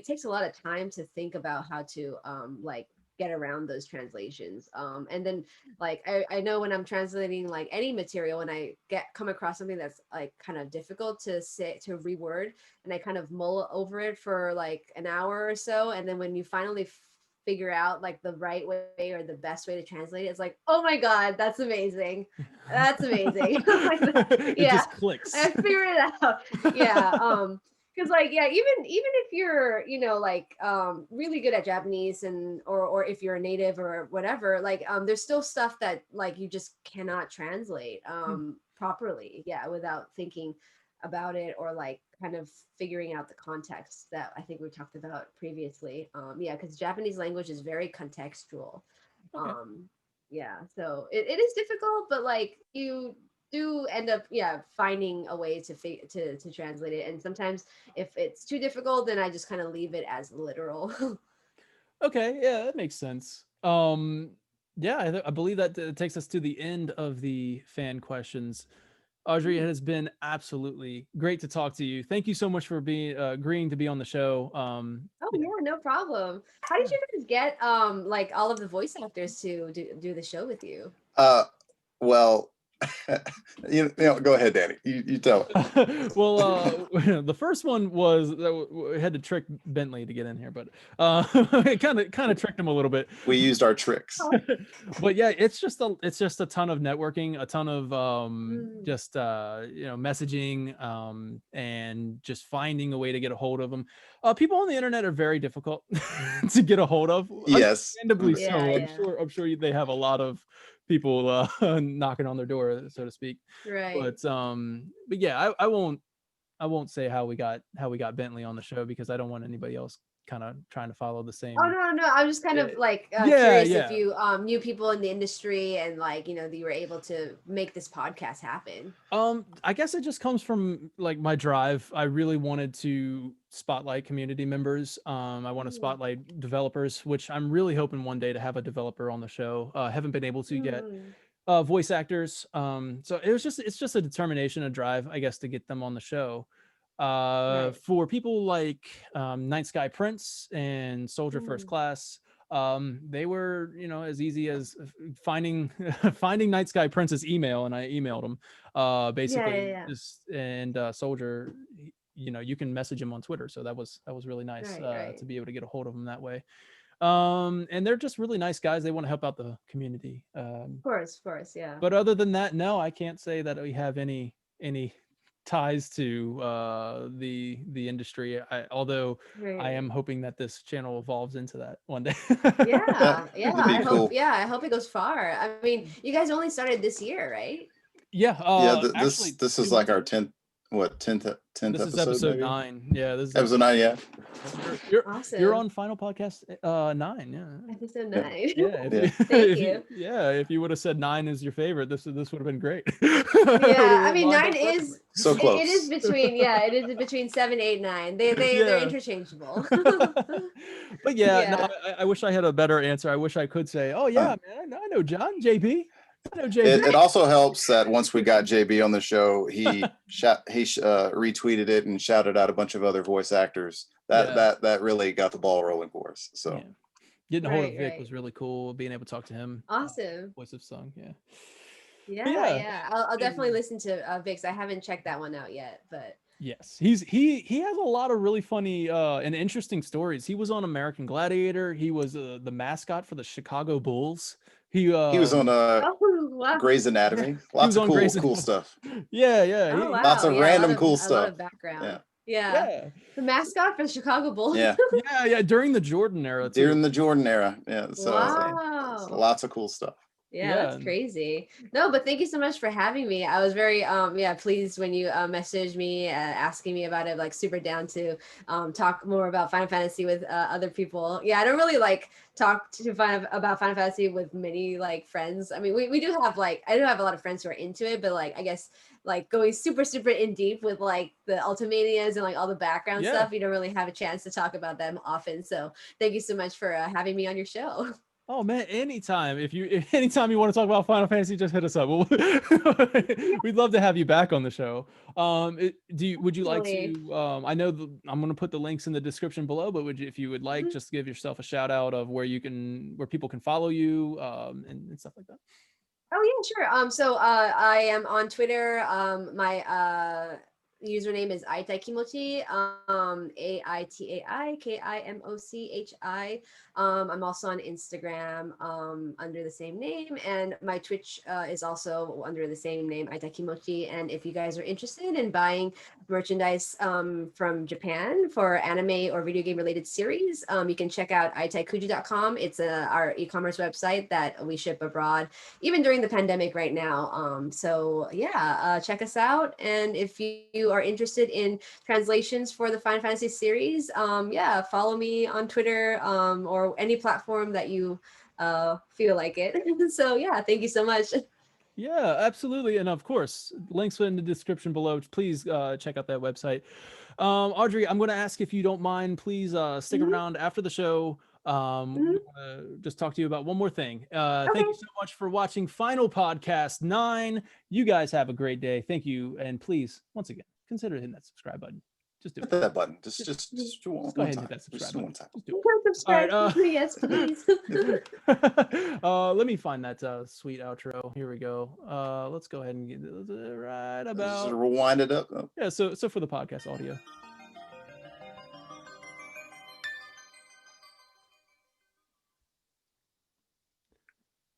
takes a lot of time to think about how to like get around those translations, and then like I know when I'm translating like any material, when I come across something that's like kind of difficult to reword, and I kind of mull over it for like an hour or so, and then when you finally figure out like the right way or the best way to translate it, it's like, oh my god, that's amazing. Like, It just clicks. I figured it out. Yeah. Because like, yeah, even if you're like really good at Japanese, and or if you're a native or whatever, like there's still stuff that like you just cannot translate properly, yeah, without thinking about it, or like kind of figuring out the context that I think we talked about previously. Yeah, because Japanese language is very contextual. Okay. Yeah, so it is difficult, but like you do end up finding a way to translate it. And sometimes if it's too difficult, then I just kind of leave it as literal. Okay, yeah, that makes sense. Yeah, I believe that takes us to the end of the fan questions. Audrey, it has been absolutely great to talk to you. Thank you so much for being agreeing to be on the show. Oh yeah, no problem. How did you guys get like all of the voice actors to do the show with you? Well, you know, go ahead, Danny. You tell it. Well, the first one was that we had to trick Bentley to get in here, but it kind of tricked him a little bit. We used our tricks. But yeah, it's just a ton of networking, a ton of just messaging, and just finding a way to get a hold of them. People on the internet are very difficult to get a hold of. Yes, Understandably so. Yeah. I'm sure they have a lot of people knocking on their door, so to speak. Right. But yeah, I won't say how we got Bentley on the show, because I don't want anybody else kind of trying to follow the same. Oh no, I was just kind of like curious yeah. if you knew people in the industry, and like that you were able to make this podcast happen. I guess it just comes from like my drive. I really wanted to spotlight community members. I want to spotlight developers, which I'm really hoping one day to have a developer on the show. Haven't been able to yet. Voice actors. So it's just a determination, a drive, I guess, to get them on the show. For people like Night Sky Prince and Soldier First Class, they were as easy as finding Night Sky Prince's email, and I emailed him basically. And Soldier, you can message him on Twitter, so that was really nice to be able to get a hold of him that way. And they're just really nice guys. They want to help out the community. Of course, yeah. But other than that, no, I can't say that we have any ties to the industry. Although I am hoping that this channel evolves into that one day. Yeah. I hope it goes far. I mean, you guys only started this year, right? Yeah. This is like our 10th episode. This is episode 9. Yeah, this is episode 9. Yeah. You're awesome. You're on Final Podcast 9. Yeah. Episode 9. Yeah. Thank you. If you would have said 9 is your favorite, this would have been great. Yeah, I mean 9 is so close. It is between 7, 8, 9. They're interchangeable. But no, I wish I had a better answer. I wish I could say, oh yeah, man, I know John, JB. It also helps that once we got JB on the show, he retweeted it and shouted out a bunch of other voice actors. That really got the ball rolling for us. So getting a hold of Vic was really cool. Being able to talk to him. Awesome. Voice of Song. Yeah. I'll definitely listen to Vic's. I haven't checked that one out yet, but. Yes, he has a lot of really funny and interesting stories. He was on American Gladiator. He was the mascot for the Chicago Bulls. He was on Grey's Anatomy. Lots of cool stuff. Yeah. Lots of random cool stuff. A lot of background. Yeah. The mascot for the Chicago Bulls. Yeah. During the Jordan era too. Yeah. So lots of cool stuff. Yeah, that's crazy. No, but thank you so much for having me. I was very pleased when you messaged me asking me about it. Like super down to talk more about Final Fantasy with other people. Yeah, I don't really like talk about Final Fantasy with many like friends. I mean, we do have I do have a lot of friends who are into it, but like I guess like going super in deep with like the Ultimanias and like all the background stuff, you don't really have a chance to talk about them often. So thank you so much for having me on your show. Oh man, anytime anytime you want to talk about Final Fantasy, just hit us up. We'd love to have you back on the show. Would you like to? I know I'm going to put the links in the description below, but if you would like, just give yourself a shout out of where people can follow you and stuff like that. Oh yeah, sure. So I am on Twitter. My username is Aitaikuji, AITAIKIMOCHI. I'm also on Instagram under the same name, and my Twitch is also under the same name, Aitaikuji. And if you guys are interested in buying merchandise from Japan for anime or video game related series, you can check out aitaikuji.com. It's our e-commerce website that we ship abroad, even during the pandemic right now. So yeah, check us out. And if you are interested in translations for the Final Fantasy series, yeah, follow me on Twitter or any platform that you feel like it. So yeah, thank you so much. Yeah, absolutely. And of course, links in the description below. Please check out that website. Audrey, I'm going to ask if you don't mind, please stick around after the show. We want to just talk to you about one more thing. Thank you so much for watching Final Podcast 9. You guys have a great day. Thank you. And please, once again, consider hitting that subscribe button. Just do it. Hit that button. Just go ahead and hit that subscribe button. Just do it. Subscribe. All right, yes, please. Let me find that sweet outro. Here we go. Let's go ahead and get right about. Just rewind it up. Yeah. So for the podcast audio.